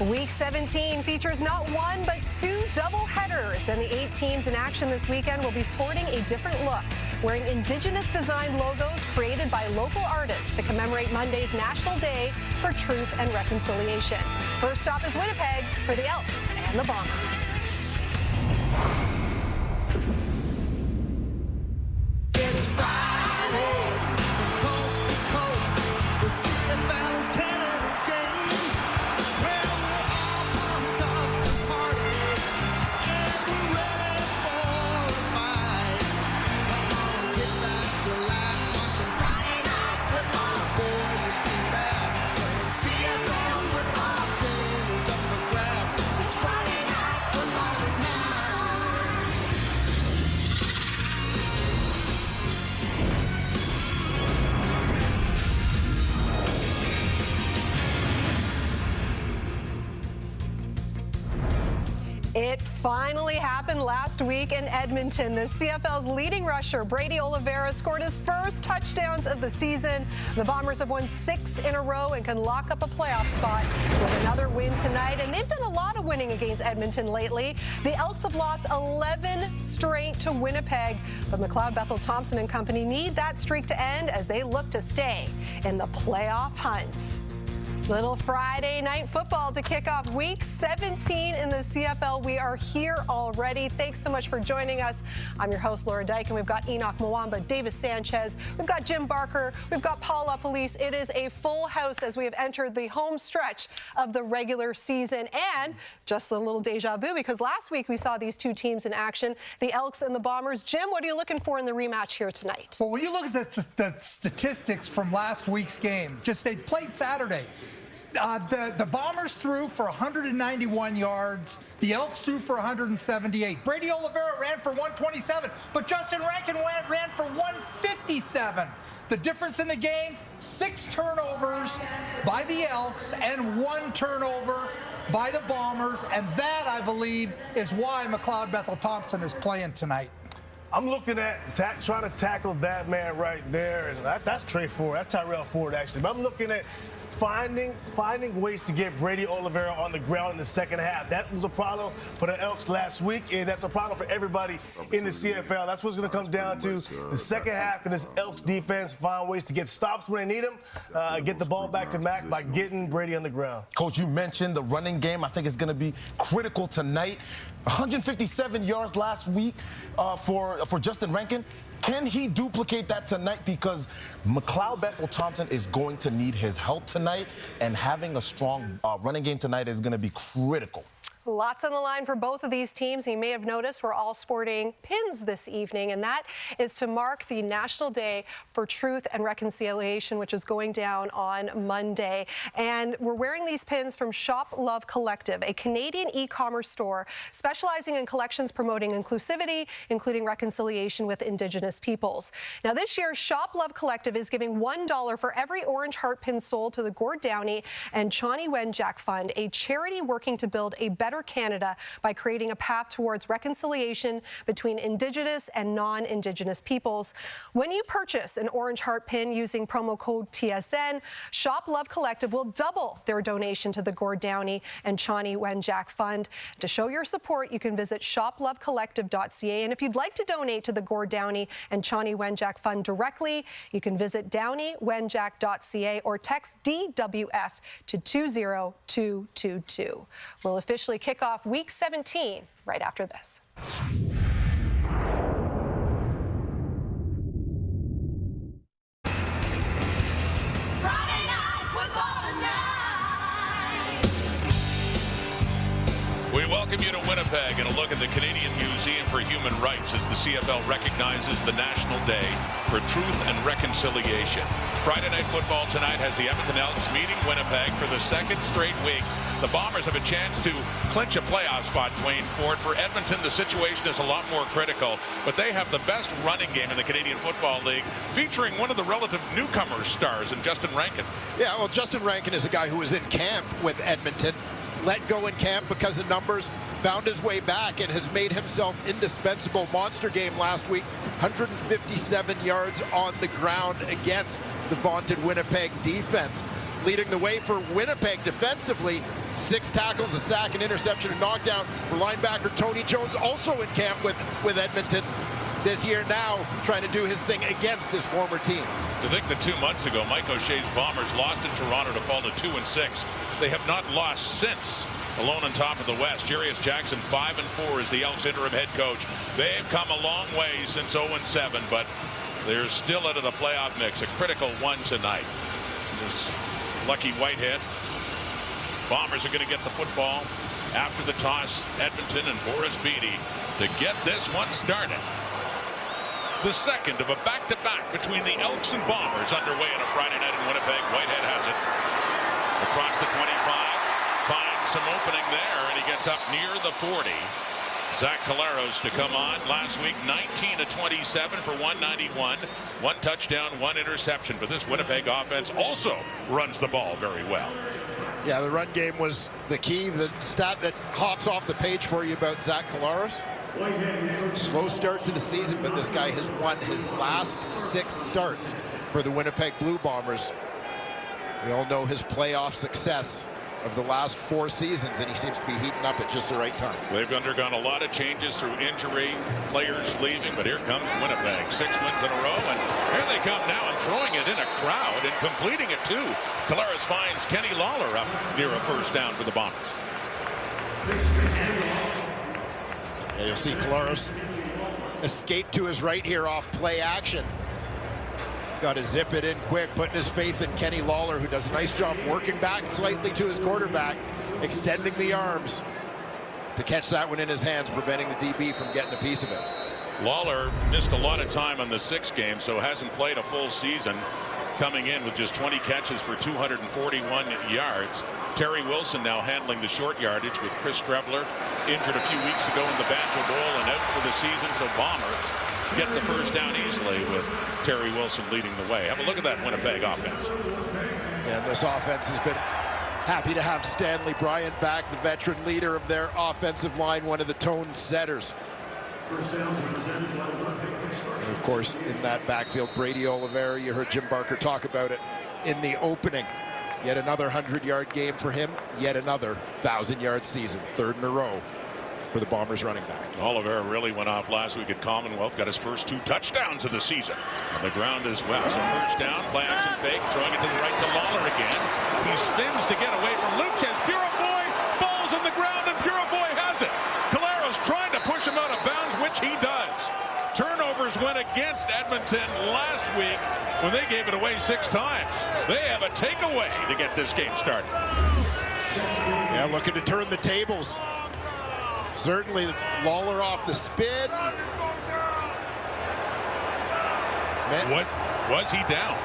Week 17 features not one, but two doubleheaders, and the 8 teams in action this weekend will be sporting a different look, wearing Indigenous design logos created by local artists to commemorate Monday's National Day for Truth and Reconciliation. First stop is Winnipeg for the Elks and the Bombers. It's Friday, coast to coast, the CFL is Canada's game. Well, we're all pumped up to party, and we're ready for a fight. Come on, get back, relax, watch the Friday night football. Boys, it's been bad, but CFL football game is up for grabs. It's Friday night football tonight. It finally happened last week in Edmonton. The CFL's leading rusher, Brady Oliveira, scored his first touchdowns of the season. The Bombers have won 6 in a row and can lock up a playoff spot with another win tonight. And they've done a lot of winning against Edmonton lately. The Elks have lost 11 straight to Winnipeg, but McLeod, Bethel, Thompson and company need that streak to end as they look to stay in the playoff hunt. Little Friday night football to kick off week 17 in the CFL. We are here already. Thanks so much for joining us. I'm your host, Laura Dyke, and we've got Enoch Mwamba, Davis Sanchez, we've got Jim Barker, we've got Paul LaPolice. It is a full house as we have entered the home stretch of the regular season. And just a little deja vu, because last week we saw these two teams in action, the Elks and the Bombers. Jim, what are you looking for in the rematch here tonight? Well, when you look at the statistics from last week's game, they played Saturday. The Bombers threw for 191 yards. The Elks threw for 178. Brady Oliveira ran for 127, but Justin Rankin ran for 157. The difference in the game, 6 turnovers by the Elks and 1 turnover by the Bombers, and that, I believe, is why McLeod Bethel Thompson is playing tonight. I'm looking at trying to tackle that man right there, and that's Trey Ford. That's Tyrell Ford, actually. But I'm looking at finding ways to get Brady Oliveira on the ground in the second half. That was a problem for the Elks last week, and that's a problem for everybody in the CFL. That's what's going to come down to the second half, and this Elks defense find ways to get stops when they need them, get the ball back to Mac by getting Brady on the ground. Coach, you mentioned the running game. I think it's going to be critical tonight. 157 yards last week for Justin Rankin. Can he duplicate that tonight? Because McLeod Bethel Thompson is going to need his help tonight, and having a strong running game tonight is going to be critical. Lots on the line for both of these teams. You may have noticed we're all sporting pins this evening, and that is to mark the National Day for Truth and Reconciliation, which is going down on Monday. And we're wearing these pins from Shop Love Collective, a Canadian e-commerce store specializing in collections promoting inclusivity, including reconciliation with Indigenous peoples. Now, this year, Shop Love Collective is giving $1 for every orange heart pin sold to the Gord Downey and Chani Wenjack Fund, a charity working to build a better Canada by creating a path towards reconciliation between Indigenous and non-Indigenous peoples. When you purchase an orange heart pin using promo code TSN, Shop Love Collective will double their donation to the Gord Downey and Chani Wenjack Fund. To show your support, you can visit shoplovecollective.ca, and if you'd like to donate to the Gord Downey and Chani Wenjack Fund directly, you can visit downeywenjack.ca or text DWF to 20222. We'll officially kick off week 17 right after this. Friday night football tonight. We welcome you to Winnipeg and a look at the Canadian Museum for Human Rights as the CFL recognizes the National Day for Truth and Reconciliation. Friday Night Football tonight has the Edmonton Elks meeting Winnipeg for the second straight week. The Bombers have a chance to clinch a playoff spot, Dwayne Ford. For Edmonton, the situation is a lot more critical, but they have the best running game in the Canadian Football League, featuring one of the relative newcomer stars in Justin Rankin. Yeah, well, Justin Rankin is a guy who was in camp with Edmonton, let go in camp because of numbers, found his way back and has made himself indispensable. Monster game last week, 157 yards on the ground against the vaunted Winnipeg defense. Leading the way for Winnipeg defensively, 6 tackles, a sack, an interception, a knockdown for linebacker Tony Jones, also in camp with Edmonton this year, now trying to do his thing against his former team. To think that 2 months ago, Mike O'Shea's Bombers lost in Toronto to fall to 2-6. They have not lost since. Alone on top of the West, Jarius Jackson 5-4 is the Elks interim head coach. They've come a long way since 0-7, but they're still out of the playoff mix. A critical one tonight. This Lucky Whitehead. Bombers are going to get the football after the toss. Edmonton and Boris Beattie to get this one started. The second of a back-to-back between the Elks and Bombers underway on a Friday night in Winnipeg. Whitehead has it across the 25. Finds some opening there, and he gets up near the 40. Zach Collaros to come on. Last week, 19-27 for 191. 1 touchdown, 1 interception. But this Winnipeg offense also runs the ball very well. Yeah, the run game was the key. The stat that hops off the page for you about Zach Collaros. Slow start to the season, but this guy has won his last 6 starts for the Winnipeg Blue Bombers. We all know his playoff success of the last 4 seasons, and he seems to be heating up at just the right time. They've undergone a lot of changes through injury, players leaving, but here comes Winnipeg. 6 wins in a row, and here they come now and throwing it in a crowd and completing it too. Collaros finds Kenny Lawler up near a first down for the Bombers. Yeah, you'll see Collaros escape to his right here off play action. Got to zip it in quick, putting his faith in Kenny Lawler, who does a nice job working back slightly to his quarterback, extending the arms to catch that one in his hands, preventing the DB from getting a piece of it. Lawler missed a lot of time on the 6th game, so hasn't played a full season, coming in with just 20 catches for 241 yards. Terry Wilson now handling the short yardage with Chris Strebler injured a few weeks ago in the Banjo Bowl and out for the season, so Bombers get the first down easily with Terry Wilson leading the way. Have a look at that Winnipeg offense. And this offense has been happy to have Stanley Bryant back, the veteran leader of their offensive line, one of the tone setters. And of course, in that backfield, Brady Oliveira, you heard Jim Barker talk about it in the opening. Yet another 100-yard game for him, yet another 1,000-yard season, 3rd in a row for the Bombers running back. Oliveira really went off last week at Commonwealth, got his first 2 touchdowns of the season on the ground as well. So first down, play action fake, throwing it to the right to Lawler again. He spins to get away from Lucas. Purifoy, ball's on the ground, and Purifoy has it. Collaros trying to push him out of bounds, which he does. Turnovers went against Edmonton last week when they gave it away 6 times. They have a takeaway to get this game started. Yeah, looking to turn the tables. Certainly Lawler off the spin. What was he down?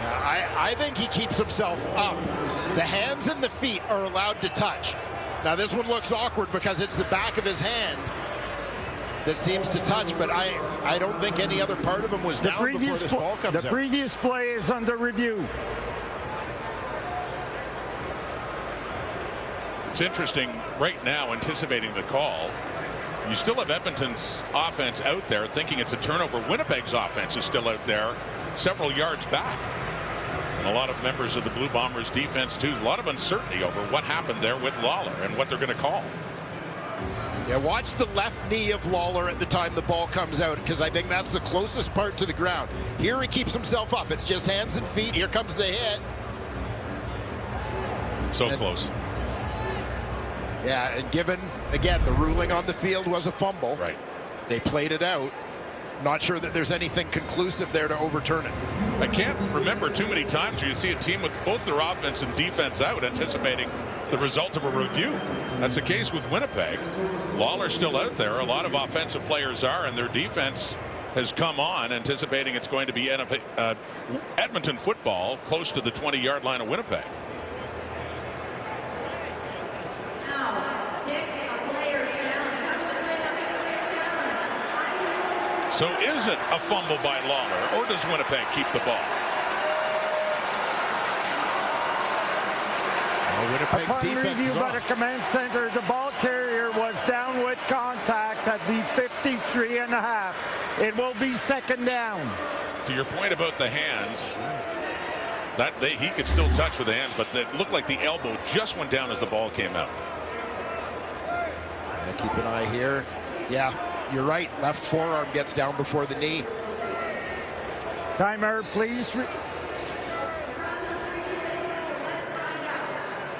Yeah, I think he keeps himself up. The hands and the feet are allowed to touch. Now this one looks awkward because it's the back of his hand that seems to touch, but I don't think any other part of him was down before this ball comes out. The previous play is under review. It's interesting right now, anticipating the call. You still have Edmonton's offense out there thinking it's a turnover. Winnipeg's offense is still out there several yards back. And a lot of members of the Blue Bombers defense too. A lot of uncertainty over what happened there with Lawler and what they're going to call. Yeah, watch the left knee of Lawler at the time the ball comes out, because I think that's the closest part to the ground. Here he keeps himself up. It's just hands and feet. Here comes the hit. So close. Yeah, and given, again, the ruling on the field was a fumble. Right. They played it out. Not sure that there's anything conclusive there to overturn it. I can't remember too many times where you see a team with both their offense and defense out anticipating the result of a review. That's the case with Winnipeg. Lawler's still out there. A lot of offensive players are, and their defense has come on anticipating it's going to be Edmonton football close to the 20-yard line of Winnipeg. So is it a fumble by Lawler, or does Winnipeg keep the ball? Well, Winnipeg's Upon defense review is by the off. command center, the ball carrier was down with contact at the 53.5. It will be 2nd down. To your point about the hands, He could still touch with the hands, but it looked like the elbow just went down as the ball came out. Keep an eye here. Yeah, you're right. Left forearm gets down before the knee. Timer, please.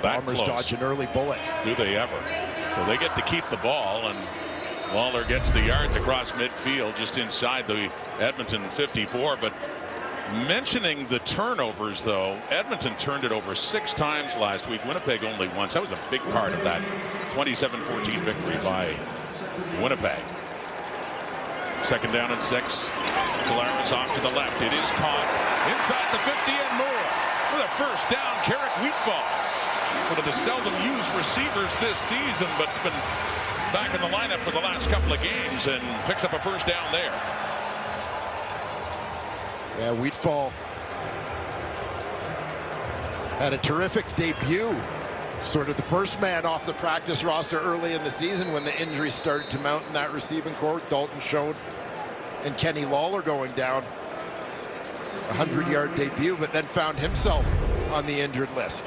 Bombers dodge an early bullet. Do they ever? So they get to keep the ball, and Lawler gets the yards across midfield just inside the Edmonton 54. But mentioning the turnovers, though, Edmonton turned it over 6 times last week. Winnipeg only once. That was a big part of that 27-14 victory by Winnipeg. 2nd down and 6. Collaros off to the left. It is caught inside the 50 and more. For the first down, Carrick Wheatfall. One of the seldom used receivers this season, but it's been back in the lineup for the last couple of games and picks up a first down there. Yeah, Wheatfall had a terrific debut. Sort of the first man off the practice roster early in the season when the injuries started to mount in that receiving corps. Dalton Schoen and Kenny Lawler going down. A 100-yard debut, but then found himself on the injured list.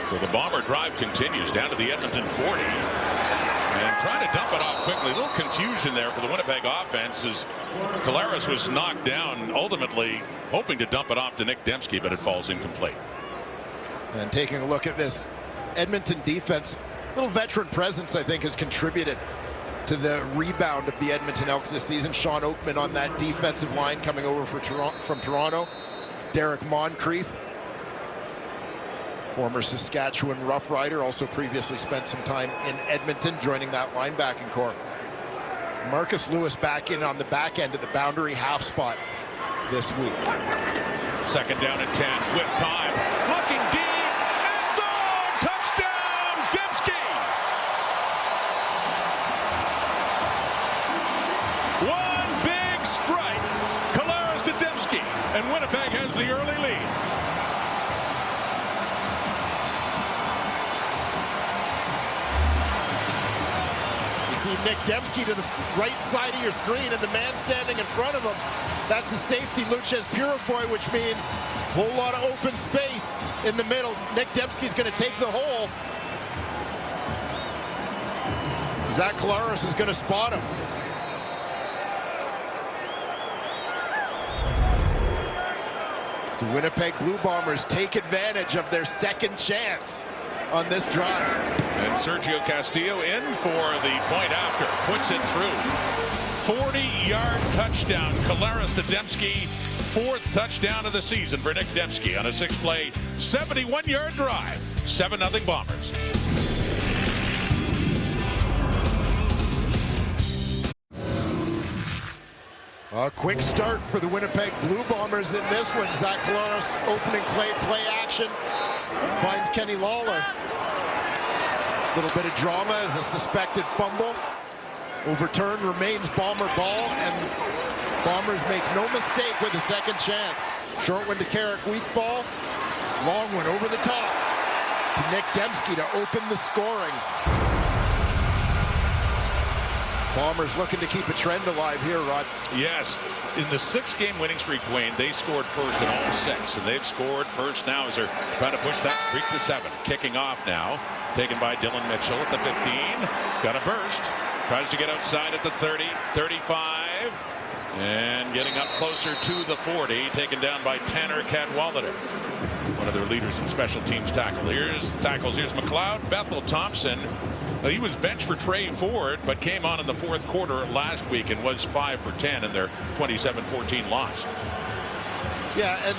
So the Bomber drive continues down to the Edmonton 40. And trying to dump it off quickly. A little confusion there for the Winnipeg offense as Collaros was knocked down, ultimately hoping to dump it off to Nick Dembski, but it falls incomplete. And taking a look at this Edmonton defense, little veteran presence, I think, has contributed to the rebound of the Edmonton Elks this season. Sean Oakman on that defensive line coming over from Toronto. Derek Moncrief, former Saskatchewan Rough Rider, also previously spent some time in Edmonton, joining that linebacking corps. Marcus Lewis back in on the back end of the boundary half spot this week. 2nd down and 10 with time. Looking deep. End zone. Touchdown. Dembski. One big strike. Collaros to Dembski. And Winnipeg has the early lead. See Nick Dembski to the right side of your screen, and the man standing in front of him, that's the safety, Luches Purifoy, which means a whole lot of open space in the middle. Nick Dembski's going to take the hole. Zach Collaros is going to spot him. So Winnipeg Blue Bombers take advantage of their second chance on this drive. And Sergio Castillo in for the point after. Puts it through. 40-yard touchdown. Collaros to Dembski. 4th touchdown of the season for Nick Dembski on a 6-play, 71-yard drive. 7-0 Bombers. A quick start for the Winnipeg Blue Bombers in this one. Zach Collaros opening play action. Finds Kenny Lawler. A little bit of drama as a suspected fumble. Overturned, remains Bomber ball, and Bombers make no mistake with a second chance. Short one to Carrick Wheatfall. Long one over the top to Nick Dembski to open the scoring. Bombers looking to keep a trend alive here, Rod. Yes. In the 6-game winning streak, Wayne, they scored first in all 6, and they've scored first now as they're trying to push that streak to 7. Kicking off now, taken by Dylan Mitchell at the 15. Got a burst. Tries to get outside at the 30, 35, and getting up closer to the 40, taken down by Tanner Cadwallader, one of their leaders in special teams tackles. Here's McLeod. Bethel Thompson. He was benched for Trey Ford, but came on in the 4th quarter last week and was 5 for 10 in their 27-14 loss. Yeah, and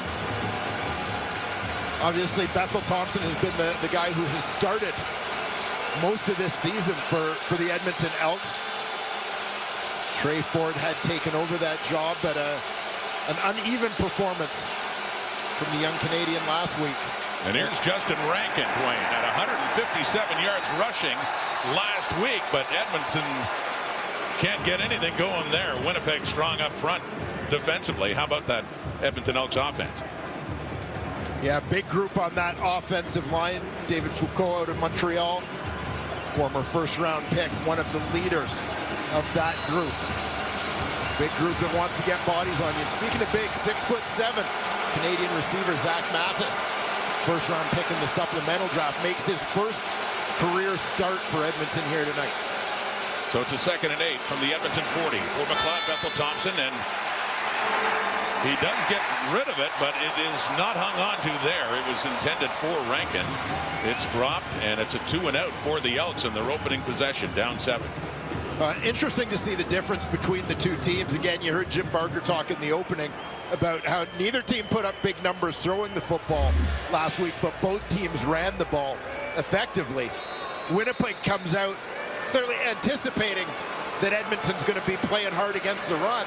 obviously Bethel Thompson has been the guy who has started most of this season for the Edmonton Elks. Trey Ford had taken over that job, but an uneven performance from the young Canadian last week. And here's Justin Rankin, Dwayne, at 157 yards rushing last week, but Edmonton can't get anything going there. Winnipeg strong up front defensively. How about that Edmonton Elks offense? Yeah, big group on that offensive line. David Foucault out of Montreal, former 1st-round pick, one of the leaders of that group. Big group that wants to get bodies on you. Speaking of big, 6'7", Canadian receiver Zach Mathis, first-round pick in the supplemental draft, makes his first career start for Edmonton here tonight. So it's a 2nd and 8 from the Edmonton 40 for McLeod Bethel-Thompson, and he does get rid of it, but it is not hung on to there. It was intended for Rankin. It's dropped, and it's a 2-and-out for the Elks in their opening possession, down 7. Interesting to see the difference between the two teams. Again, you heard Jim Barker talk in the opening about how neither team put up big numbers throwing the football last week, but both teams ran the ball effectively. Winnipeg comes out clearly anticipating that Edmonton's going to be playing hard against the run.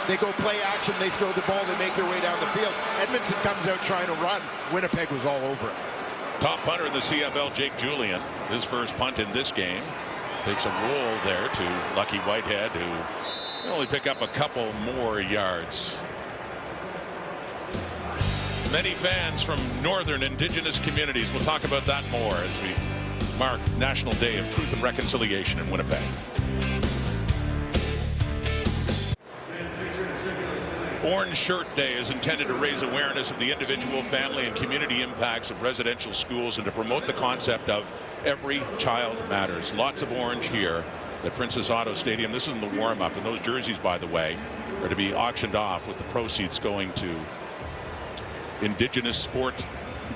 They go play action, they throw the ball, they make their way down the field. Edmonton comes out trying to run. Winnipeg was all over it. Top punter in the CFL, Jake Julian, his first punt in this game. Takes a roll there to Lucky Whitehead, who can only pick up a couple more yards. Many fans from northern Indigenous communities. We'll talk about that more as we mark National Day of Truth and Reconciliation in Winnipeg. Orange Shirt Day is intended to raise awareness of the individual, family, and community impacts of residential schools and to promote the concept of every child matters. Lots of orange here at Princess Auto Stadium. This is in the warm-up, and those jerseys, by the way, are to be auctioned off with the proceeds going to Indigenous sport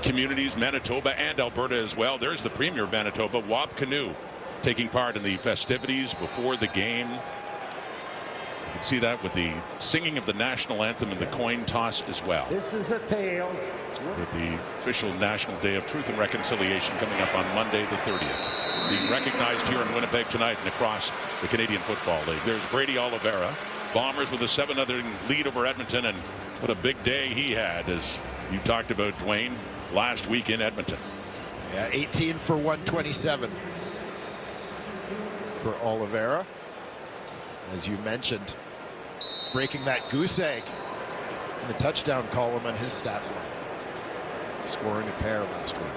communities, Manitoba and Alberta as well. There's the Premier of Manitoba, Wab Canoe, taking part in the festivities before the game. You can see that with the singing of the national anthem and the coin toss as well. This is the tails. With the official National Day of Truth and Reconciliation coming up on Monday the 30th. Being recognized here in Winnipeg tonight and across the Canadian Football League. There's Brady Oliveira. Bombers with a 7-0 lead over Edmonton, and what a big day he had, as you talked about, Dwayne, last week in Edmonton. Yeah, 18 for 127 for Oliveira. As you mentioned, breaking that goose egg in the touchdown column on his stats line. Scoring a pair last week.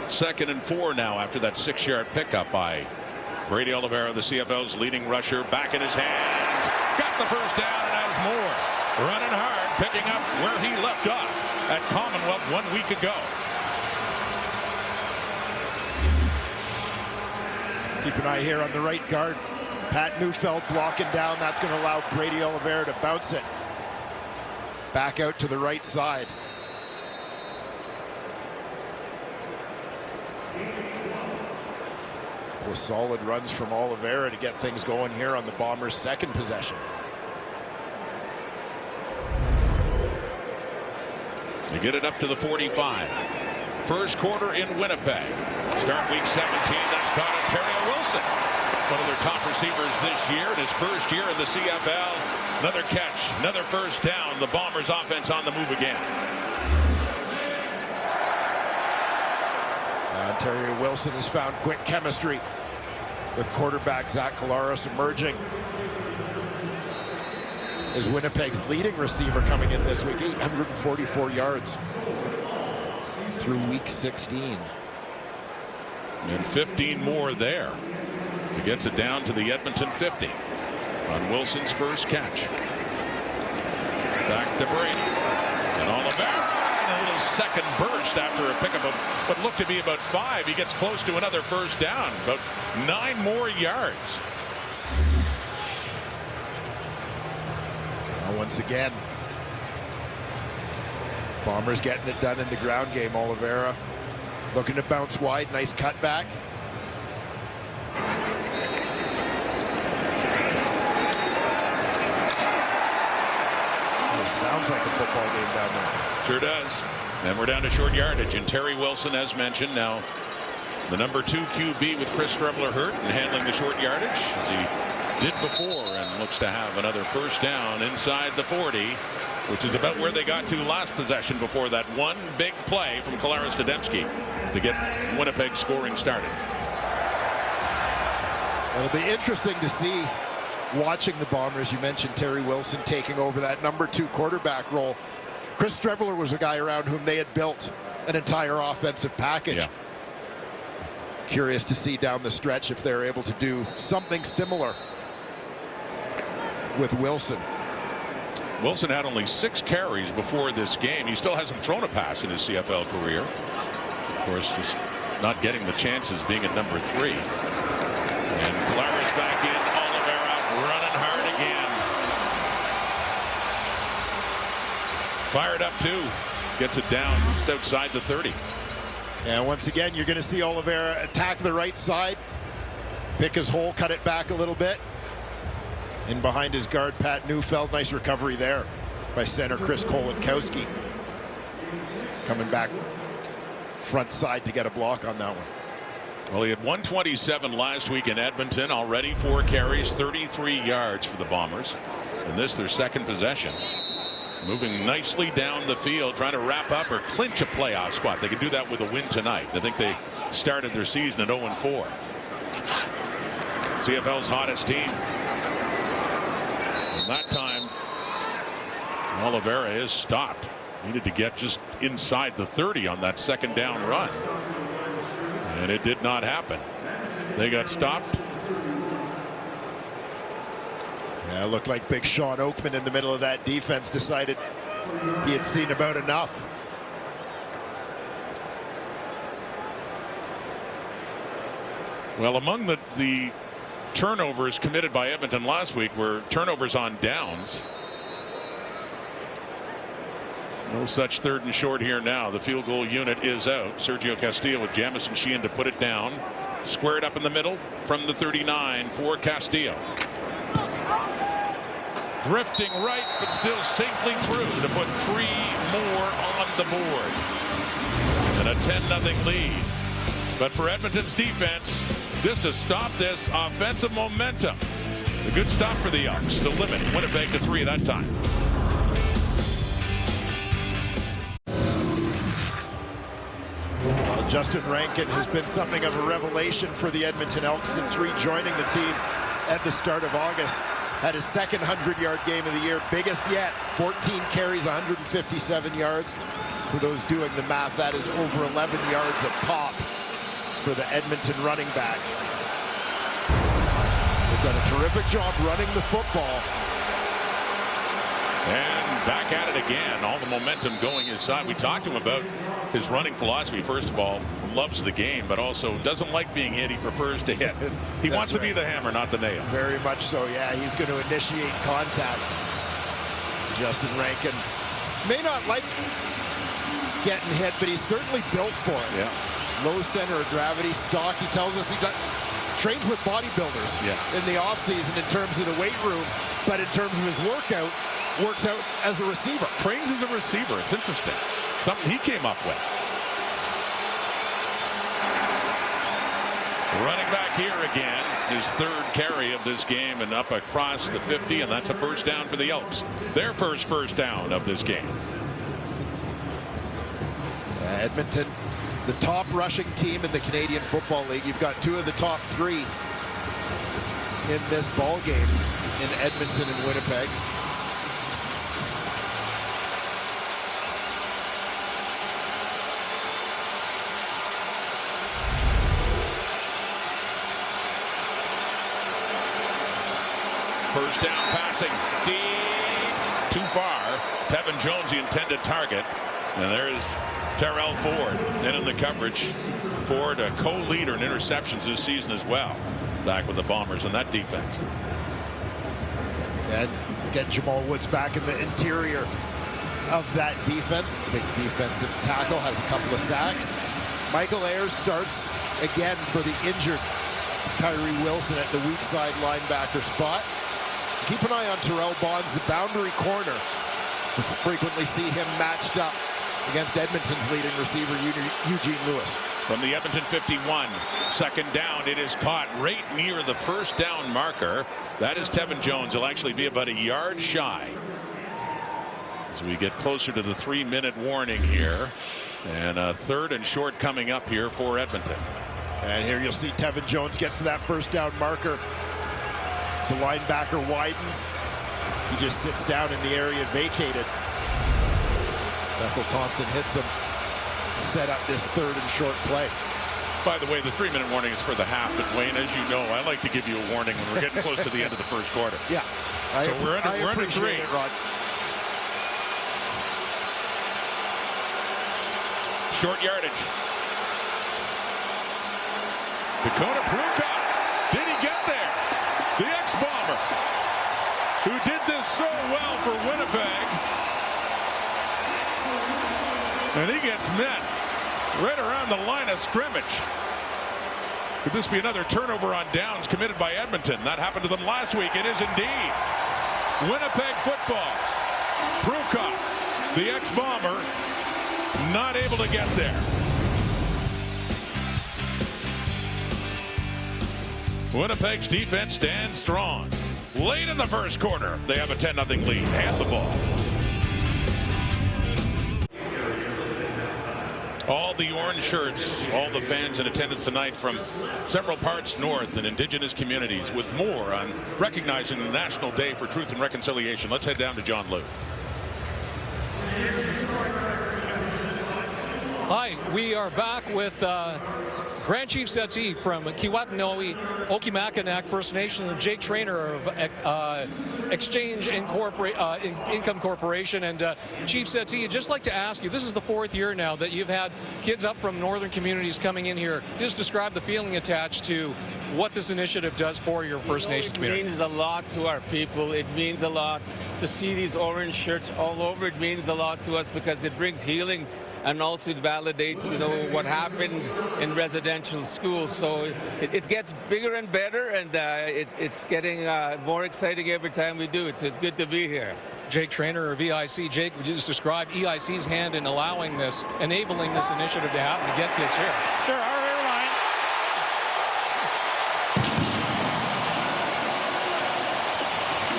2nd and 4 now after that 6-yard pickup by Brady Oliveira, the CFL's leading rusher. Back in his hands. Got the first down and has more. Running hard, picking up where he left off at Commonwealth 1 week ago. Keep an eye here on the right guard. Pat Neufeld blocking down. That's going to allow Brady Oliveira to bounce it back out to the right side. Couple of solid runs from Oliveira to get things going here on the Bombers' second possession. They get it up to the 45. First quarter in Winnipeg. Start week 17. That's caught Ontario Wilson, one of their top receivers this year in his first year in the CFL. Another catch, another first down. The Bombers offense on the move again. Ontario Wilson has found quick chemistry with quarterback Zach Collaros emerging as Winnipeg's leading receiver coming in this week. 844 yards through week 16. And 15 more there. He gets it down to the Edmonton 50 on Wilson's first catch. Back to Brady. And Oliveira in a little second burst after a pickup of what looked to be about 5. He gets close to another first down. About 9 more yards. Now once again, Bombers getting it done in the ground game. Oliveira looking to bounce wide. Nice cutback. It sounds like a football game down there. Sure does. And we're down to short yardage. And Terry Wilson, as mentioned, now the number 2 QB with Chris Streveler hurt and handling the short yardage as he did before, and looks to have another first down inside the 40, which is about where they got to last possession before that one big play from Collaros Dembski to get Winnipeg scoring started. It'll be interesting to see, watching the Bombers. You mentioned Terry Wilson taking over that number 2 quarterback role. Chris Streveler was a guy around whom they had built an entire offensive package. Yeah. Curious to see down the stretch if they're able to do something similar with Wilson. Wilson had only 6 carries before this game. He still hasn't thrown a pass in his CFL career. Of course, just not getting the chances being at number 3. And Clara's back in. Oliveira running hard again. Fired up too. Gets it down just outside the 30. And once again, you're going to see Oliveira attack the right side, pick his hole, cut it back a little bit. In behind his guard, Pat Neufeld. Nice recovery there by center Chris Kolinkowski. Coming back front side to get a block on that one. Well, he had 127 last week in Edmonton. Already 4 carries, 33 yards for the Bombers. And this their second possession. Moving nicely down the field, trying to wrap up or clinch a playoff spot. They can do that with a win tonight. I think they started their season at 0-4. CFL's hottest team. And that time, Oliveira is stopped. Needed to get just inside the 30 on that second down run. And it did not happen. They got stopped. Yeah, it looked like big Sean Oakman in the middle of that defense decided he had seen about enough. Well, among the turnovers committed by Edmonton last week were turnovers on downs. No such 3rd and short here now. The field goal unit is out. Sergio Castillo with Jamison Sheehan to put it down. Squared up in the middle from the 39 for Castillo. Drifting right, but still safely through to put 3 more on the board. And a 10-0 lead. But for Edmonton's defense, just to stop this offensive momentum. A good stop for the Elks to limit Winnipeg to 3 that time. Well, Justin Rankin has been something of a revelation for the Edmonton Elks since rejoining the team at the start of August. Had his second 100-yard game of the year, biggest yet. 14 carries, 157 yards. For those doing the math, that is over 11 yards a pop for the Edmonton running back. They've done a terrific job running the football. And back at it again. All the momentum going his side. We talked to him about his running philosophy. First of all, loves the game, but also doesn't like being hit. He prefers to hit. He wants to be the hammer, not the nail. Very much so, yeah. He's going to initiate contact. Justin Rankin may not like getting hit, but he's certainly built for it. Yeah. Low center of gravity, stock. He tells us he trains with bodybuilders in the offseason in terms of the weight room, but in terms of his workout, works out as a receiver. Trains as a receiver. It's interesting. Something he came up with. Running back here again. His 3rd carry of this game and up across the 50, and that's a first down for the Elks. Their first down of this game. Edmonton, the top rushing team in the Canadian Football League. You've got 2 of the top 3 in this ball game in Edmonton and Winnipeg. First down passing deep, too far. Tevin Jones, the intended target. And there's Terrell Ford in the coverage. Ford, a co-leader in interceptions this season as well. Back with the Bombers in that defense. And get Jamal Woods back in the interior of that defense. Big defensive tackle, has a couple of sacks. Michael Ayers starts again for the injured Kyrie Wilson at the weak side linebacker spot. Keep an eye on Terrell Bonds, the boundary corner. We'll frequently see him matched up against Edmonton's leading receiver, Eugene Lewis. From the Edmonton 51, second down, it is caught right near the first down marker. That is Tevin Jones. He'll actually be about a yard shy as we get closer to the 3-minute warning here. And a 3rd and short coming up here for Edmonton. And here you'll see Tevin Jones gets to that first down marker. So linebacker widens. He just sits down in the area vacated. Bethel Thompson hits him. Set up this 3rd and short play. By the way, the 3-minute warning is for the half. But Wayne, as you know, I like to give you a warning when we're getting close to the end of the first quarter. Yeah, So we're under 3. It, Rod. Short yardage. Dakota Pruka. Did he get there? The ex-Bomber, who did this so well for Winnipeg. And he gets met right around the line of scrimmage. Could this be another turnover on downs committed by Edmonton? That happened to them last week. It is indeed. Winnipeg football. Pruka, the ex-Bomber, not able to get there. Winnipeg's defense stands strong. Late in the first quarter, they have a 10-0 lead. Hand the ball. All the orange shirts, all the fans in attendance tonight from several parts north and indigenous communities, with more on recognizing the National Day for Truth and Reconciliation. Let's head down to John Liu. Hi, we are back with Grand Chief Settee from Kiwatanoe, Okimakanak First Nation, and Jake Trainer of Exchange Income Corporation. And Chief Settee, I'd just like to ask you, this is the 4th year now that you've had kids up from northern communities coming in here. Just describe the feeling attached to what this initiative does for your First Nation community. It means a lot to our people. It means a lot to see these orange shirts all over. It means a lot to us because it brings healing. And also it validates, what happened in residential schools. So it gets bigger and better, and it's getting more exciting every time we do it. So it's good to be here. Jake Trainer of EIC. Jake, would you just describe EIC's hand in allowing this, enabling this initiative to happen to get kids here? Sure, our airline.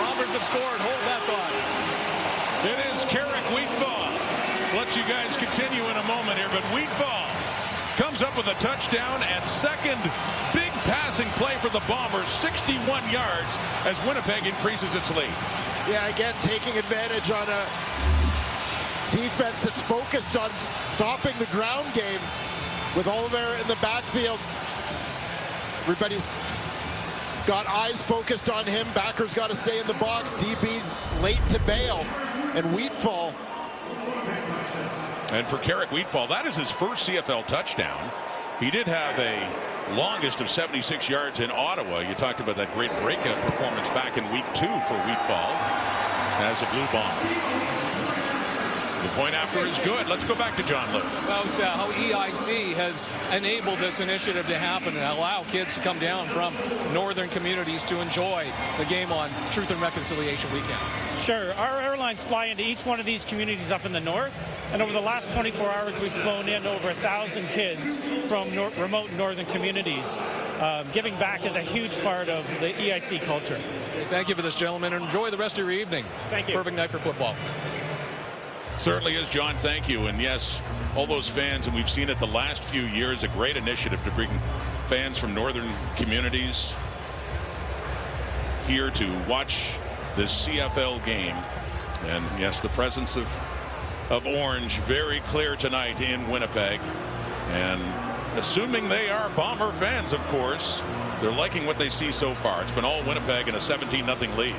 Bombers have scored. Hold that thought. It is Carrick Wheatfall. Let you guys continue in a moment here, but Wheatfall comes up with a touchdown and second big passing play for the Bombers, 61 yards as Winnipeg increases its lead. Yeah, again, taking advantage on a defense that's focused on stopping the ground game with Oliveira in the backfield. Everybody's got eyes focused on him. Backer's got to stay in the box. DB's late to bail. And Wheatfall. And for Carrick Wheatfall, that is his first CFL touchdown. He did have a longest of 76 yards in Ottawa. You talked about that great breakout performance back in week 2 for Wheatfall as a Blue Bomber. The point after is good. Let's go back to John Liu. About how EIC has enabled this initiative to happen and allow kids to come down from northern communities to enjoy the game on Truth and Reconciliation Weekend. Sure, our airlines fly into each one of these communities up in the north, and over the last 24 hours we've flown in over 1,000 kids from remote northern communities. Giving back is a huge part of the EIC culture. Thank you for this, gentlemen, and enjoy the rest of your evening. Thank you. Perfect night for football. Certainly is, John. Thank you. And yes, all those fans, and we've seen it the last few years, a great initiative to bring fans from northern communities here to watch this CFL game. And yes, the presence of orange very clear tonight in Winnipeg. And assuming they are Bomber fans, of course, they're liking what they see so far. It's been all Winnipeg in a 17-0 lead.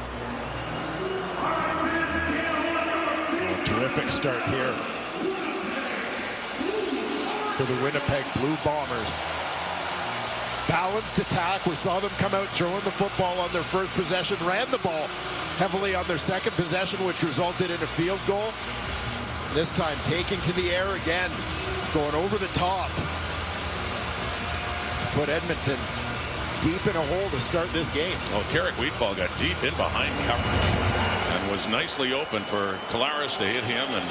Terrific start here for the Winnipeg Blue Bombers. Balanced attack. We saw them come out throwing the football on their first possession, ran the ball heavily on their second possession, which resulted in a field goal. This time taking to the air again, going over the top. Put Edmonton deep in a hole to start this game. Well, Carrick Wheatfall got deep in behind coverage and was nicely open for Collaros to hit him, and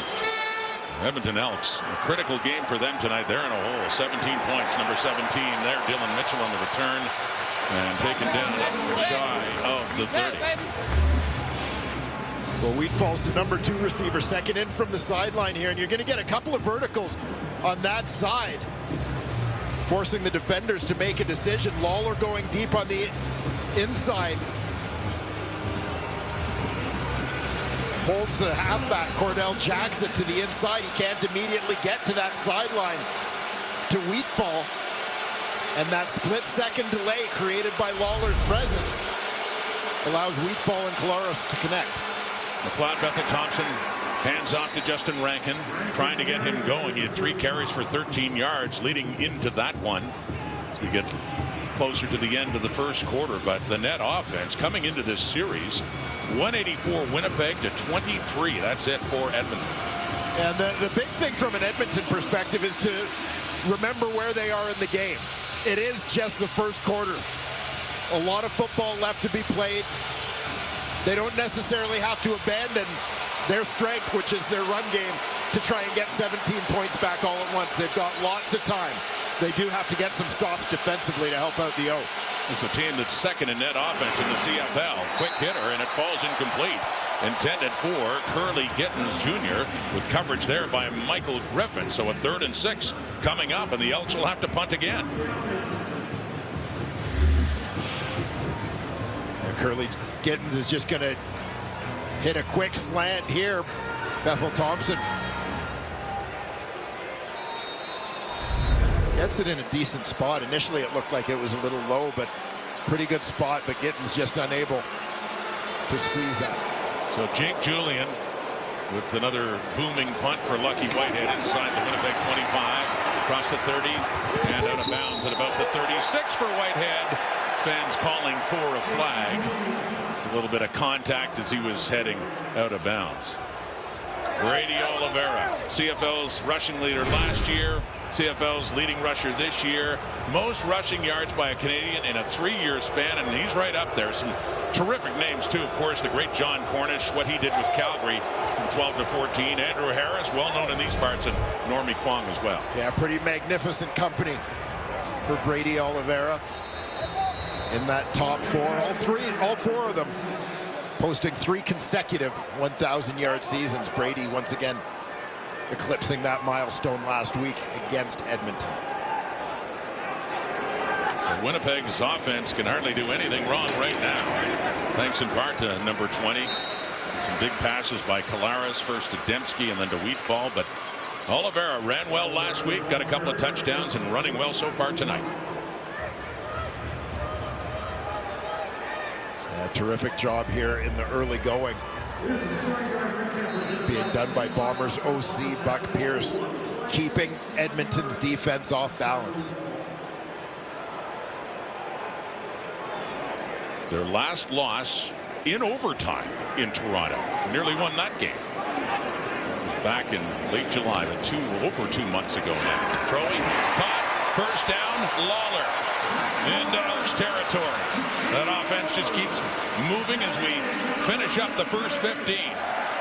Edmonton Elks. A critical game for them tonight. They're in a hole. 17 points. Number 17 there. Dylan Mitchell on the return and taken down up shy of the 30. Well, Wheatfall's the number 2 receiver, second in from the sideline here, and you're going to get a couple of verticals on that side, forcing the defenders to make a decision. Lawler going deep on the inside. Holds the halfback, Cordell Jackson, to the inside. He can't immediately get to that sideline to Wheatfall. And that split-second delay created by Lawler's presence allows Wheatfall and Collaros to connect. McLeod, Bethel Thompson Hands off to Justin Rankin, trying to get him going. He had 3 carries for 13 yards leading into that one. As we get closer to the end of the first quarter, but the net offense coming into this series, 184 Winnipeg to 23. That's it for Edmonton. And the big thing from an Edmonton perspective is to remember where they are in the game. It is just the first quarter. A lot of football left to be played. They don't necessarily have to abandon their strength, which is their run game, to try and get 17 points back all at once. They've got lots of time. They do have to get some stops defensively to help out the Oaks. It's a team that's second in net offense in the CFL. Quick hitter, and it falls incomplete. Intended for Curly Gittins Jr. with coverage there by Michael Griffin. So a 3rd and 6 coming up, and the Elks will have to punt again. Curly Gittins is just going to hit a quick slant here. Bethel Thompson gets it in a decent spot. Initially it looked like it was a little low, but pretty good spot, but Gittins just unable to squeeze that. So Jake Julian with another booming punt for Lucky Whitehead inside the Winnipeg 25, across the 30 and out of bounds at about the 36 for Whitehead. Fans calling for a flag. A little bit of contact as he was heading out of bounds. Brady Oliveira, CFL's rushing leader last year, CFL's leading rusher this year, most rushing yards by a Canadian in a 3-year span, and he's right up there. Some terrific names too, of course, the great John Cornish, what he did with Calgary from 12 to 14, Andrew Harris, well known in these parts, and Normie Kwong as well. Yeah, pretty magnificent company for Brady Oliveira in that top 4. All four of them posting 3 consecutive 1,000-yard seasons. Brady once again eclipsing that milestone last week against Edmonton. So Winnipeg's offense can hardly do anything wrong right now, thanks in part to number 20. Some big passes by Collaros, first to Dembski and then to Wheatfall, but Oliveira ran well last week, got a couple of touchdowns, and running well so far tonight. Terrific job here in the early going, being done by Bombers OC Buck Pierce, keeping Edmonton's defense off balance. Their last loss in overtime in Toronto. Nearly won that game. Back in late July, over 2 months ago now. Throwing, caught, first down, Lawler into Elks territory. That offense just keeps moving as we finish up the first 15.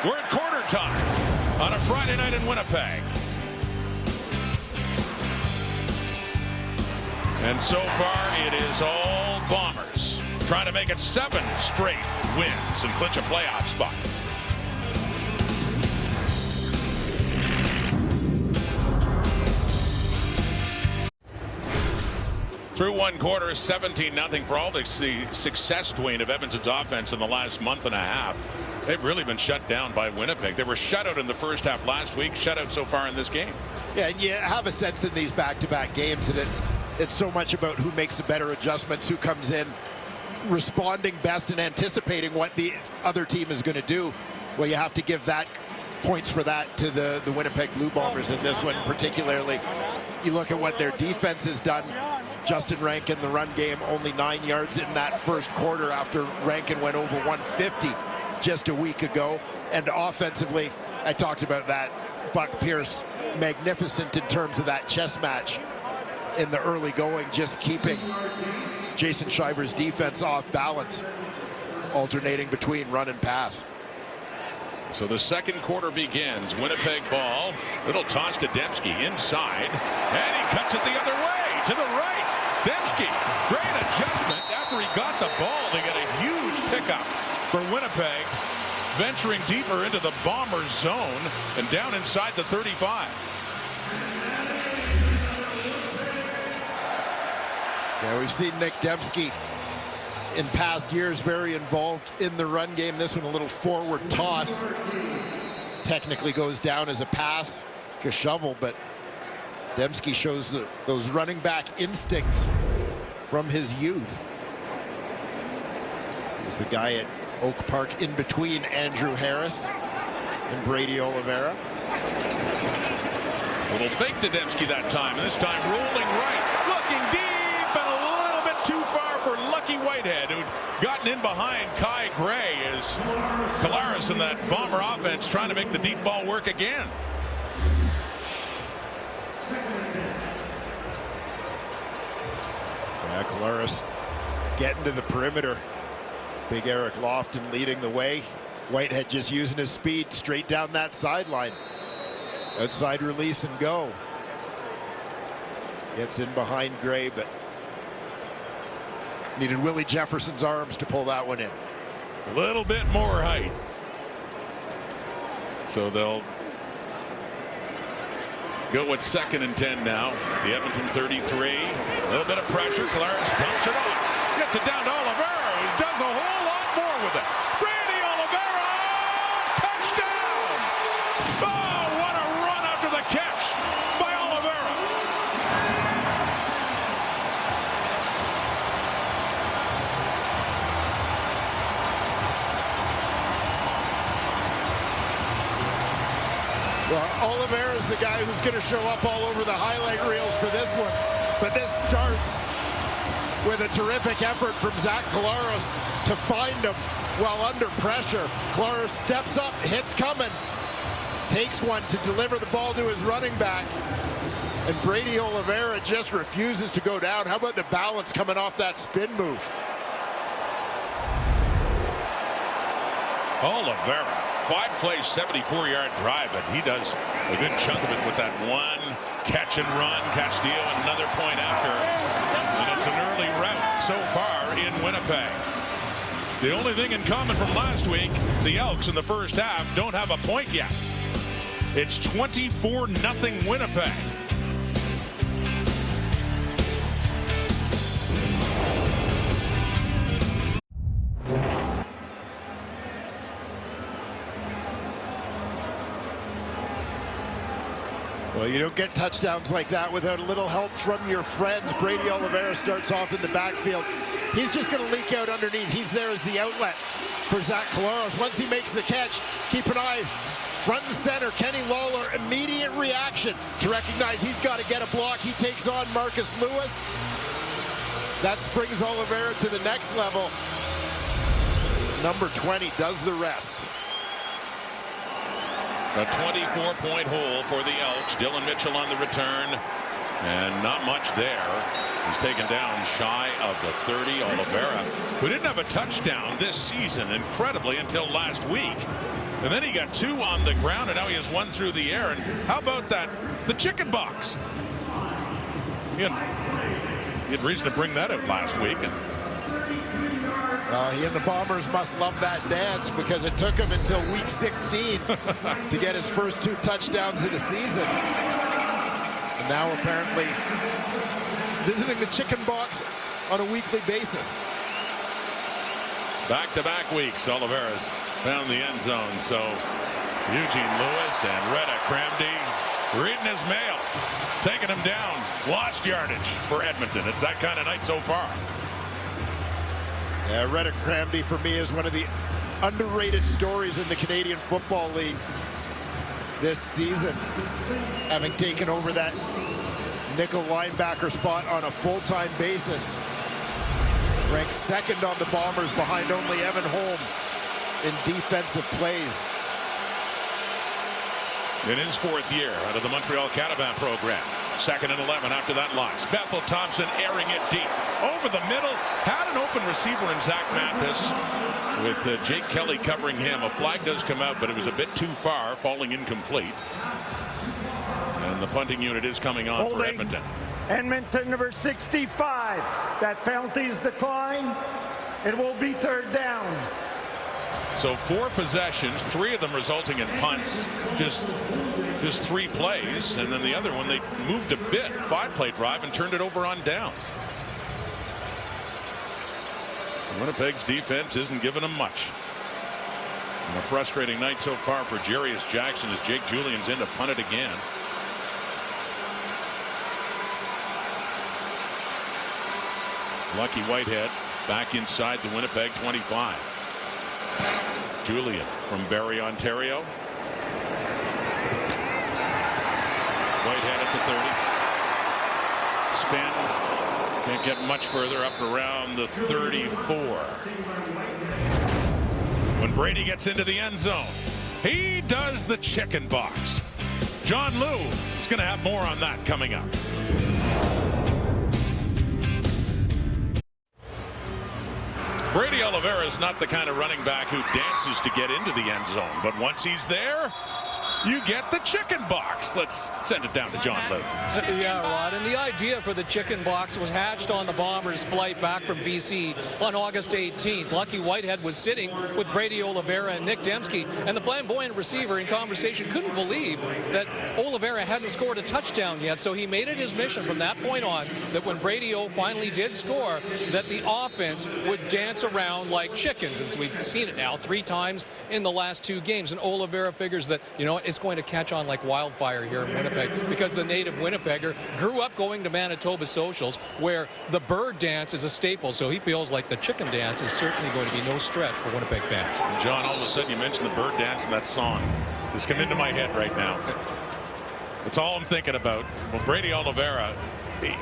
We're at quarter time on a Friday night in Winnipeg. And so far it is all Bombers trying to make it 7 straight wins and clinch a playoff spot. Through one quarter, 17-0 for all the success, Dwayne, of Edmonton's offense in the last month and a half. They've really been shut down by Winnipeg. They were shut out in the first half last week, shut out so far in this game. Yeah, and you have a sense in these back-to-back games that it's so much about who makes the better adjustments, who comes in responding best and anticipating what the other team is going to do. Well, you have to give that points for that to the Winnipeg Blue Bombers in this one particularly. You look at what their defense has done. Justin Rankin, the run game, only 9 yards in that first quarter after Rankin went over 150 just a week ago. And offensively, I talked about that. Buck Pierce, magnificent in terms of that chess match in the early going, just keeping Jason Shiver's defense off balance, alternating between run and pass. So the second quarter begins. Winnipeg ball. Little toss to Dembski inside. And he cuts it the other way to the right. Dembski, great adjustment after he got the ball to get a huge pickup for Winnipeg, venturing deeper into the Bombers zone and down inside the 35. Yeah, we've seen Nick Dembski in past years very involved in the run game. This one a little forward toss. Technically goes down as a pass, like a shovel, but Dembski shows those running back instincts from his youth. He was the guy at Oak Park in between Andrew Harris and Brady Oliveira. Little fake to Dembski that time. This time rolling right, looking deep, and a little bit too far for Lucky Whitehead, who'd gotten in behind Kai Gray as Collaros in that Bomber offense trying to make the deep ball work again. Yeah, Collaros getting to the perimeter. Big Eric Lofton leading the way. Whitehead just using his speed straight down that sideline. Outside release and go. Gets in behind Gray, but needed Willie Jefferson's arms to pull that one in. A little bit more height. So they'll go with 2nd and 10 now. The Edmonton 33. A little bit of pressure. Collaros dumps it off. Gets it down to Oliveira, who does a whole lot more with it. Brady Oliveira! Touchdown! Oh, what a run after the catch by Oliveira. Well, Oliveira's the guy who's going to show up all over the highlight reels for this one. But this starts with a terrific effort from Zach Collaros to find him while under pressure. Collaros steps up, hits coming, takes one to deliver the ball to his running back. And Brady Oliveira just refuses to go down. How about the balance coming off that spin move? Oliveira, 5-play, 74-yard drive, but he does a good chunk of it with that one catch and run, Castillo another point after. And it's an early rout so far in Winnipeg. The only thing in common from last week, the Elks in the first half don't have a point yet. It's 24-0 Winnipeg. Well, you don't get touchdowns like that without a little help from your friends. Brady Oliveira starts off in the backfield. He's just going to leak out underneath. He's there as the outlet for Zach Collaros. Once he makes the catch, keep an eye front and center. Kenny Lawler, immediate reaction to recognize he's got to get a block. He takes on Marcus Lewis. That brings Oliveira to the next level. Number 20 does the rest. A 24-point hole for the Elks. Dylan Mitchell on the return. And not much there. He's taken down shy of the 30. Oliveira, who didn't have a touchdown this season, incredibly, until last week. And then he got 2 on the ground, and now he has 1 through the air. And how about that? The chicken box. He had reason to bring that out last week. And he and the Bombers must love that dance because it took him until week 16 to get his first 2 touchdowns of the season. And now apparently visiting the chicken box on a weekly basis. Back-to-back weeks, Oliveira's found the end zone. So Eugene Lewis and Rhett Cramdy reading his mail, taking him down. Lost yardage for Edmonton. It's that kind of night so far. Yeah, Rhett Cramdy for me is one of the underrated stories in the Canadian Football League this season, having taken over that nickel linebacker spot on a full-time basis. Ranks 2nd on the Bombers behind only Evan Holm in defensive plays. In his 4th year out of the Montreal Cataban program. 2nd and 11 after that loss. Bethel Thompson airing it deep. Over the middle. Had an open receiver in Zach Mathis with Jake Kelly covering him. A flag does come out, but it was a bit too far, falling incomplete. And the punting unit is coming on for Edmonton. Edmonton number 65. That penalty is declined. It will be 3rd down. So 4 possessions, 3 of them resulting in punts. Just 3 plays, and then the other one they moved a bit, 5-play drive, and turned it over on downs. Winnipeg's defense isn't giving them much. And a frustrating night so far for Jarius Jackson as Jake Julian's in to punt it again. Lucky Whitehead back inside the Winnipeg 25. Julian from Barrie, Ontario. 30. Spins. Can't get much further, up around the 34. When Brady gets into the end zone, he does the chicken box. John Liu is going to have more on that coming up. Brady Oliveira is not the kind of running back who dances to get into the end zone, but once he's there, you get the chicken box. Let's send it down to John Liu. Yeah, Rod, and the idea for the chicken box was hatched on the Bombers' flight back from BC on August 18th. Lucky Whitehead was sitting with Brady Oliveira and Nick Dembski, and the flamboyant receiver in conversation couldn't believe that Oliveira hadn't scored a touchdown yet, so he made it his mission from that point on that when Brady O finally did score, that the offense would dance around like chickens. And so we've seen it now 3 times in the last 2 games, and Oliveira figures that, you know, it's going to catch on like wildfire here in Winnipeg because the native Winnipegger grew up going to Manitoba socials where the bird dance is a staple, so he feels like the chicken dance is certainly going to be no stretch for Winnipeg fans. And John, all of a sudden you mentioned the bird dance in that song. It's come into my head right now. That's all I'm thinking about. Well, Brady Oliveira,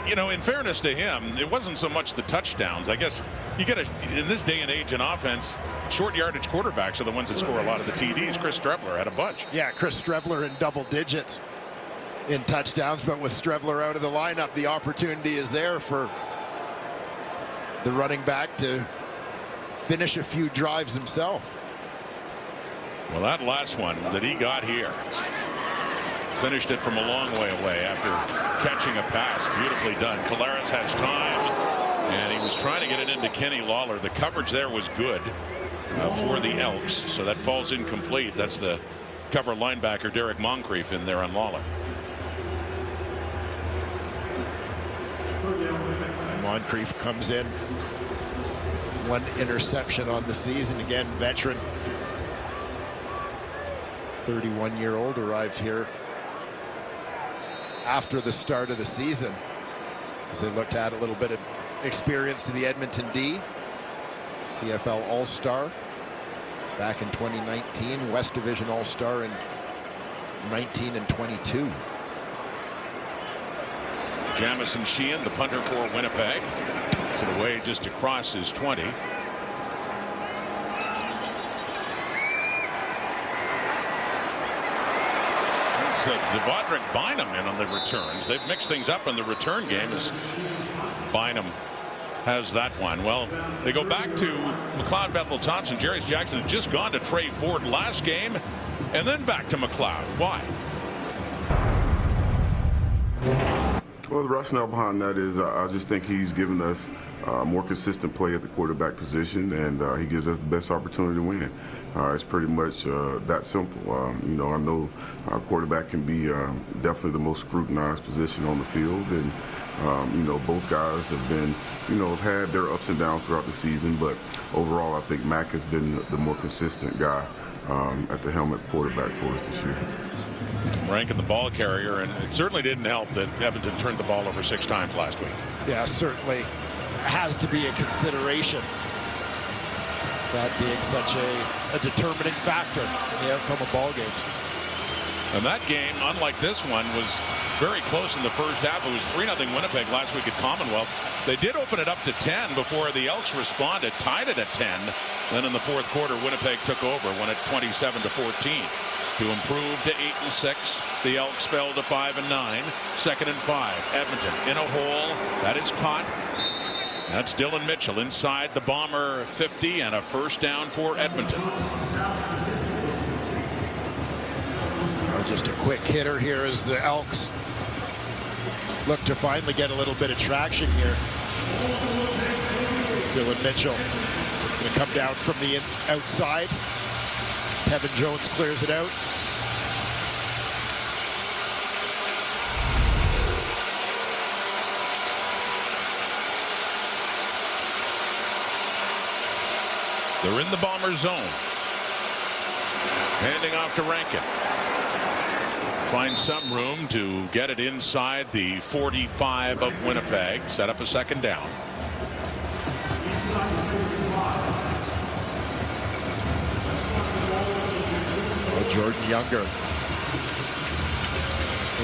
you know, in fairness to him, it wasn't so much the touchdowns. I guess you get in this day and age in offense, short yardage quarterbacks are the ones that score a lot of the TDs. Chris Streveler had a bunch. Yeah, Chris Streveler in double digits in touchdowns, but with Streveler out of the lineup, the opportunity is there for the running back to finish a few drives himself. Well, that last one that he got here, finished it from a long way away after catching a pass. Beautifully done. Collaros has time, and he was trying to get it into Kenny Lawler. The coverage there was good for the Elks, so that falls incomplete. That's the cover linebacker Derek Moncrief in there on Lawler. Moncrief comes in, 1 interception on the season. Again, veteran, 31-year-old, arrived here after the start of the season as they looked at a little bit of experience to the Edmonton D. CFL All-Star back in 2019, West Division All-Star in 19 and 22. Jamison Sheehan, the punter for Winnipeg, puts it away just across his 20. Devondrick Bynum in on the returns. They've mixed things up in the return game as Bynum has that one. Well, they go back to McLeod, Bethel Thompson. Jarius Jackson had just gone to Trey Ford last game and then back to McLeod. Why? Well, the rationale behind that is I just think he's given us more consistent play at the quarterback position, and he gives us the best opportunity to win. It's pretty much that simple. You know, I know quarterback can be definitely the most scrutinized position on the field, and you know, both guys have been, you know, have had their ups and downs throughout the season, but overall I think Mac has been the more consistent guy at the helmet quarterback for us this year. Rankin the ball carrier, and it certainly didn't help that Edmonton turned the ball over 6 times last week. Yeah, certainly has to be a consideration, that being such a determining factor in the outcome of ball games. And that game, unlike this one, was very close in the first half. It was 3-0 Winnipeg last week at Commonwealth. They did open it up to 10 before the Elks responded, tied it at 10. Then in the fourth quarter, Winnipeg took over, won it 27-14. To improve to 8-6, the Elks fell to 5-9. 2nd and 5. Edmonton in a hole. That is caught. That's Dylan Mitchell inside the Bomber 50 and a first down for Edmonton. Just a quick hitter here as the Elks look to finally get a little bit of traction here. Dylan Mitchell going to come down from the outside. Kevin Jones clears it out. They're in the Bomber zone. Handing off to Rankin. Find some room to get it inside the 45 of Winnipeg. Set up a 2nd down. Jordan Younger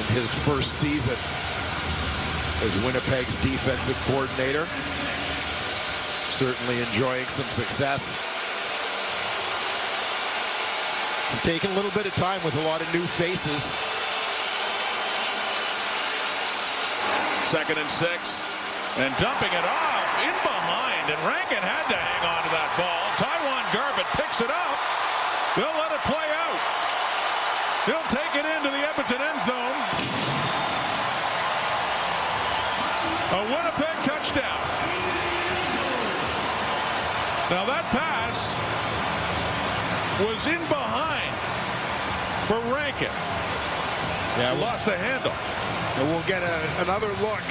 in his first season as Winnipeg's defensive coordinator. Certainly enjoying some success. It's taken a little bit of time with a lot of new faces. 2nd and 6. And dumping it off in behind. And Rankin had to hang on to that ball. Taiwan Garbett picks it up. They'll let it play out. He'll take it into the Edmonton end zone. A Winnipeg touchdown. Now that pass was in behind for Rankin. Yeah, lost the handle. And we'll get another look.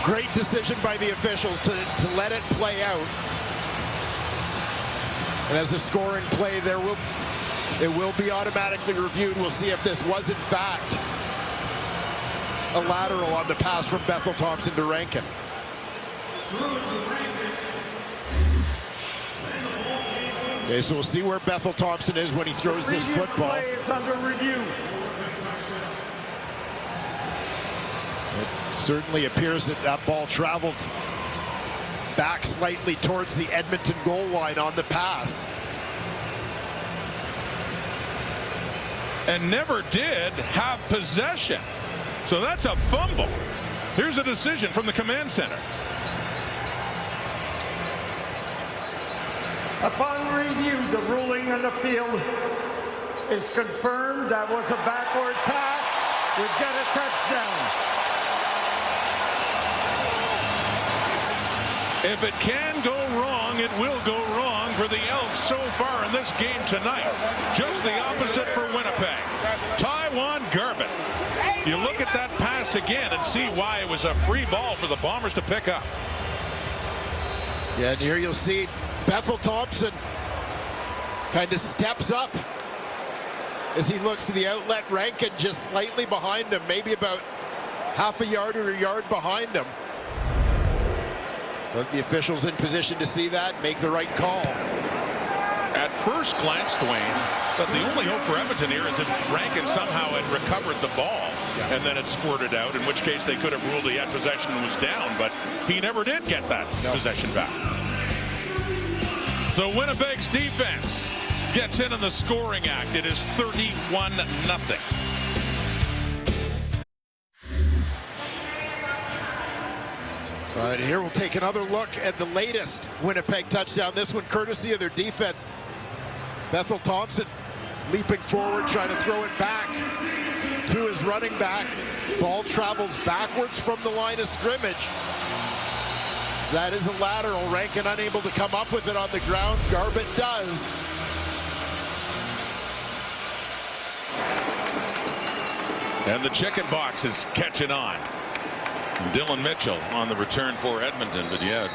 Great decision by the officials to let it play out. And as a scoring play, it will be automatically reviewed. We'll see if this was in fact a lateral on the pass from Bethel Thompson to Rankin. Okay, so we'll see where Bethel Thompson is when he throws this football. Play is under review. It certainly appears that that ball traveled back slightly towards the Edmonton goal line on the pass. And never did have possession. So that's a fumble. Here's a decision from the command center. Upon review, the ruling on the field is confirmed. That was a backward pass. We've got a touchdown. If it can go wrong, it will go wrong for the Elks so far in this game tonight. Just the opposite for Winnipeg. Taiwan Garbett. You look at that pass again and see why it was a free ball for the Bombers to pick up. Yeah, and here you'll see Bethel Thompson kind of steps up as he looks to the outlet. Rankin just slightly behind him, maybe about half a yard or a yard behind him. But the officials in position to see that, make the right call. At first glance, Dwayne, that the only hope for Edmonton here is if Rankin somehow had recovered the ball and then it squirted out, in which case they could have ruled he had possession and was down, but he never did get that possession back. So Winnipeg's defense gets in on the scoring act. It is 31-0. But here we'll take another look at the latest Winnipeg touchdown. This one courtesy of their defense. Bethel Thompson leaping forward, trying to throw it back to his running back. Ball travels backwards from the line of scrimmage. That is a lateral. Rankin unable to come up with it on the ground. Garbett does. And the chicken box is catching on. Dylan Mitchell on the return for Edmonton. But yeah,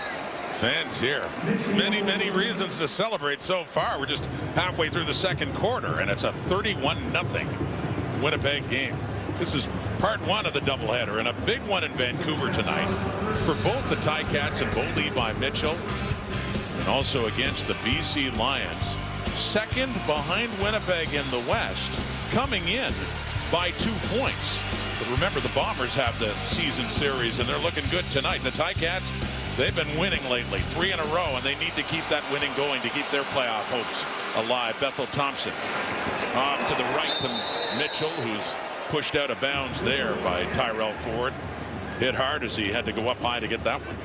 fans here. Many reasons to celebrate so far. We're just halfway through the second quarter, and it's a 31-0 Winnipeg game. This is part one of the doubleheader, and a big one in Vancouver tonight for both the Ticats and Bo Levi Mitchell, and also against the BC Lions. Second behind Winnipeg in the West, coming in by 2 points. But remember, the Bombers have the season series, and they're looking good tonight. The Ticats, they've been winning lately, 3 in a row, and they need to keep that winning going to keep their playoff hopes alive. Bethel Thompson off to the right to Mitchell, who's pushed out of bounds there by Tyrell Ford. Hit hard as he had to go up high to get that one.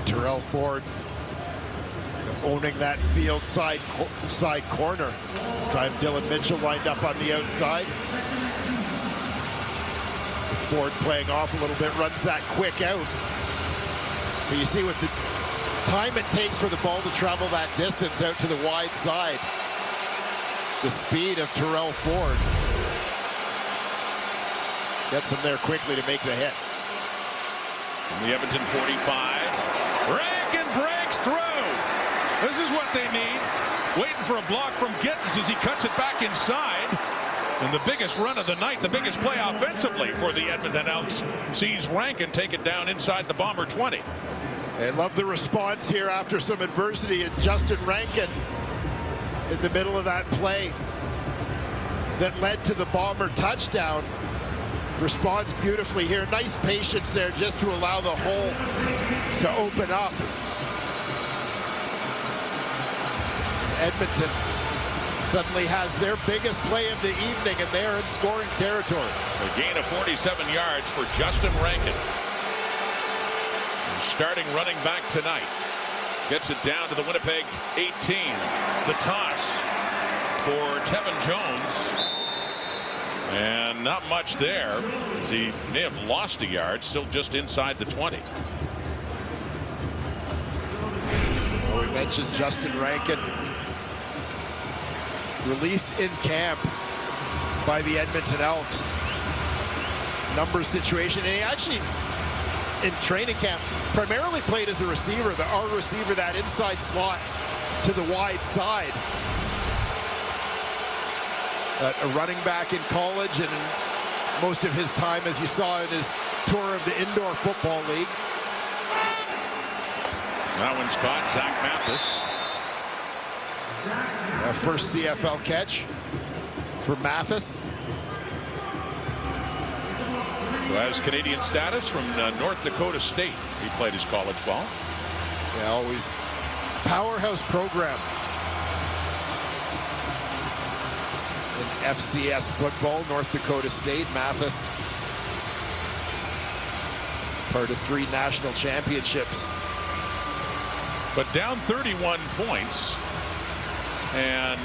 Tyrell Ford owning that field side corner. This time Dylan Mitchell lined up on the outside. Ford playing off a little bit, runs that quick out. But you see with the time it takes for the ball to travel that distance out to the wide side, the speed of Tyrell Ford gets him there quickly to make the hit. From the Edmonton 45, Rankin breaks through. This is what they need. Waiting for a block from Gittins as he cuts it back inside. And the biggest run of the night, the biggest play offensively for the Edmonton Elks, sees Rankin take it down inside the Bomber 20. I love the response here after some adversity, and Justin Rankin in the middle of that play that led to the Bomber touchdown. Responds beautifully here. Nice patience there just to allow the hole to open up. Edmonton suddenly has their biggest play of the evening, and they are in scoring territory. A gain of 47 yards for Justin Rankin. Starting running back tonight. Gets it down to the Winnipeg 18. The toss for Tevin Jones. And not much there, as he may have lost a yard, still just inside the 20. Well, we mentioned Justin Rankin, released in camp by the Edmonton Elks. Numbers situation, and he actually, in training camp, primarily played as a receiver, our receiver, that inside slot to the wide side. A running back in college, and in most of his time, as you saw in his tour of the indoor football league. That one's caught, Zach Mathis. First CFL catch for Mathis. Who has Canadian status from North Dakota State. He played his college ball. Yeah, always powerhouse program in FCS football, North Dakota State. Mathis, part of 3 national championships. But down 31 points. And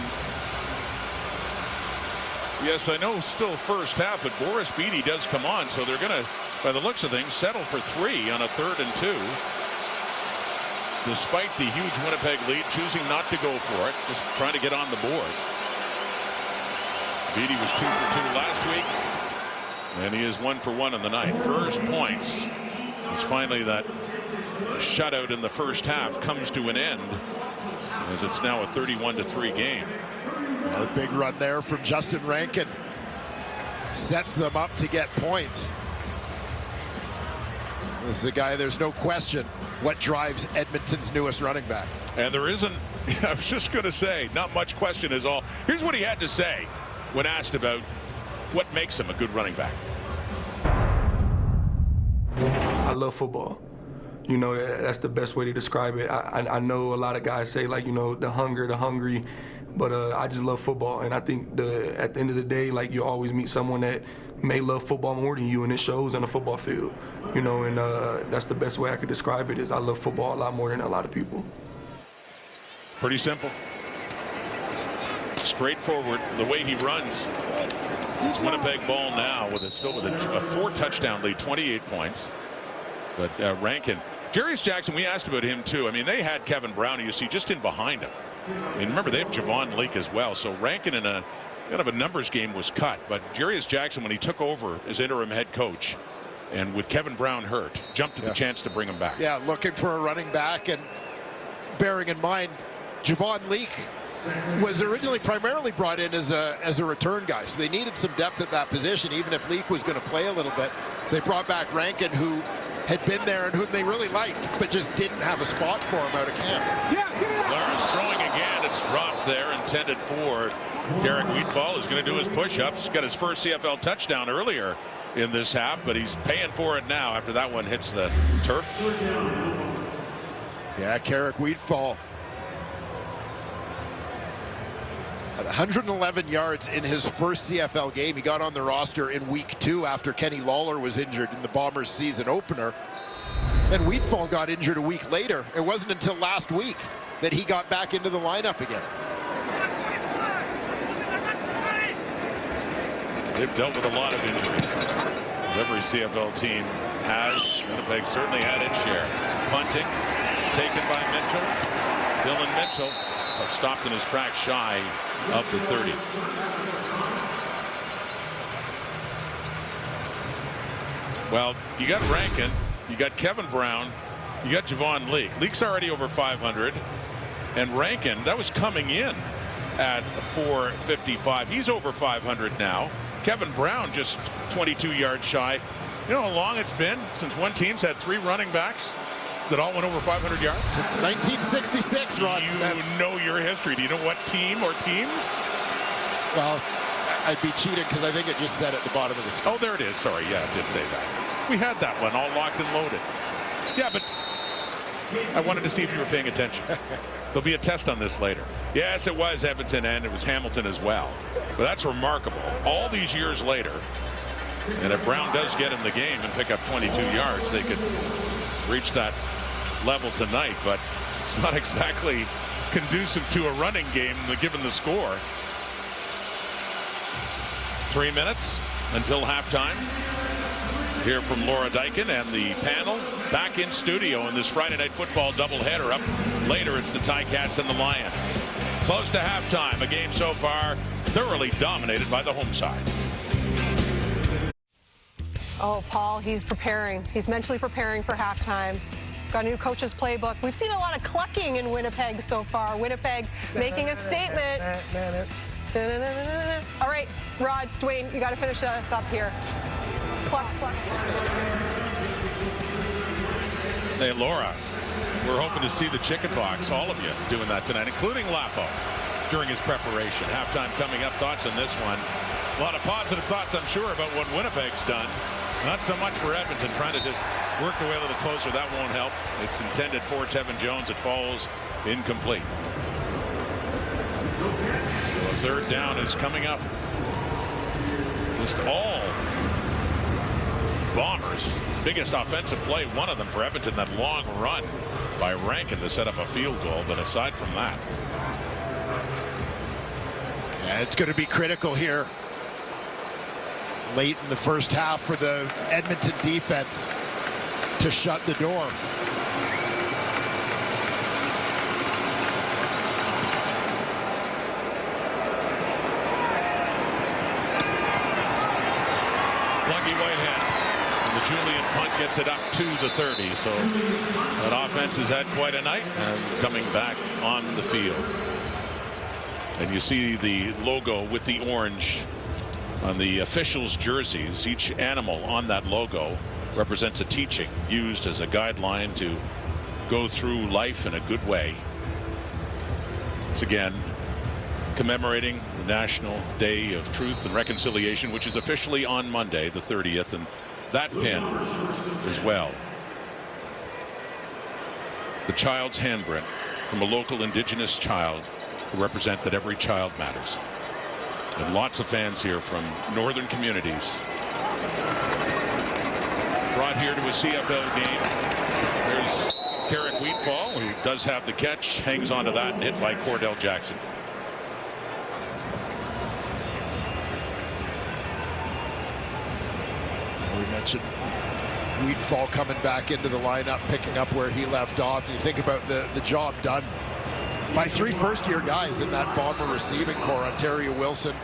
yes, I know still first half, but Boris Beatty does come on, so they're going to, by the looks of things, settle for 3 on a 3rd and 2. Despite the huge Winnipeg lead, choosing not to go for it, just trying to get on the board. Beatty was 2 for 2 last week, and he is 1 for 1 in the night. First points is finally that shutout in the first half comes to an end, as it's now a 31-3 game. A big run there from Justin Rankin sets them up to get points. This is a guy, there's no question, what drives Edmonton's newest running back. And there isn't, I was just going to say, not much question is all. Here's what he had to say when asked about what makes him a good running back. I love football. You know, that's the best way to describe it. I know a lot of guys say, like, you know, the hungry, but I just love football. And I think at the end of the day, like, you always meet someone that may love football more than you, and it shows on the football field. You know, and that's the best way I could describe it, is I love football a lot more than a lot of people. Pretty simple. Straightforward, the way he runs. It's Winnipeg ball now with still with a 4-touchdown lead, 28 points. But Rankin, Jarius Jackson, we asked about him too. I mean, they had Kevin Brown, you see, just in behind him. And remember, they have Javon Leake as well. So Rankin in a kind of a numbers game was cut. But Jarius Jackson, when he took over as interim head coach, and with Kevin Brown hurt, jumped at the chance to bring him back. Yeah, looking for a running back, and bearing in mind, Javon Leake was originally primarily brought in as a return guy, so they needed some depth at that position, even if Leake was going to play a little bit. So they brought back Rankin, who had been there and whom they really liked, but just didn't have a spot for him out of camp. Lars throwing again. It's dropped there, intended for Derek Wheatfall, who's going to do his push-ups. Got his first CFL touchdown earlier in this half, but he's paying for it now after that one hits the turf. Yeah, Derek Wheatfall at 111 yards in his first CFL game. He got on the roster in week 2 after Kenny Lawler was injured in the Bombers season opener. Then Wheatfall got injured a week later. It wasn't until last week that he got back into the lineup again. They've dealt with a lot of injuries. Every CFL team has. Winnipeg certainly had its share. Punting taken by Mitchell. Dylan Mitchell stopped in his tracks shy of the 30. Well, you got Rankin, you got Kevin Brown, you got Javon Leake. Leake's already over 500, and Rankin, that was coming in at 455. He's over 500 now. Kevin Brown just 22 yards shy. You know how long it's been since one team's had 3 running backs that all went over 500 yards? Since 1966, Rod Smith. You know your history. Do you know what team or teams? Well, I'd be cheating because I think it just said at the bottom of the screen. Oh, there it is. Sorry. Yeah, it did say that. We had that one all locked and loaded. Yeah, but I wanted to see if you were paying attention. There'll be a test on this later. Yes, it was Edmonton and it was Hamilton as well. But that's remarkable. All these years later, and if Brown does get in the game and pick up 22 yards, they could reach that level tonight. But it's not exactly conducive to a running game given the score. 3 minutes until halftime. Hear from Laura Dyken and the panel back in studio in this Friday Night Football doubleheader. Up later, it's the Ticats and the Lions. Close to halftime, a game so far thoroughly dominated by the home side. Oh, Paul, he's preparing. He's mentally preparing for halftime. Got a new coach's playbook. We've seen a lot of clucking in Winnipeg so far. Winnipeg making a statement. All right, Rod, Dwayne, you got to finish us up here. Cluck, cluck. Hey, Laura, we're hoping to see the chicken box, all of you, doing that tonight, including Lapo, during his preparation. Halftime coming up. Thoughts on this one? A lot of positive thoughts, I'm sure, about what Winnipeg's done. Not so much for Edmonton, trying to just work their way a little closer. That won't help. It's intended for Tevin Jones. It falls incomplete. So a third down is coming up. Just all Bombers. Biggest offensive play, one of them for Edmonton, that long run by Rankin to set up a field goal. But aside from that, yeah, it's going to be critical here late in the first half for the Edmonton defense to shut the door. Lucky Whitehead. The Julian punt gets it up to the 30. So that offense has had quite a night and coming back on the field. And you see the logo with the orange on the officials' jerseys. Each animal on that logo represents a teaching used as a guideline to go through life in a good way. Once again, commemorating the National Day of Truth and Reconciliation, which is officially on Monday, the 30th, and that pin as well. The child's handprint from a local Indigenous child to represent that every child matters. And lots of fans here from northern communities. Brought here to a CFL game. There's Carrick Wheatfall, who does have the catch, hangs onto that and hit by Cordell Jackson. We mentioned Wheatfall coming back into the lineup, picking up where he left off. You think about the job done by 3 first-year guys in that Bomber receiving core. Ontario Wilson,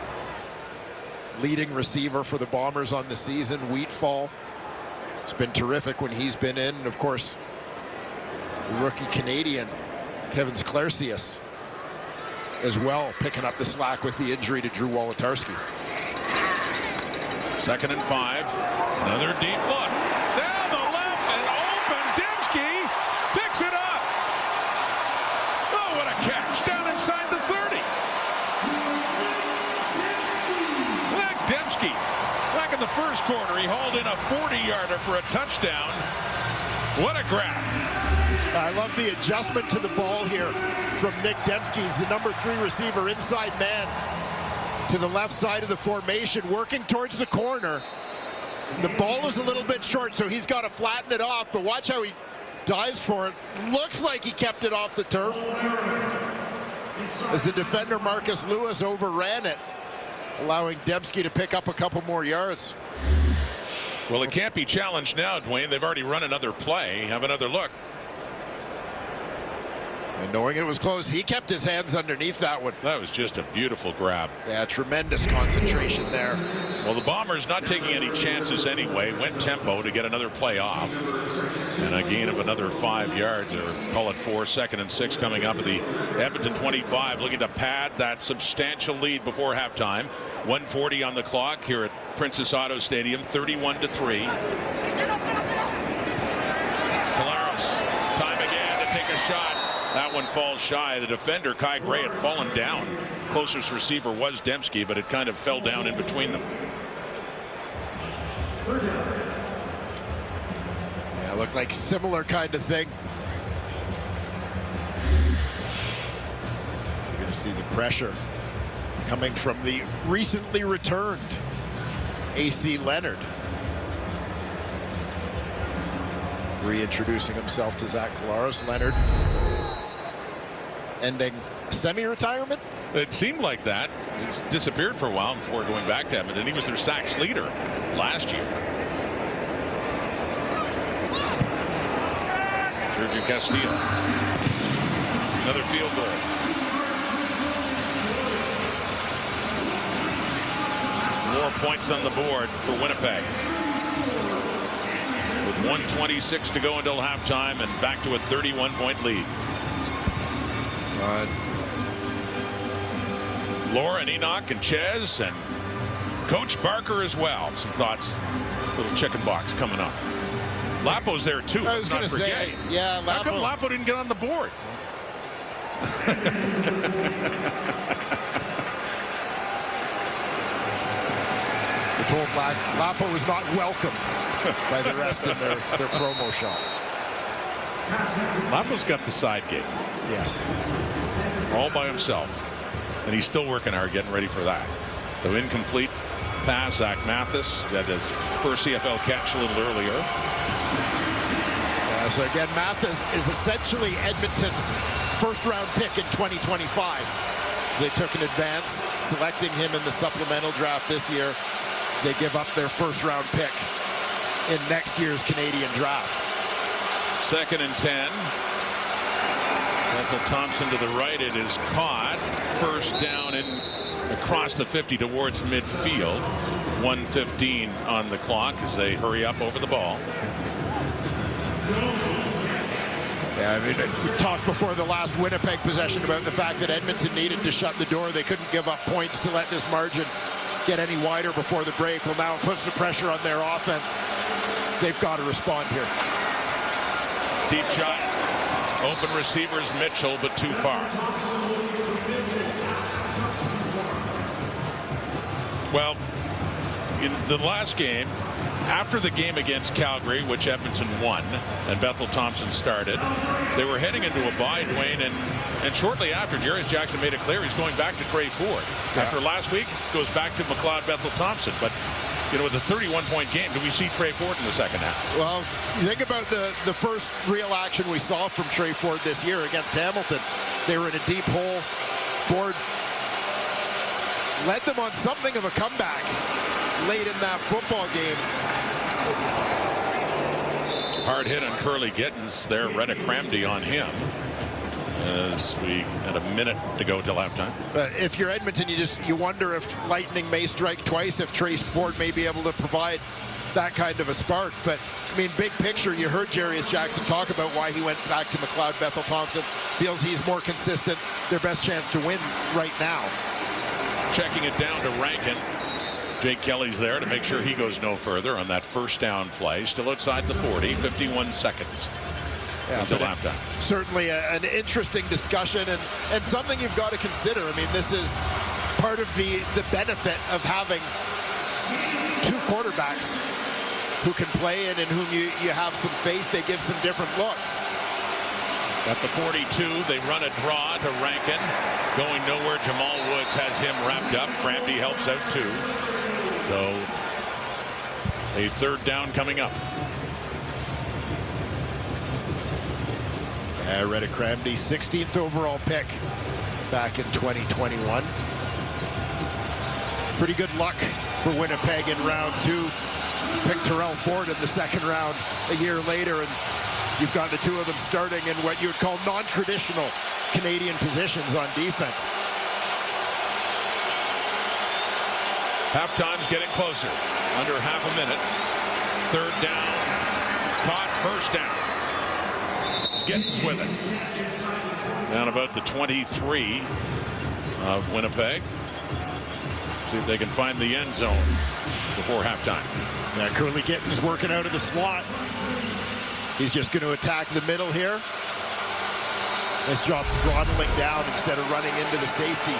leading receiver for the Bombers on the season. Wheatfall has been terrific when he's been in. And of course, rookie Canadian Kevin Sklercius as well, picking up the slack with the injury to Drew Wolodarski. 2nd and 5. Another deep look. Down the left and open. Dembski picks it up. Oh, what a catch. Down inside the 30. Look, Dembski. Back in the first quarter, he hauled in a 40-yarder for a touchdown. What a grab. I love the adjustment to the ball here from Nick Dembski. He's the number 3 receiver, inside man to the left side of the formation, working towards the corner. The ball is a little bit short, so he's got to flatten it off, but watch how he dives for it. Looks like he kept it off the turf as the defender Marcus Lewis overran it, allowing Dembski to pick up a couple more yards. Well, it can't be challenged now, Dwayne. They've already run another play. Have another look. And knowing it was close, he kept his hands underneath that one. That was just a beautiful grab. Yeah, tremendous concentration there. Well, the Bombers not taking any chances anyway. Went tempo to get another play off. And a gain of another 5 yards, or call it 4. 2nd and 6 coming up at the Edmonton 25, looking to pad that substantial lead before halftime. 1:40 on the clock here at Princess Auto Stadium, 31-3. Colaros, time again to take a shot. That one falls shy. The defender, Kai Gray, had fallen down closest receiver was Dembski, but it kind of fell down in between them. Yeah, looked like similar kind of thing. You're going to see the pressure coming from the recently returned AC Leonard. Reintroducing himself to Zach Collaros. Leonard ending a semi-retirement. It seemed like that. It's disappeared for a while before going back to Edmonton. He was their sacks leader last year. Sergio Castillo. Another field goal. More points on the board for Winnipeg. With 1:26 to go until halftime and back to a 31-point lead. Laura and Enoch and Ches and Coach Barker as well. Some thoughts. Little chicken box coming up. Lapo's there too. I was going to say, yeah, How come Lapo didn't get on the board? We're told Lapo was not welcome by the rest in their promo shot. Lapo's got the side gig. Yes. All by himself. And he's still working hard getting ready for that. So incomplete pass. Zach Mathis got his first CFL catch a little earlier. So again, Mathis is essentially Edmonton's first-round pick in 2025. They took an advance, selecting him in the supplemental draft this year. They give up their first-round pick in next year's Canadian draft. 2nd and 10. Bethel Thompson to the right. It is caught. First down in across the 50 towards midfield. 1:15 on the clock as they hurry up over the ball. Yeah, I mean, we talked before the last Winnipeg possession about the fact that Edmonton needed to shut the door. They couldn't give up points to let this margin get any wider before the break. Well, now it puts the pressure on their offense. They've got to respond here. Deep shot. Open receivers Mitchell, but too far. Well, in the last game, after the game against Calgary, which Edmonton won, and Bethel Thompson started, they were heading into a bye, Dwayne, and shortly after, Jarius Jackson made it clear he's going back to Trey Ford. Yeah. After last week, goes back to McLeod Bethel Thompson. But, you know, with a 31-point game, do we see Trey Ford in the second half? Well, you think about the first real action we saw from Trey Ford this year against Hamilton. They were in a deep hole. Ford led them on something of a comeback late in that football game. Hard hit on Curly Gittins there. Reddick Ramsey on him as we had a minute to go till halftime. If you're Edmonton, you wonder if lightning may strike twice, if Trey Ford may be able to provide that kind of a spark. But I mean, big picture, you heard Jarius Jackson talk about why he went back to McLeod Bethel Thompson. Feels he's more consistent, their best chance to win right now. Checking it down to Rankin. Jake Kelly's there to make sure he goes no further on that first down play. Still outside the 40, 51 seconds until halftime. Certainly an interesting discussion and something you've got to consider. I mean, this is part of the benefit of having two quarterbacks who can play and in whom you have some faith. They give some different looks. At the 42, they run a draw to Rankin. Going nowhere, Jamal Woods has him wrapped up. Cramby helps out too. So a third down coming up. Reddick Cramby, 16th overall pick back in 2021. Pretty good luck for Winnipeg in round 2. Picked Terrell Ford in the second round a year later, and you've got the two of them starting in what you would call non-traditional Canadian positions on defense. Halftime's getting closer. Under half a minute. Third down. Caught. First down. It's Gittins with it. Down about the 23 of Winnipeg. See if they can find the end zone before halftime. Yeah, Curly Gittins working out of the slot. He's just going to attack the middle here. Nice job throttling down instead of running into the safety.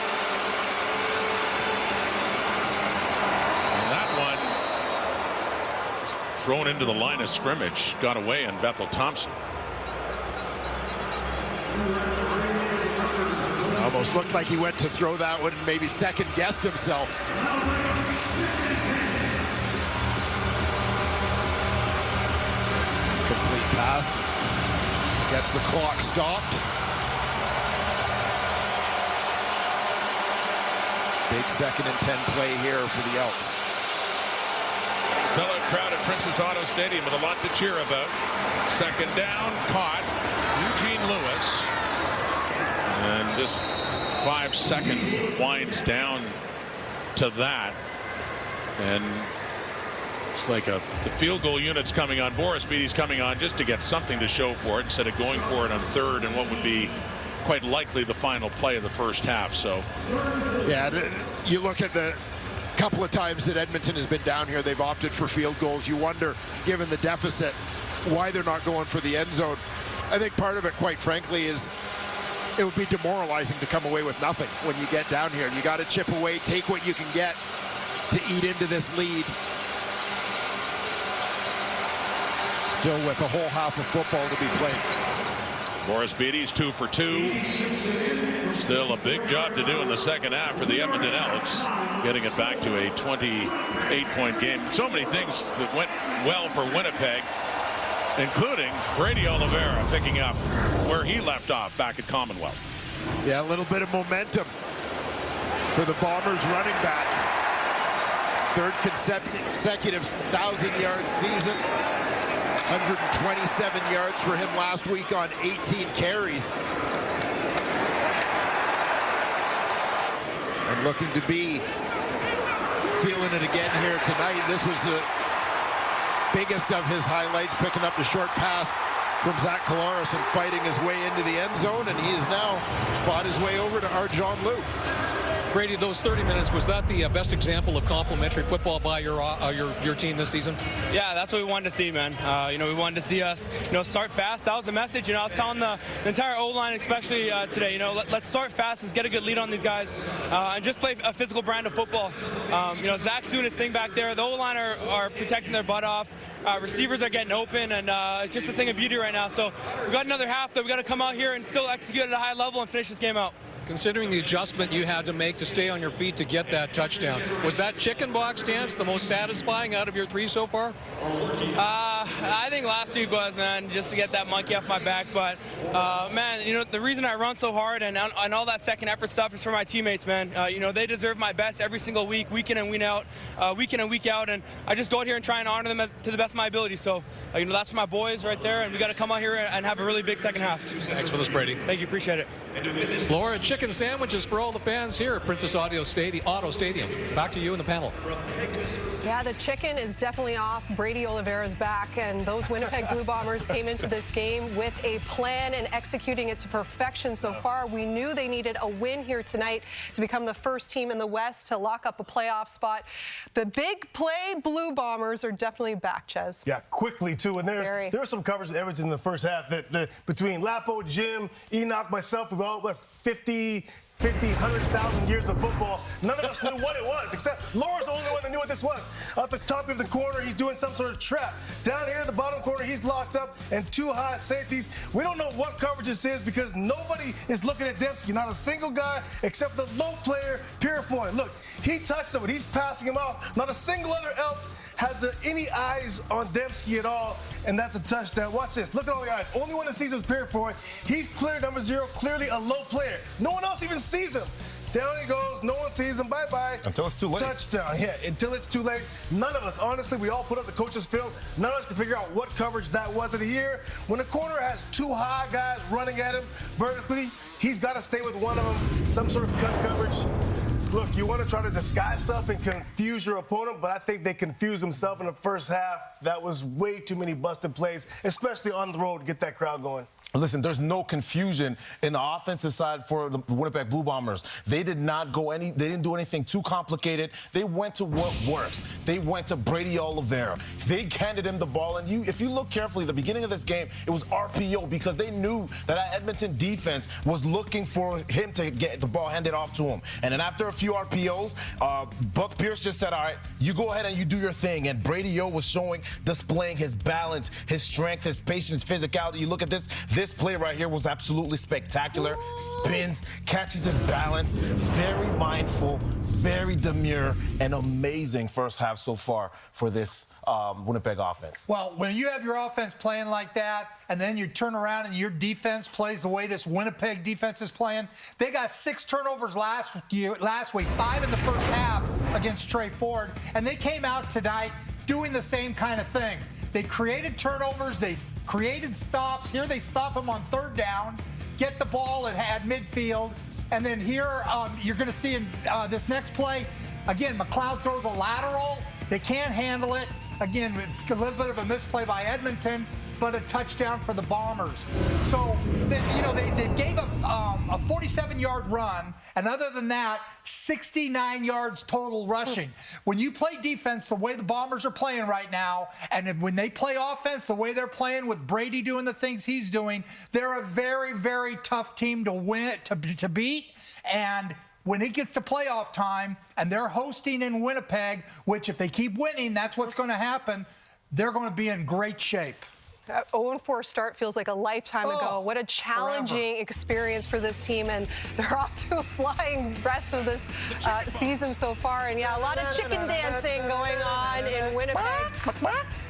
thrown into the line of scrimmage. Got away on Bethel Thompson. It almost looked like he went to throw that one and maybe second-guessed himself. Complete pass. Gets the clock stopped. Big 2nd and 10 play here for the Elks. Sellout crowd at Princess Auto Stadium with a lot to cheer about. 2nd down, caught. Eugene Lewis. And just 5 seconds winds down to that. And it's like the field goal unit's coming on. Boris Beatty's coming on just to get something to show for it instead of going for it on 3rd and what would be quite likely the final play of the first half. So yeah, you look at the couple of times that Edmonton has been down here, they've opted for field goals. You wonder, given the deficit, why they're not going for the end zone. I think part of it, quite frankly, is it would be demoralizing to come away with nothing when you get down here. You got to chip away, take what you can get to eat into this lead. Still with a whole half of football to be played. Boris Beatty's 2 for 2. Still a big job to do in the second half for the Edmonton Elks, getting it back to a 28-point game. So many things that went well for Winnipeg, including Brady Oliveira picking up where he left off back at Commonwealth. Yeah, a little bit of momentum for the Bombers running back. 3rd consecutive 1,000-yard season. 127 yards for him last week on 18 carries. And looking to be feeling it again here tonight. This was the biggest of his highlights, picking up the short pass from Zach Colaris and fighting his way into the end zone, and he has now fought his way over to Arjon Lou. Brady, those 30 minutes, was that the best example of complimentary football by your team this season? Yeah, that's what we wanted to see, man. We wanted to see us, start fast. That was the message. I was telling the entire O-line, especially today, let's start fast. Let's get a good lead on these guys and just play a physical brand of football. Zach's doing his thing back there. The O-line are protecting their butt off. Receivers are getting open, and it's just a thing of beauty right now. So we've got another half that we got to come out here and still execute at a high level and finish this game out. Considering the adjustment you had to make to stay on your feet to get that touchdown, was that chicken box dance the most satisfying out of your 3 so far? I think last week was, man, just to get that monkey off my back. But, man, the reason I run so hard and all that second effort stuff is for my teammates, man. They deserve my best every single week, week in and week out, and I just go out here and try and honor them to the best of my ability. So, that's for my boys right there, and we got to come out here and have a really big second half. Thanks for this, Brady. Thank you, appreciate it. Laura, chicken sandwiches for all the fans here at Princess Auto Stadium. Back to you and the panel. Yeah, the chicken is definitely off. Brady Oliveira's back, and those Winnipeg Blue Bombers came into this game with a plan and executing it to perfection so far. We knew they needed a win here tonight to become the first team in the West to lock up a playoff spot. The big play Blue Bombers are definitely back, Ches. Yeah, quickly, too. And there was some coverage of Edmonton in the first half that between Lapo, Jim, Enoch, myself, we all 50, 100,000 years of football. None of us knew what it was, except Laura's the only one that knew what this was. At the top of the corner, he's doing some sort of trap. Down here in the bottom corner, he's locked up, and 2 high safeties. We don't know what coverage this is because nobody is looking at Dembski. Not a single guy except for the low player, Purifoy. Look, he touched someone. He's passing him off. Not a single other Elk has any eyes on Dembski at all, and that's a touchdown. Watch this. Look at all the eyes. Only one that sees him is Purifoy. He's clear, number 0, clearly a low player. No one else even sees him. Down he goes. No one sees him. Bye-bye. Until it's too late. Touchdown. Yeah, until it's too late. None of us, honestly, we all put up the coach's film. None of us can figure out what coverage that was in here. When a corner has 2 high guys running at him vertically, he's got to stay with one of them. Some sort of cut coverage. Look, you want to try to disguise stuff and confuse your opponent, but I think they confused themselves in the first half. That was way too many busted plays, especially on the road to get that crowd going. Listen, there's no confusion in the offensive side for the Winnipeg Blue Bombers. They didn't do anything too complicated. They went to what works. They went to Brady Oliveira. They handed him the ball, and if you look carefully, the beginning of this game, it was RPO because they knew that our Edmonton defense was looking for him to get the ball handed off to him. And then after a few RPOs, Buck Pierce just said, all right, you go ahead and you do your thing. And Brady O was displaying his balance, his strength, his patience, physicality. You look at this play right here was absolutely spectacular. Spins, catches his balance, very mindful, very demure, and amazing first half so far for this Winnipeg offense. Well, when you have your offense playing like that, and then you turn around and your defense plays the way this Winnipeg defense is playing, they got 6 turnovers last week, 5 in the first half against Trey Ford, and they came out tonight doing the same kind of thing. They created turnovers. They created stops. Here they stop them on 3rd down, get the ball at midfield. And then here you're going to see in this next play, again, McLeod throws a lateral. They can't handle it. Again, a little bit of a misplay by Edmonton, but a touchdown for the Bombers. So, they gave up a 47-yard run, and other than that, 69 yards total rushing. When you play defense the way the Bombers are playing right now, and when they play offense the way they're playing with Brady doing the things he's doing, they're a very, very tough team to win, to beat. And when it gets to playoff time, and they're hosting in Winnipeg, which if they keep winning, that's what's going to happen, they're going to be in great shape. 0-4 start feels like a lifetime ago. What a challenging experience for this team, and they're off to a flying rest of this season so far. And yeah, a lot of chicken dancing going on in Winnipeg.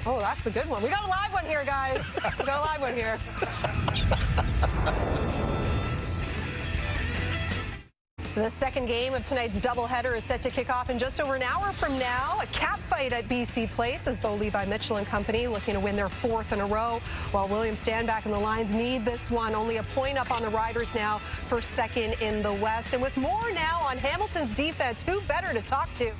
Oh, that's a good one. We got a live one here, guys. We got a live one here. The second game of tonight's doubleheader is set to kick off in just over an hour from now. A cap fight at BC Place as Bo Levi Mitchell and company looking to win their 4th in a row, while William Stanback and the Lions need this one. Only a point up on the Riders now for 2nd in the West. And with more now on Hamilton's defense, who better to talk to?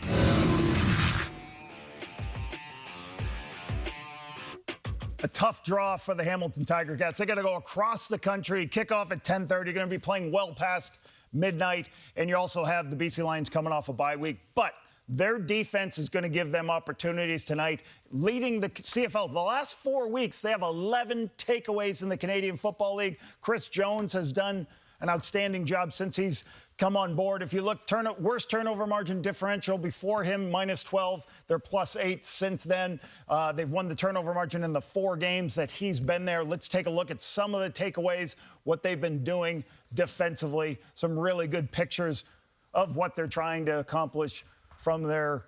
A tough draw for the Hamilton Tiger Cats. They got to go across the country, kick off at 10:30. Going to be playing well past midnight, and you also have the BC Lions coming off a bye week. But their defense is going to give them opportunities tonight, leading the CFL. The last 4 weeks, they have 11 takeaways in the Canadian Football League. Chris Jones has done an outstanding job since he's come on board. If you look, worst turnover margin differential before him, -12. They're +8 since then. They've won the turnover margin in the 4 games that he's been there. Let's take a look at some of the takeaways, what they've been doing defensively. Some really good pictures of what they're trying to accomplish from their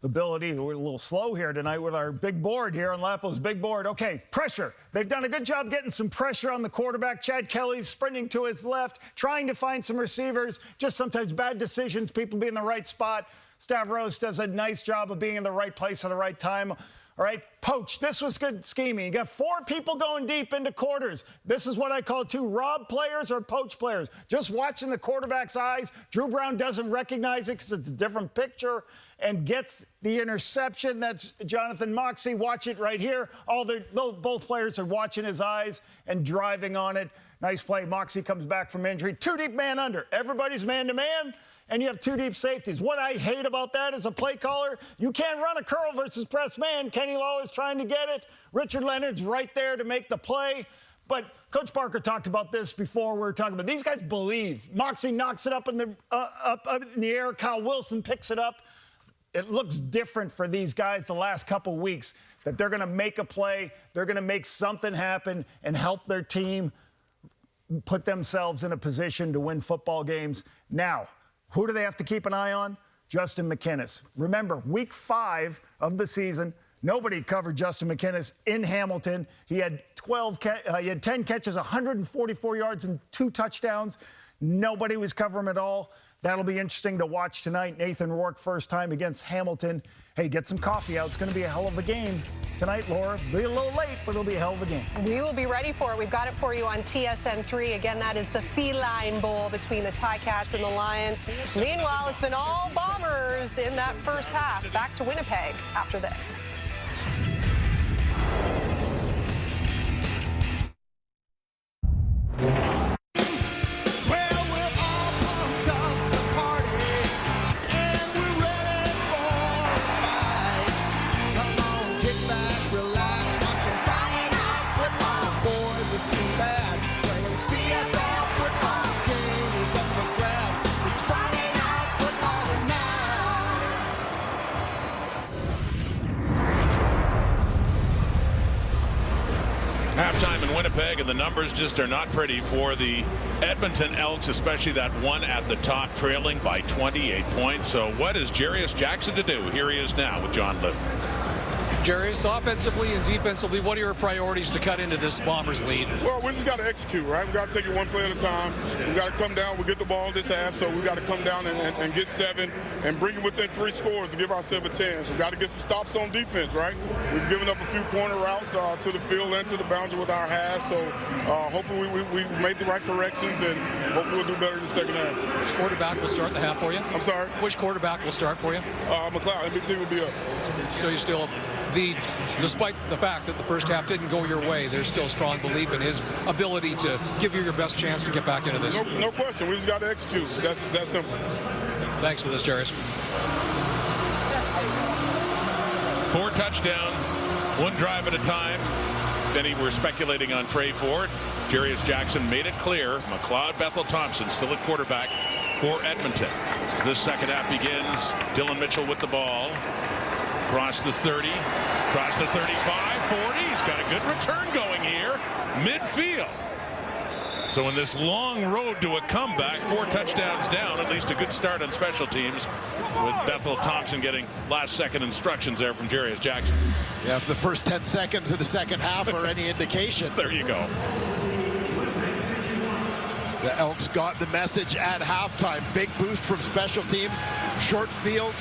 ability. We're a little slow here tonight with our big board here on Lapo's big board. Okay, pressure. They've done a good job getting some pressure on the quarterback. Chad Kelly's sprinting to his left, trying to find some receivers. Just sometimes bad decisions, people be in the right spot. Stavros does a nice job of being in the right place at the right time. All right, poach. This was good scheming. You got 4 people going deep into quarters. This is what I call 2 rob players or poach players. Just watching the quarterback's eyes. Drew Brown doesn't recognize it because it's a different picture and gets the interception. That's Jonathan Moxey. Watch it right here. Both players are watching his eyes and driving on it. Nice play. Moxey comes back from injury. 2 deep man under. Everybody's man-to-man. And you have 2 deep safeties. What I hate about that as a play caller, you can't run a curl versus press man. Kenny Lawler's trying to get it. Richard Leonard's right there to make the play. But Coach Barker talked about this before. We were talking about these guys believe. Moxey knocks it up in the air. Kyle Wilson picks it up. It looks different for these guys the last couple weeks, that they're going to make a play. They're going to make something happen and help their team put themselves in a position to win football games. Now, who do they have to keep an eye on? Justin McInnis. Remember, week 5 of the season, nobody covered Justin McInnis in Hamilton. He had 10 catches, 144 yards, and 2 touchdowns. Nobody was covering him at all. That'll be interesting to watch tonight. Nathan Rourke, first time against Hamilton. Hey, get some coffee out. It's going to be a hell of a game tonight, Laura. Be a little late, but it'll be a hell of a game. We will be ready for it. We've got it for you on TSN3. Again, that is the Feline Bowl between the Ticats and the Lions. Meanwhile, it's been all Bombers in that first half. Back to Winnipeg after this. Winnipeg, and the numbers just are not pretty for the Edmonton Elks, especially that one at the top, trailing by 28 points. So what is Jarius Jackson to do? Here he is now with John Liu. Jarius, offensively and defensively, what are your priorities to cut into this Bombers lead? Well, we just got to execute, right? We got to take it one play at a time. We got to come down. We get the ball this half, so we got to come down and get 7 and bring it within 3 scores to give ourselves a chance. We got to get some stops on defense, right? We've given up a few corner routes to the field and to the boundary with our halves, so hopefully we made the right corrections, and hopefully we'll do better in the second half. Which quarterback will start the half for you? I'm sorry? Which quarterback will start for you? McLeod, MBT will be up. So you still despite the fact that the first half didn't go your way, there's still strong belief in his ability to give you your best chance to get back into this. No question. We just got to execute. That's simple. Thanks for this, Jarius. 4 touchdowns, 1 drive at a time. Benny, we're speculating on Trey Ford. Jarius Jackson made it clear. McLeod, Bethel Thompson still at quarterback for Edmonton. This second half begins. Dylan Mitchell with the ball. Across the 30, across the 35, 40. He's got a good return going here. Midfield. So in this long road to a comeback, 4 touchdowns down, at least a good start on special teams, with Bethel Thompson getting last-second instructions there from Jarius Jackson. Yeah, if the first 10 seconds of the second half are any indication. There you go. The Elks got the message at halftime. Big boost from special teams. Short field.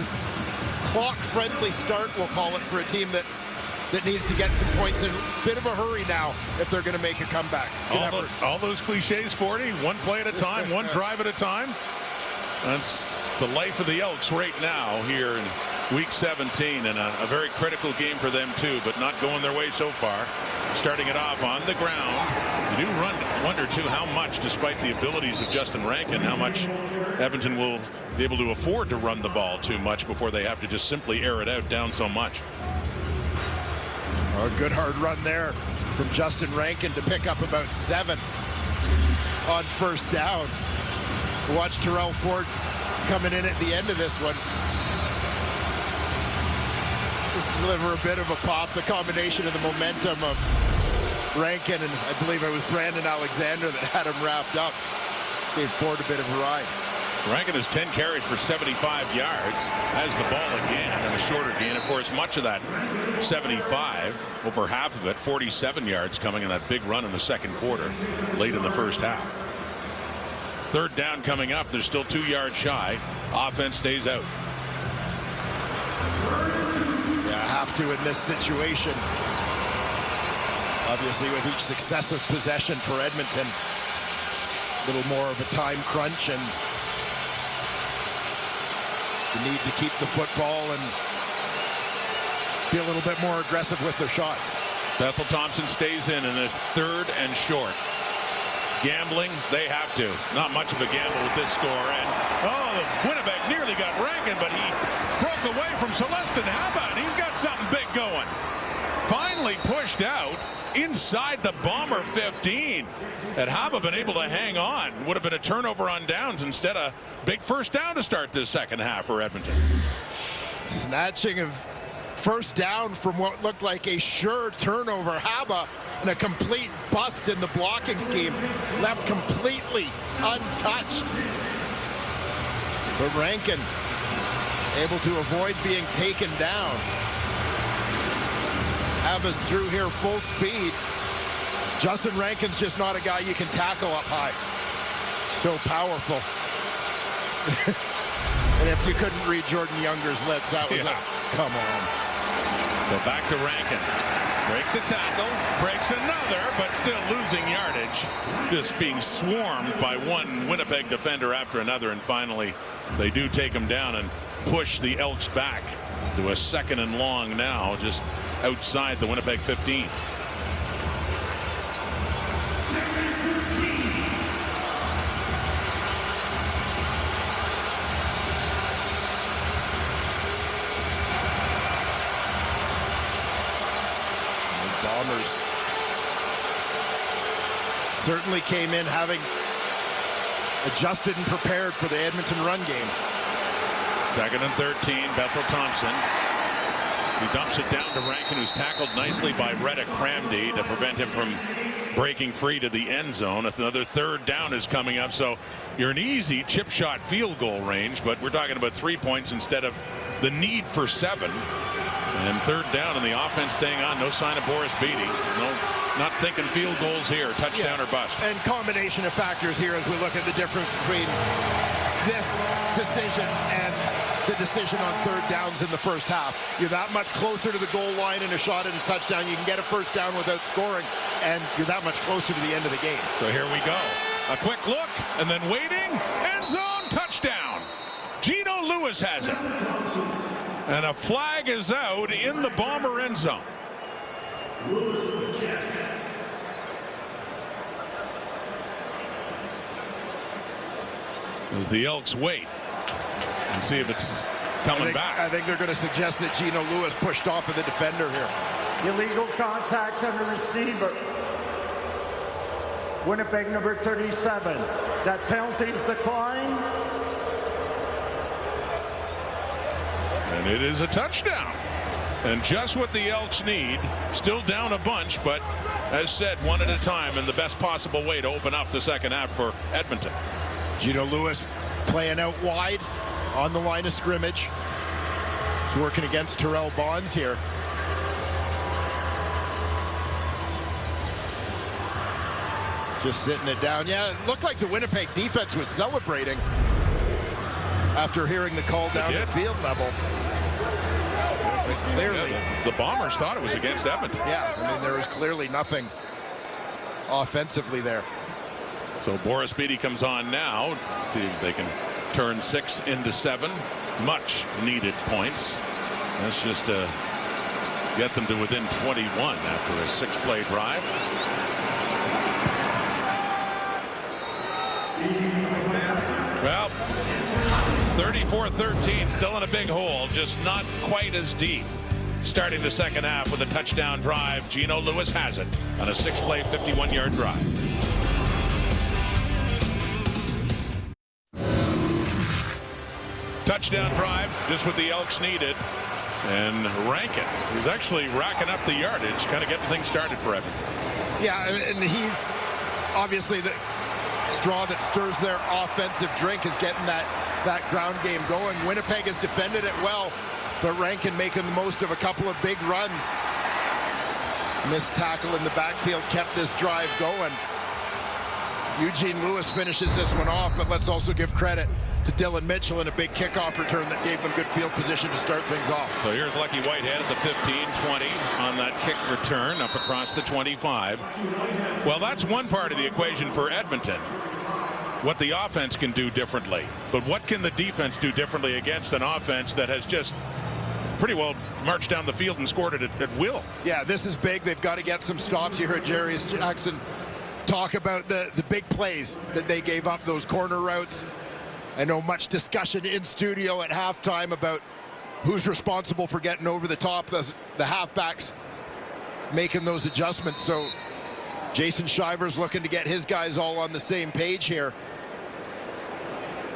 Clock-friendly start, we'll call it, for a team that needs to get some points in a bit of a hurry now if they're going to make a comeback. All those cliches, 40, 1 play at a time, 1 drive at a time. That's the life of the Elks right now here in Week 17, and a very critical game for them too, but not going their way so far. Starting it off on the ground. You do wonder too how much, despite the abilities of Justin Rankin, how much Edmonton will be able to afford to run the ball too much before they have to just simply air it out down so much. A good hard run there from Justin Rankin to pick up about 7 on first down. Watch Terrell Ford coming in at the end of this one. Just deliver a bit of a pop. The combination of the momentum of Rankin and I believe it was Brandon Alexander that had him wrapped up gave Ford a bit of a ride. Rankin has 10 carries for 75 yards, has the ball again in a shorter gain. Of course, much of that 75, over half of it, 47 yards coming in that big run in the second quarter, late in the first half. Third down coming up. They're still 2 yards shy. Offense stays out. Yeah, have to in this situation. Obviously, with each successive possession for Edmonton, a little more of a time crunch and the need to keep the football and be a little bit more aggressive with their shots. Bethel Thompson stays in this 3rd and short. Gambling, they have to. Not much of a gamble with this score. And, Winnipeg nearly got Rankin, but he broke away from Celestin Haba, and he's got something big going. Finally pushed out inside the Bomber 15. Had Haba been able to hang on, would have been a turnover on downs instead of big first down to start this second half for Edmonton. Snatching of first down from what looked like a sure turnover. Haba and a complete bust in the blocking scheme, left completely untouched. But Rankin able to avoid being taken down. Haba's through here full speed. Justin Rankin's just not a guy you can tackle up high. So powerful. And if you couldn't read Jordan Younger's lips, that was come on. So back to Rankin. Breaks a tackle, breaks another, but still losing yardage. Just being swarmed by one Winnipeg defender after another, and finally they do take him down and push the Elks back to a 2nd and long now, just outside the Winnipeg 15. Bombers certainly came in having adjusted and prepared for the Edmonton run game. 2nd and 13, Bethel Thompson. He dumps it down to Rankin, who's tackled nicely by Reddick Cramdy to prevent him from breaking free to the end zone. Another third down is coming up, so you're an easy chip shot field goal range, but we're talking about 3 points instead of the need for 7. And third down, and the offense staying on. No sign of Boris Beatty. No, not thinking field goals here. Touchdown or bust. And combination of factors here as we look at the difference between this decision and the decision on third downs in the first half. You're that much closer to the goal line and a shot at a touchdown. You can get a first down without scoring, and you're that much closer to the end of the game. So here we go. A quick look, and then waiting. End zone, touchdown. Gino Lewis has it. And a flag is out in the Bomber end zone. As the Elks wait and see if it's coming back. I think they're going to suggest that Gino Lewis pushed off of the defender here. Illegal contact on the receiver. Winnipeg number 37. That penalty's declined. And it is a touchdown. And just what the Elks need. Still down a bunch, but as said, one at a time in the best possible way to open up the second half for Edmonton. Gino Lewis playing out wide on the line of scrimmage. He's working against Terrell Bonds here. Just sitting it down. Yeah, it looked like the Winnipeg defense was celebrating after hearing the call down at field level. But clearly, the Bombers thought it was against Edmonton. Yeah, I mean, there was clearly nothing offensively there. So Boris Beatty comes on now. See if they can turn 6 into 7. Much needed points. That's just get them to within 21 after a 6-play drive. Well, 34-13, still in a big hole, just not quite as deep. Starting the second half with a touchdown drive. Gino Lewis has it on a 6-play, 51-yard drive. Touchdown drive, just what the Elks needed. And Rankin, who's actually racking up the yardage, kind of getting things started for Edmonton. Yeah, and he's obviously the straw that stirs their offensive drink is getting that ground game going. Winnipeg has defended it well, but Rankin making the most of a couple of big runs. Missed tackle in the backfield kept this drive going. Eugene Lewis finishes this one off, but let's also give credit to Dylan Mitchell in a big kickoff return that gave them good field position to start things off. So here's Lucky Whitehead at the 15-20 on that kick return up across the 25. Well, that's one part of the equation for Edmonton. What the offense can do differently. But what can the defense do differently against an offense that has just pretty well marched down the field and scored it at will? Yeah, this is big. They've got to get some stops. You heard Jarius Jackson talk about the big plays that they gave up, those corner routes. I know much discussion in studio at halftime about who's responsible for getting over the top, the halfbacks making those adjustments. So Jason Shivers looking to get his guys all on the same page here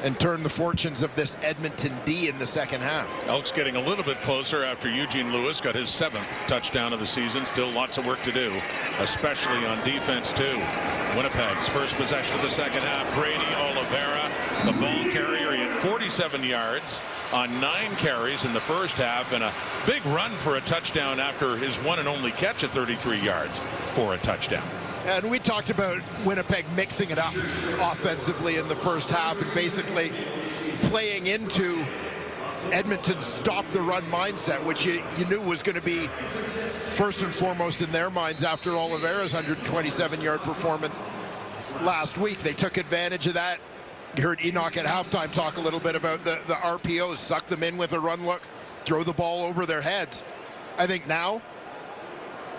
and turn the fortunes of this Edmonton D in the second half. Elks getting a little bit closer after Eugene Lewis got his 7th touchdown of the season. Still lots of work to do, especially on defense too. Winnipeg's first possession of the second half. Brady Oliveira, the ball carrier. He had 47 yards on 9 carries in the first half, and a big run for a touchdown after his one and only catch at 33 yards for a touchdown. And we talked about Winnipeg mixing it up offensively in the first half and basically playing into Edmonton's stop-the-run mindset, which you knew was going to be first and foremost in their minds after Oliveira's 127-yard performance last week. They took advantage of that. You heard Enoch at halftime talk a little bit about the RPOs, suck them in with a run look, throw the ball over their heads. I think now,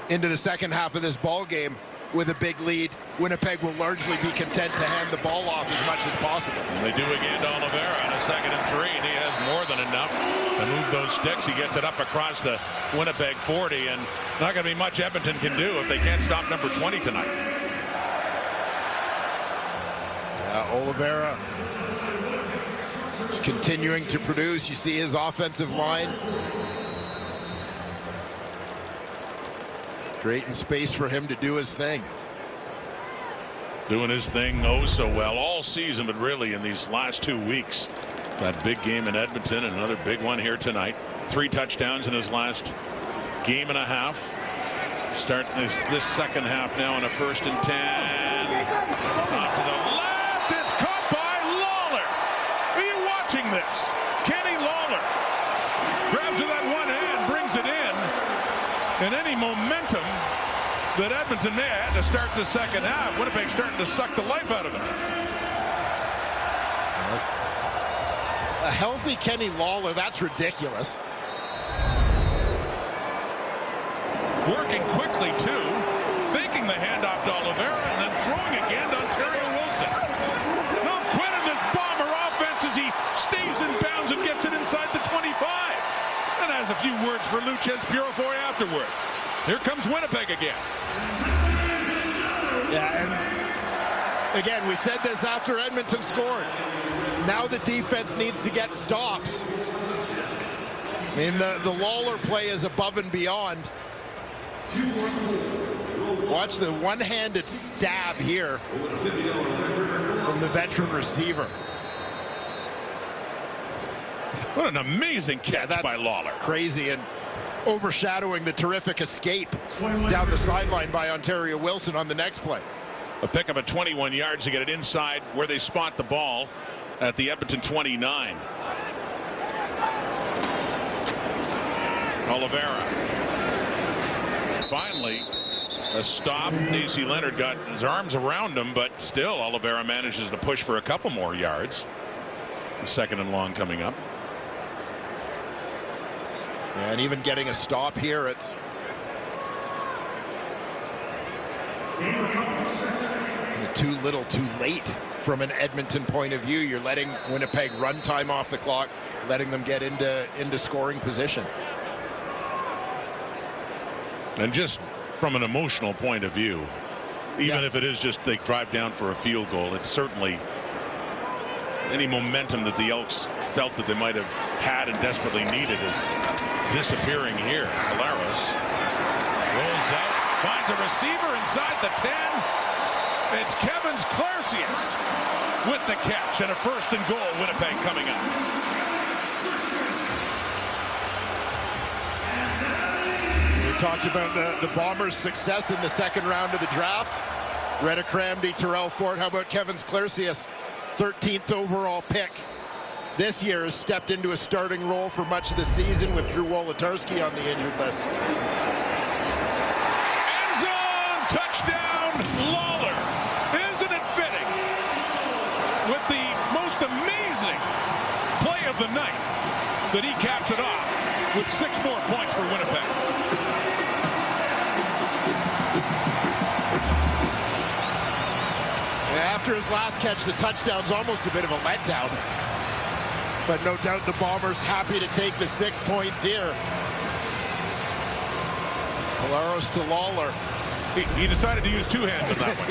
into the second half of this ball game, with a big lead, Winnipeg will largely be content to hand the ball off as much as possible. And they do again to Oliveira on a 2nd and 3, and he has more than enough to move those sticks. He gets it up across the Winnipeg 40, and not going to be much Edmonton can do if they can't stop number 20 tonight. Yeah, Oliveira is continuing to produce. You see his offensive line Creating space for him to do his thing. Doing his thing oh so well all season, but really in these last 2 weeks. That big game in Edmonton and another big one here tonight. 3 touchdowns in his last game and a half. Starting this second half now on a 1st and 10. Off to the left. It's caught by Lawler. Are you watching this? Kenny Lawler grabs with that one hand, brings it in. And any momentum that Edmonton there had to start the second half, Winnipeg starting to suck the life out of it. A healthy Kenny Lawler, that's ridiculous. Working quickly too, faking the handoff to Oliveira and then throwing again to Ontario Wilson. No quit in this Bomber offense as he stays in bounds and gets it inside the 25. And has a few words for Luchez Purifoy afterwards. Here comes Winnipeg again. Yeah, and again, we said this after Edmonton scored. Now the defense needs to get stops. I mean, the Lawler play is above and beyond. Watch the one-handed stab here from the veteran receiver. What an amazing catch by Lawler. Crazy, and overshadowing the terrific escape down the sideline by Ontario Wilson on the next play. A pickup of 21 yards to get it inside where they spot the ball at the Edmonton 29. Oliveira. Finally, a stop. DC Leonard got his arms around him, but still Oliveira manages to push for a couple more yards. 2nd and long coming up. And even getting a stop here, it's too little too late from an Edmonton point of view. You're letting Winnipeg run time off the clock, letting them get into scoring position. And just from an emotional point of view, even if it is just they drive down for a field goal, it's certainly any momentum that the Elks felt that they might have had and desperately needed is disappearing here. Caleros rolls out, finds a receiver inside the 10. It's Kevin Clercius with the catch and a 1st and goal. Winnipeg coming up. We talked about the Bombers' success in the 2nd round of the draft. Retta Cramdy, Terrell Ford. How about Kevin Clercius, 13th overall pick. This year has stepped into a starting role for much of the season with Drew Wolodarski on the injured list. End zone touchdown, Lawler. Isn't it fitting? With the most amazing play of the night that he caps it off with 6 more points for Winnipeg. After his last catch, the touchdown's almost a bit of a letdown. But no doubt the Bombers happy to take the 6 points here. Caleros to Lawler. He decided to use 2 hands on that one.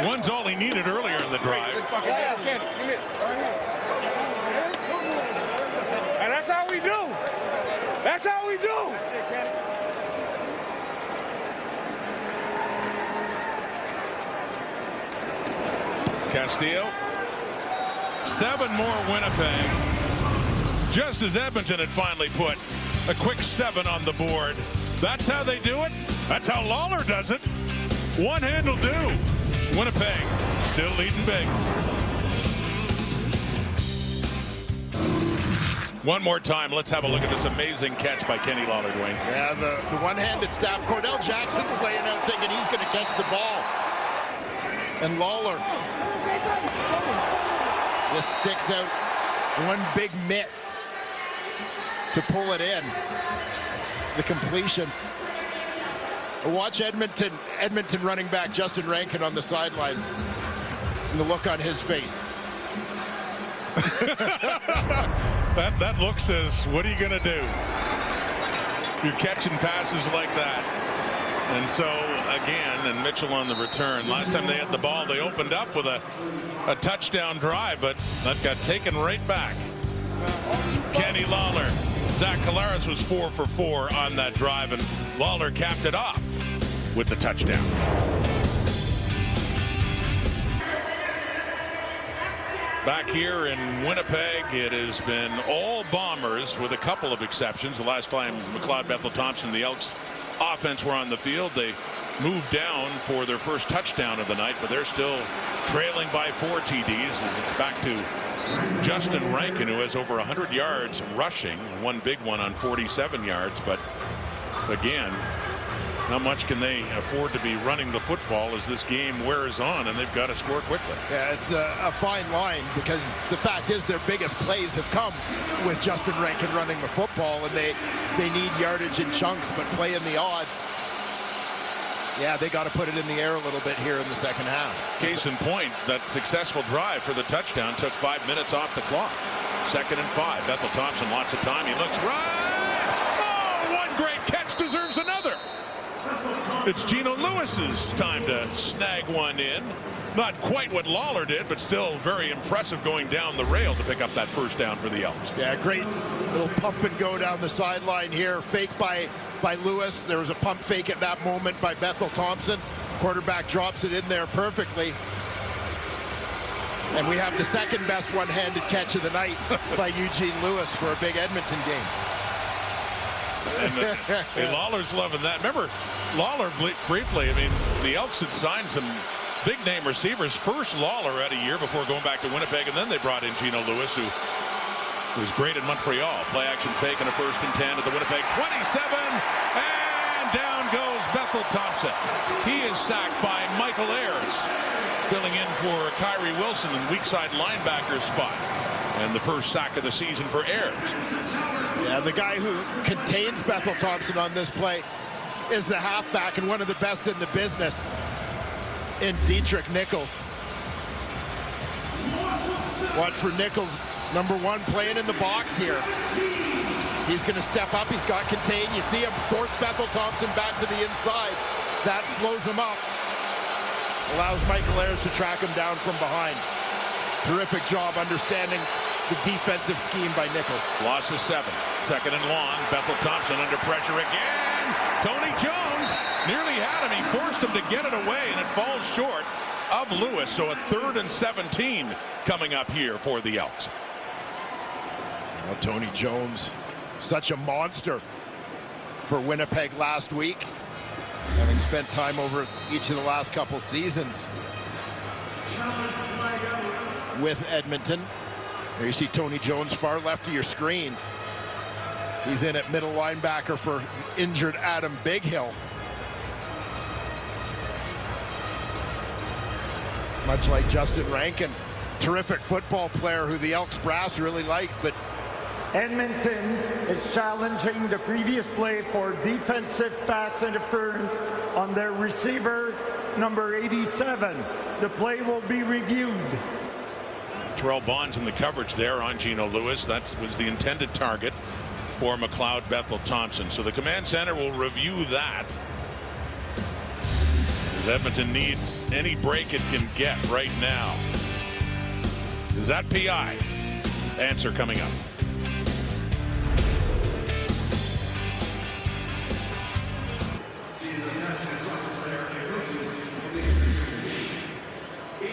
Yeah. One's all he needed earlier in the drive. And that's how we do. That's how we do. Castillo. 7 more Winnipeg. Just as Edmonton had finally put a quick 7 on the board. That's how they do it. That's how Lawler does it. One hand will do. Winnipeg still leading big. One more time, let's have a look at this amazing catch by Kenny Lawler, Dwayne. Yeah, the one-handed stab. Cordell Jackson's laying out thinking he's going to catch the ball. And Lawler just sticks out one big mitt to pull it in. The completion. Watch Edmonton running back Justin Rankin on the sidelines. And the look on his face. That look says, what are you going to do? You're catching passes like that. And so, again, and Mitchell on the return. Last time they had the ball, they opened up with a touchdown drive, but that got taken right back. Kenny Lawler Zach Collaros was 4 for 4 on that drive, and Lawler capped it off with the touchdown. Back here in Winnipeg, it has been all Bombers with a couple of exceptions. The last time McLeod, Bethel Thompson, the Elks offense were on the field, they moved down for their first touchdown of the night, but they're still trailing by 4 TDs as it's back to Justin Rankin, who has over 100 yards rushing, one big one on 47 yards. But again, how much can they afford to be running the football as this game wears on, and they've got to score quickly? Yeah, it's a fine line, because the fact is their biggest plays have come with Justin Rankin running the football, and they need yardage in chunks, but playing the odds, yeah, they got to put it in the air a little bit here in the second half. Case in point, that successful drive for the touchdown took 5 minutes off the clock. 2nd and 5. Bethel Thompson, lots of time. He looks right. Oh, one great catch deserves another. It's Gino Lewis's time to snag one in. Not quite what Lawler did, but still very impressive going down the rail to pick up that first down for the Elks. Yeah, great little pump and go down the sideline here. Fake by Lewis. There was a pump fake at that moment by Bethel Thompson. Quarterback drops it in there perfectly. And we have the second best one-handed catch of the night by Eugene Lewis for a big Edmonton game. And Lawler's loving that. Remember, Lawler briefly, I mean, the Elks had signed some big-name receivers. First Lawler had a year before going back to Winnipeg, and then they brought in Gino Lewis, who was great in Montreal. Play-action fake and a 1st and 10 at the Winnipeg 27, and down goes Bethel Thompson. He is sacked by Michael Ayers, filling in for Kyrie Wilson in weak side linebacker spot. And the first sack of the season for Ayers. Yeah, the guy who contains Bethel Thompson on this play is the halfback and one of the best in the business in Dietrich Nichols. Watch for Nichols, number 1, playing in the box here. He's going to step up. He's got contained. You see him force Bethel Thompson back to the inside. That slows him up. Allows Michael Ayers to track him down from behind. Terrific job understanding the defensive scheme by Nichols. Loss of 7. 2nd and long. Bethel Thompson under pressure again. Tony Jones nearly had him. He forced him to get it away, and it falls short of Lewis. So a 3rd and 17 coming up here for the Elks. Well, Tony Jones, such a monster for Winnipeg last week, having spent time over each of the last couple seasons with Edmonton. There you see Tony Jones, far left of your screen. He's in at middle linebacker for injured Adam Bighill. Much like Justin Rankin, terrific football player who the Elks brass really liked, but Edmonton is challenging the previous play for defensive pass interference on their receiver, number 87. The play will be reviewed. Terrell Bonds in the coverage there on Gino Lewis. That was the intended target for McLeod Bethel Thompson. So the command center will review that, as Edmonton needs any break it can get right now. Is that PI? Answer coming up.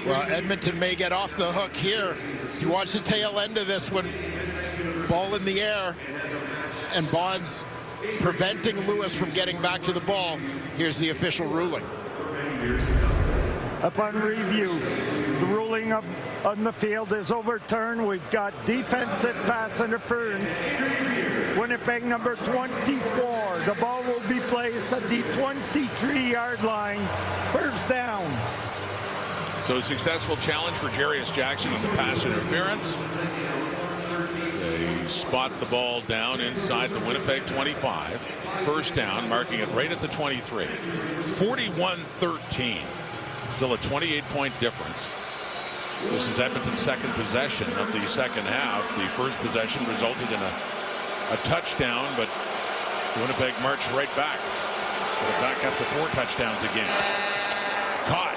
well, Edmonton may get off the hook here. If you watch the tail end of this one, ball in the air, and Bonds preventing Lewis from getting back to the ball. Here's the official ruling. Upon review, the ruling on the field is overturned. We've got defensive pass interference. Winnipeg number 24. The ball will be placed at the 23-yard line. 1st down. So a successful challenge for Jarius Jackson on the pass interference. They spot the ball down inside the Winnipeg 25. 1st down, marking it right at the 23. 41-13. Still a 28-point difference. This is Edmonton's 2nd possession of the second half. The first possession resulted in a touchdown, but Winnipeg marched right back. They're back up to 4 touchdowns again. Caught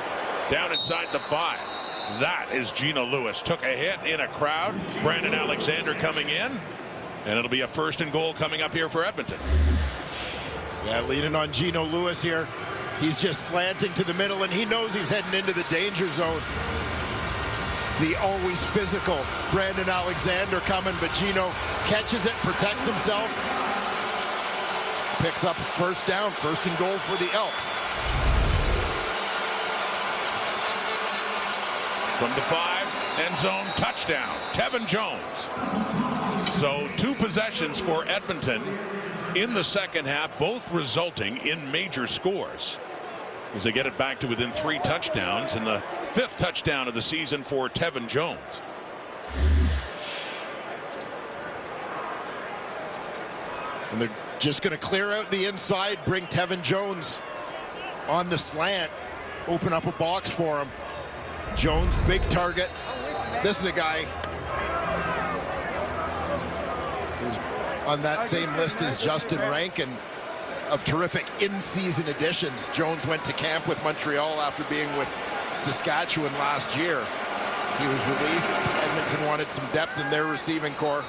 down inside the 5. That is Gino Lewis. Took a hit in a crowd. Brandon Alexander coming in. And it'll be a 1st and goal coming up here for Edmonton. Yeah, leaning on Gino Lewis here. He's just slanting to the middle, and he knows he's heading into the danger zone. The always physical Brandon Alexander coming, but Gino catches it, protects himself, picks up 1st down, 1st and goal for the Elks. From the 5, end zone, touchdown, Tevin Jones. So 2 possessions for Edmonton in the second half, both resulting in major scores, as they get it back to within 3 touchdowns, and the 5th touchdown of the season for Tevin Jones. And they're just going to clear out the inside, bring Tevin Jones on the slant, open up a box for him. Jones, big target. This is a guy who's on that same list as Justin Rankin of terrific in-season additions. Jones went to camp with Montreal after being with Saskatchewan last year. He was released. Edmonton wanted some depth in their receiving core.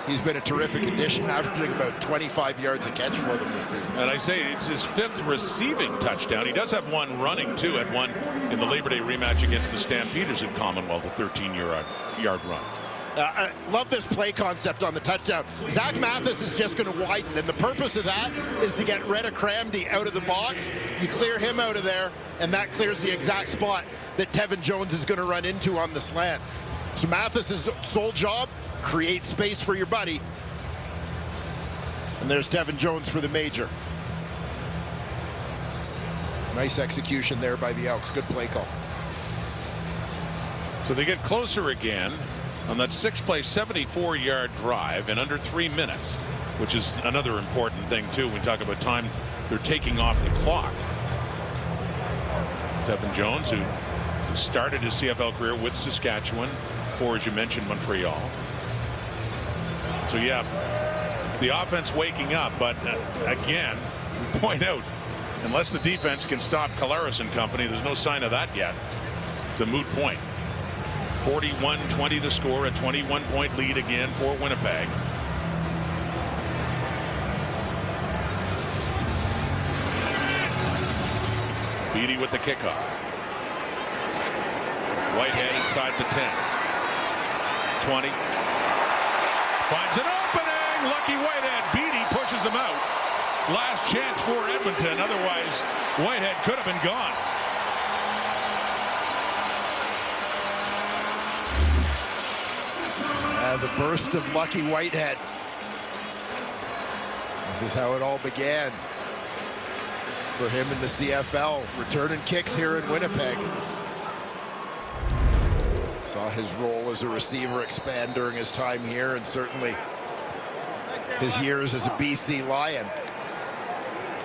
He's been a terrific addition, averaging about 25 yards a catch for them this season. And I say it's his 5th receiving touchdown. He does have 1 running, too, at 1 in the Labor Day rematch against the Stampeders in Commonwealth, a 13-yard run. I love this play concept on the touchdown. Zach Mathis is just going to widen, and the purpose of that is to get Retta Cramdy out of the box. You clear him out of there, and that clears the exact spot that Tevin Jones is going to run into on the slant. So Mathis' sole job, create space for your buddy. And there's Tevin Jones for the major. Nice execution there by the Elks. Good play call. So they get closer again on that 6-play, 74-yard drive in under 3 minutes, which is another important thing, too, when we talk about time they're taking off the clock. Tevin Jones, who started his CFL career with Saskatchewan, before, as you mentioned, Montreal. So, yeah, the offense waking up, but again, we point out, unless the defense can stop Collaros and company, there's no sign of that yet. It's a moot point. 41-20 to score, a 21-point lead again for Winnipeg. Beatty with the kickoff. Whitehead inside the 10. 20. Finds an opening. Lucky Whitehead. Beatty pushes him out. Last chance for Edmonton. Otherwise, Whitehead could have been gone. The burst of Lucky Whitehead. This is how it all began for him in the CFL. Returning kicks here in Winnipeg. Saw his role as a receiver expand during his time here, and certainly his years as a BC Lion.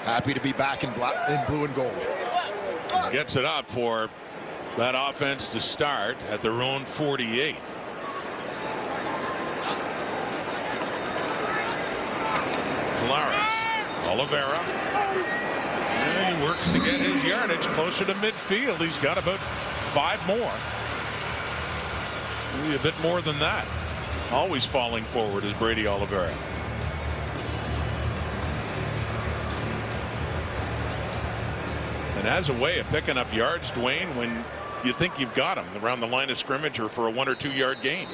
Happy to be back in blue and gold. Gets it up for that offense to start at their own 48. Collaros, Oliveira. And he works to get his yardage closer to midfield. He's got about 5 more. Maybe a bit more than that. Always falling forward is Brady Oliveira. And has a way of picking up yards, Dwayne, when you think you've got him around the line of scrimmage or for a 1 or 2 yard gain.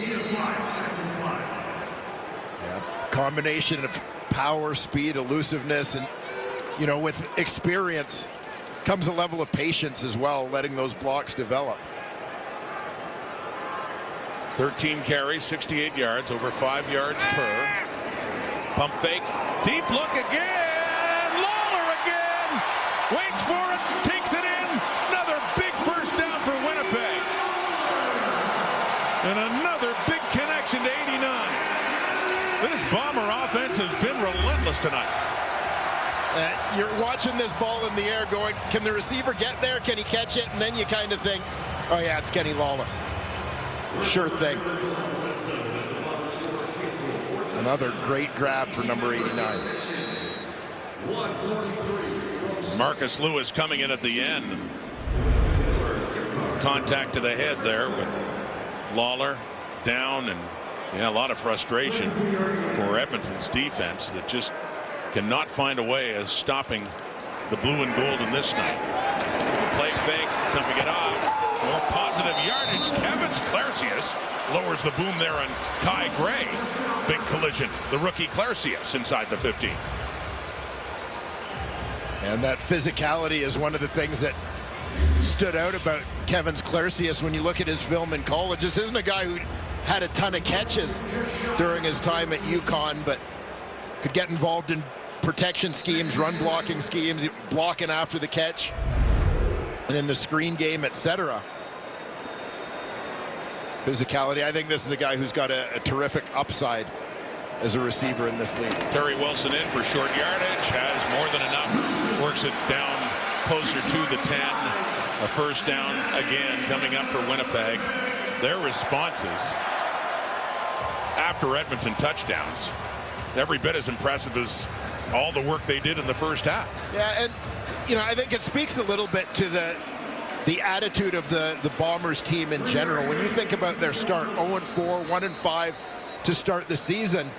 Yeah, combination of power, speed, elusiveness, and you know, with experience comes a level of patience as well, letting those blocks develop. 13 carries, 68 yards, over 5 yards per. Pump fake, deep look again. Lawler again, waits for it, takes it in. Another big first down for Winnipeg, and another big connection to 89. This Bomber offense has been relentless tonight. You're watching this ball in the air going, can the receiver get there? Can he catch it? And then you kind of think, oh yeah, it's Kenny Lawler. Sure thing. Another great grab for number 89. Marcus Lewis coming in at the end. Contact to the head there, but Lawler down and Yeah, a lot of frustration for Edmonton's defense that just cannot find a way of stopping the blue and gold in this night. Play fake, dumping it off. More positive yardage. Kevin Clarcius lowers the boom there on Kai Gray. Big collision. The rookie Clarcius inside the 15. And that physicality is one of the things that stood out about Kevin Clarcius when you look at his film in college. This isn't a guy who had a ton of catches during his time at UConn, but could get involved in protection schemes, run blocking schemes, blocking after the catch, and in the screen game, etc. Physicality. I think this is a guy who's got a terrific upside as a receiver in this league. Terry Wilson in for short yardage, has more than enough, works it down closer to the 10. A first down again coming up for Winnipeg. Their responses after Edmonton touchdowns, every bit as impressive as all the work they did in the first half. Yeah, and you know, I think it speaks a little bit to the attitude of the Bombers team in general. When you think about their start, 0-4, 1-5 to start the season,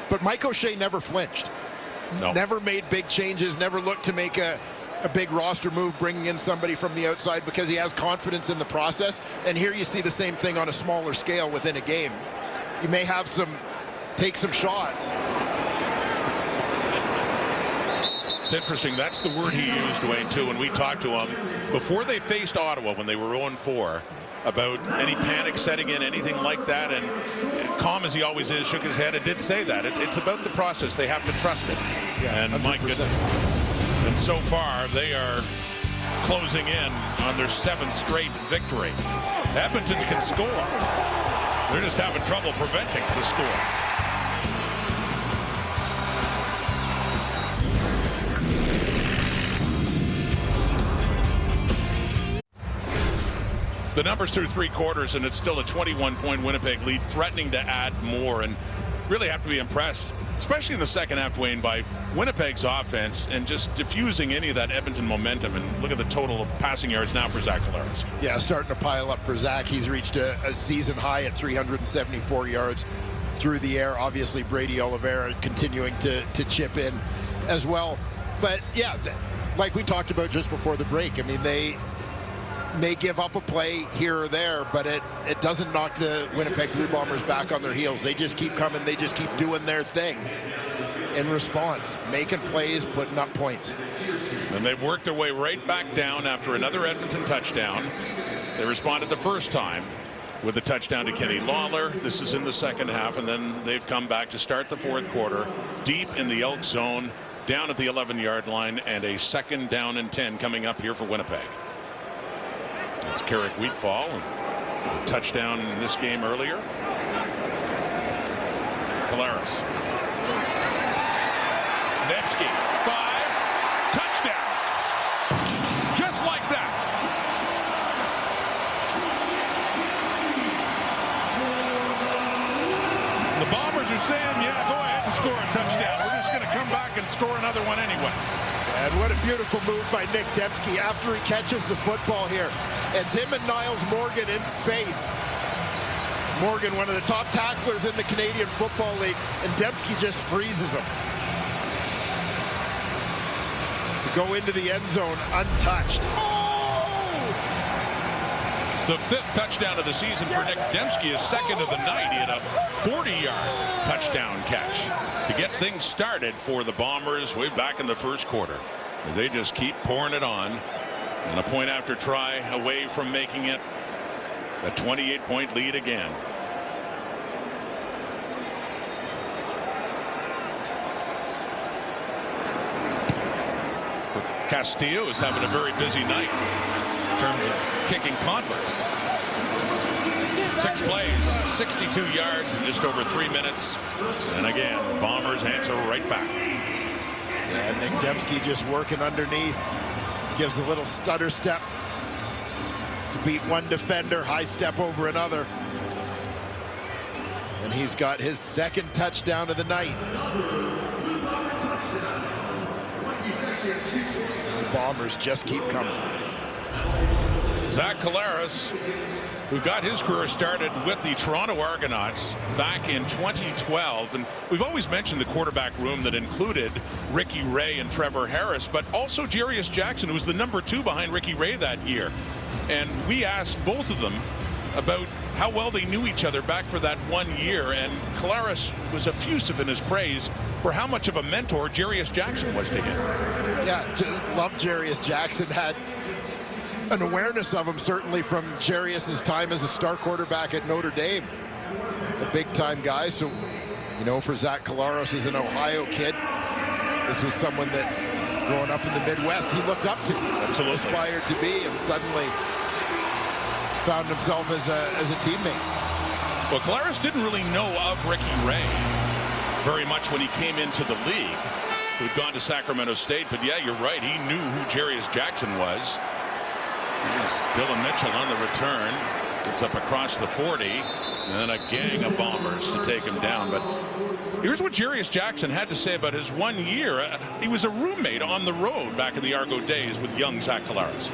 but Mike O'Shea never flinched. No. Never made big changes, never looked to make a big roster move, bringing in somebody from the outside, because he has confidence in the process. And here you see the same thing on a smaller scale within a game. You may have take some shots. It's interesting. That's the word he used, Dwayne, too, when we talked to him before they faced Ottawa when they were 0-4, about any panic setting in, anything like that. And calm as he always is, shook his head and did say that. It's about the process. They have to trust it. Yeah, and 100%. my goodness. And so far, they are closing in on their 7th straight victory. Edmonton can score. They're just having trouble preventing the score. The numbers through 3 quarters, and it's still a 21-point Winnipeg lead, threatening to add more, and really have to be impressed, especially in the second half, Dwayne, by Winnipeg's offense and just diffusing any of that Edmonton momentum. And look at the total of passing yards now for Zach Collaros. Yeah, starting to pile up for Zach. He's reached a season high at 374 yards through the air. Obviously, Brady Oliveira continuing to chip in as well. But yeah, like we talked about just before the break, I mean, they may give up a play here or there, but it doesn't knock the Winnipeg Blue Bombers back on their heels. They just keep coming. They just keep doing their thing in response, making plays, putting up points. And they've worked their way right back down after another Edmonton touchdown. They responded the first time with a touchdown to Kenny Lawler. This is in the second half, and then they've come back to start the fourth quarter deep in the Elks zone, down at the 11-yard line, and a 2nd down and 10 coming up here for Winnipeg. It's Carrick Wheatfall, a touchdown in this game earlier. Collaros. Nevsky, 5, touchdown. Just like that. The Bombers are saying, yeah, go ahead and score a touchdown. We're just going to come back and score another one anyway. And what a beautiful move by Nick Dembski after he catches the football here. It's him and Niles Morgan in space. Morgan, one of the top tacklers in the Canadian Football League, and Dembski just freezes him. To go into the end zone untouched. The 5th touchdown of the season for Nick Dembski, is 2nd of the night. He had a 40-yard touchdown catch to get things started for the Bombers way back in the first quarter. They just keep pouring it on, and a point after try away from making it a 28-point lead again. For Castillo is having a very busy night in terms of kicking converts. 6 plays, 62 yards in just over 3 minutes. And again, Bombers answer right back. Yeah, Nick Dembski just working underneath. Gives a little stutter step to beat one defender, high step over another. And he's got his 2nd touchdown of the night. The Bombers just keep coming. Zach Collaros who got his career started with the Toronto Argonauts back in 2012. And we've always mentioned the quarterback room that included Ricky Ray and Trevor Harris, but also Jarius Jackson, who was the number 2 behind Ricky Ray that year. And we asked both of them about how well they knew each other back for that 1 year, and Collaros was effusive in his praise for how much of a mentor Jarius Jackson was to him. Yeah, love Jarius Jackson. Had an awareness of him certainly from Jarius's time as a star quarterback at Notre Dame. A big-time guy, so, you know, for Zach Collaros as an Ohio kid, this was someone that, growing up in the Midwest, he looked up to, absolutely aspired to be, and suddenly found himself as a teammate. Well, Collaros didn't really know of Ricky Ray very much when he came into the league, who'd gone to Sacramento State. But yeah, you're right, he knew who Jarius Jackson was. Here's Dylan Mitchell on the return. Gets up across the 40, and then a gang of Bombers to take him down. But here's what Jarius Jackson had to say about his 1 year. He was a roommate on the road back in the Argo days with young Zach Collaros.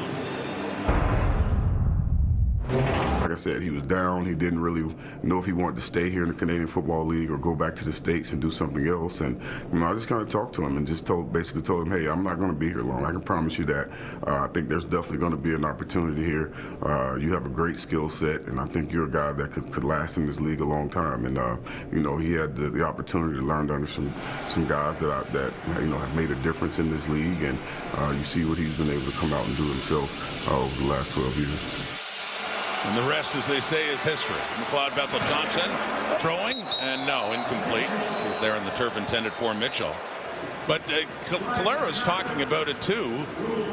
Like I said, he was down. He didn't really know if he wanted to stay here in the Canadian Football League or go back to the States and do something else. And I just kind of talked to him and just basically told him, hey, I'm not going to be here long. I can promise you that. I think there's definitely going to be an opportunity here. You have a great skill set, and I think you're a guy that could last in this league a long time. And he had the opportunity to learn under some guys that have made a difference in this league. And you see what he's been able to come out and do himself over the last 12 years. And the rest, as they say, is history. McLeod Bethel-Thompson throwing, and no, incomplete. There in the turf intended for Mitchell. But Collaros talking about it too,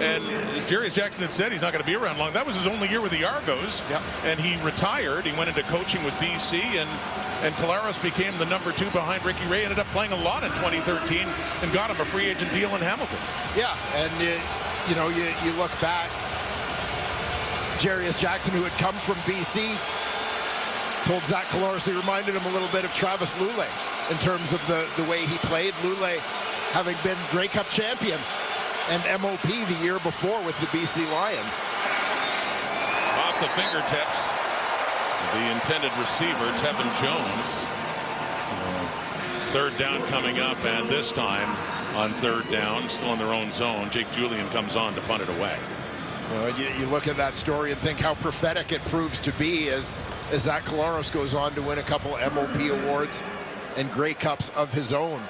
and as Jarius Jackson had said, he's not going to be around long. That was his only year with the Argos, and he retired. He went into coaching with BC, and Collaros became the number 2 behind Ricky Ray. Ended up playing a lot in 2013 and got him a free agent deal in Hamilton. Yeah, and you look back. Jarius Jackson, who had come from BC, told Zach Collaros he reminded him a little bit of Travis Lulay in terms of the way he played. Lulay having been Grey Cup champion and MOP the year before with the BC Lions. Off the fingertips, the intended receiver, Tevin Jones. Third down coming up, and this time on third down, still in their own zone, Jake Julian comes on to punt it away. Well, you look at that story and think how prophetic it proves to be as Zach Collaros goes on to win a couple MOP awards and Grey Cups of his own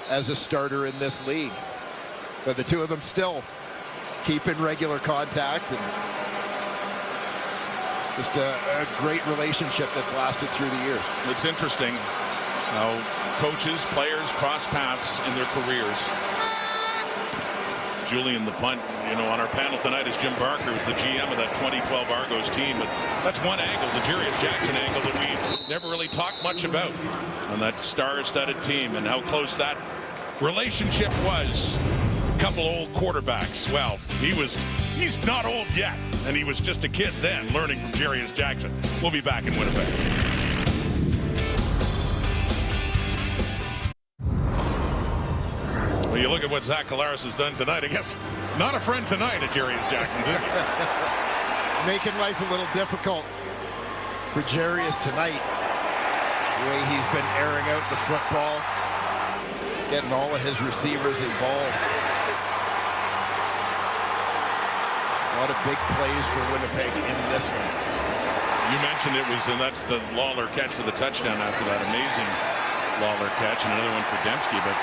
as a starter in this league. But the two of them still keep in regular contact, and just a great relationship that's lasted through the years. It's interesting how coaches, players cross paths in their careers. Julian, the punt, on our panel tonight is Jim Barker, who's the GM of that 2012 Argos team. But that's one angle, the Jarius Jackson angle, that we never really talked much about on that star-studded team and how close that relationship was. A couple old quarterbacks. Well, he's not old yet, and he was just a kid then, learning from Jarius Jackson. We'll be back in Winnipeg. Well, you look at what Zach Collaros has done tonight. I guess not a friend tonight at Jarius Jackson's, is he? Making life a little difficult for Jarius tonight. The way he's been airing out the football, getting all of his receivers involved. A lot of big plays for Winnipeg in this one. You mentioned it was, and that's the Lawler catch for the touchdown after that amazing Lawler catch, and another one for Dembski. But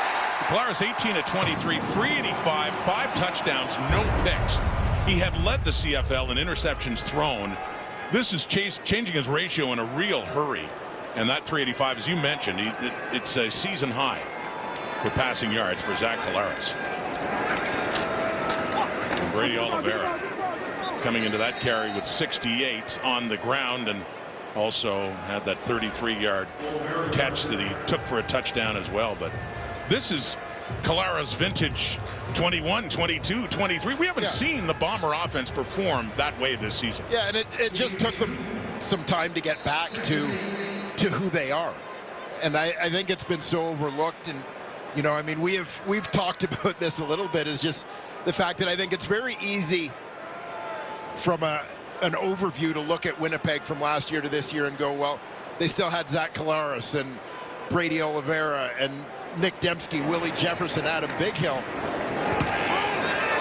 Collaros 18 of 23, 385, 5 touchdowns, no picks. He had led the CFL in interceptions thrown. This is changing his ratio in a real hurry. And that 385, as you mentioned, it's a season high for passing yards for Zach Collaros. And Brady Oliveira coming into that carry with 68 on the ground, and also had that 33-yard catch that he took for a touchdown as well. But this is Collaros vintage 21, 22, 23. We haven't seen the Bomber offense perform that way this season. Yeah, and it just took them some time to get back to who they are. And I think it's been so overlooked. And, I mean, we've talked about this a little bit, is just the fact that I think it's very easy from a an overview to look at Winnipeg from last year to this year and go, well, they still had Zach Collaros and Brady Oliveira and Nick Dembski, Willie Jefferson, Adam Bighill,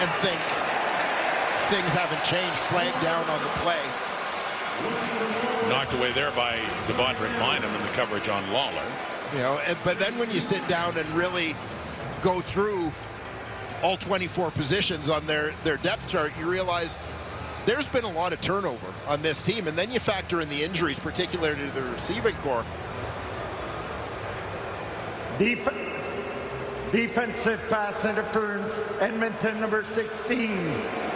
and think things haven't changed. Flag down on the play. Knocked away there by Devondrick Bynum in the coverage on Lawler. You know, but then when you sit down and really go through all 24 positions on their depth chart, you realize there's been a lot of turnover on this team, and then you factor in the injuries, particularly to the receiving corps. Defensive pass interference, Edmonton number 16,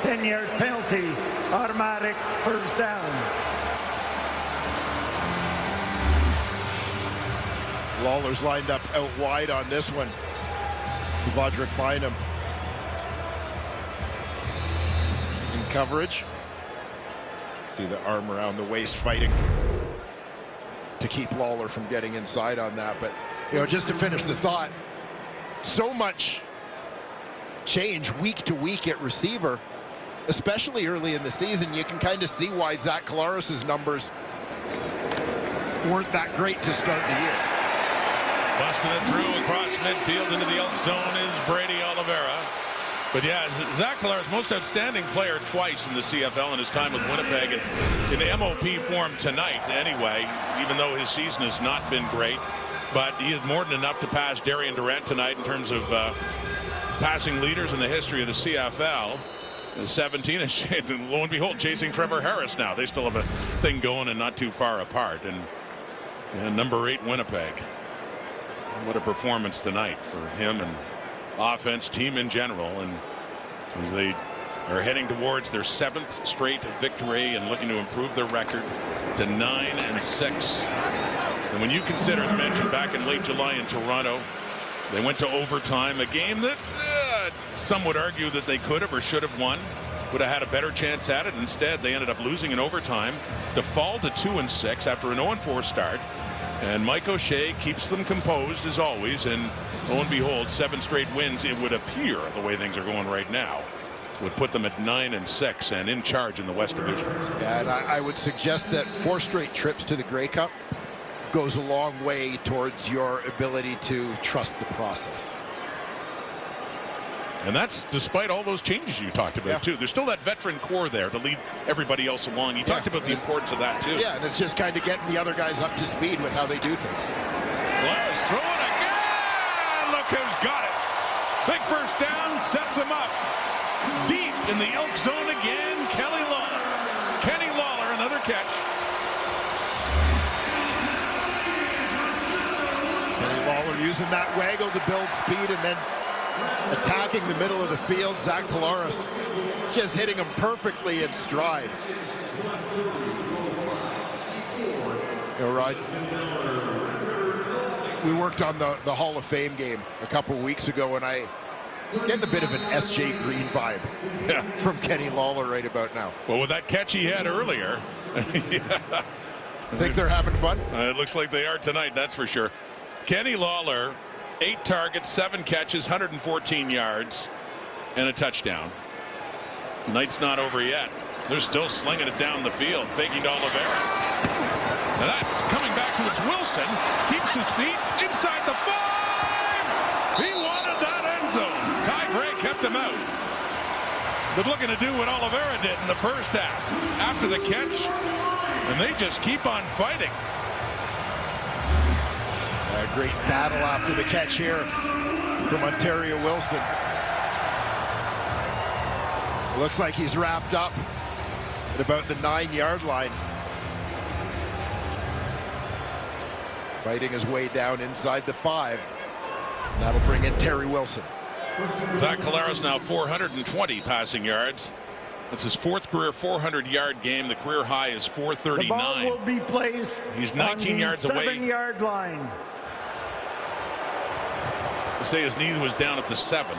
10-yard penalty, automatic first down. Lawler's lined up out wide on this one. Devondrick Bynum in coverage. See the arm around the waist fighting to keep Lawler from getting inside on that. But, you know, just to finish the thought, so much change week to week at receiver, especially early in the season. You can kind of see why Zach Collaros' numbers weren't that great to start the year. Busting it through across midfield into the Elks zone is Brady Oliveira. But yeah, Zach Collaros, most outstanding player twice in the CFL in his time with Winnipeg, and in MOP form tonight anyway, even though his season has not been great. But he is more than enough to pass Darian Durant tonight in terms of passing leaders in the history of the CFL. 17, and lo and behold, chasing Trevor Harris now. They still have a thing going and not too far apart. And number 8, Winnipeg. What a performance tonight for him and offense, team in general. And as they are heading towards their 7th straight victory and looking to improve their record to 9-6. And when you consider, as mentioned back in late July in Toronto, they went to overtime, a game that some would argue that they could have or should have won, would have had a better chance at it. Instead, they ended up losing in overtime to fall to 2-6 after an 0-4 start. And Mike O'Shea keeps them composed as always, and lo and behold, 7 straight wins, it would appear, the way things are going right now, would put them at 9-6 and in charge in the West Division. Yeah, and I would suggest that 4 straight trips to the Grey Cup goes a long way towards your ability to trust the process. And that's despite all those changes you talked about, too. There's still that veteran core there to lead everybody else along. You talked about the importance of that, too. Yeah, and it's just kind of getting the other guys up to speed with how they do things. Flores throwing again. Look who's got it. Big first down, sets him up. Deep in the Elk zone again, Kenny Lawler, another catch. Kenny Lawler using that waggle to build speed and then attacking the middle of the field. Zach Collaros just hitting him perfectly in stride. You know, Rod, we worked on the Hall of Fame game a couple weeks ago, and I getting a bit of an S.J. Green vibe from Kenny Lawler right about now. Well, with that catch he had earlier. I think they're having fun. It looks like they are tonight, that's for sure. Kenny Lawler, 8 targets, 7 catches, 114 yards, and a touchdown. Night's not over yet. They're still slinging it down the field, faking to Oliveira. Now that's coming back to its Wilson. Keeps his feet inside the 5. He wanted that end zone. Kai Gray kept him out. But looking to do what Oliveira did in the first half. After the catch, and they just keep on fighting. A great battle after the catch here from Ontario Wilson. Looks like he's wrapped up at about the 9-yard line. Fighting his way down inside the 5. And that'll bring in Terry Wilson. Zach Collaros now 420 passing yards. That's his 4th career 400-yard game. The career high is 439. The ball will be placed. He's 19 yards away. 7-yard line. We'll say his knee was down at the 7.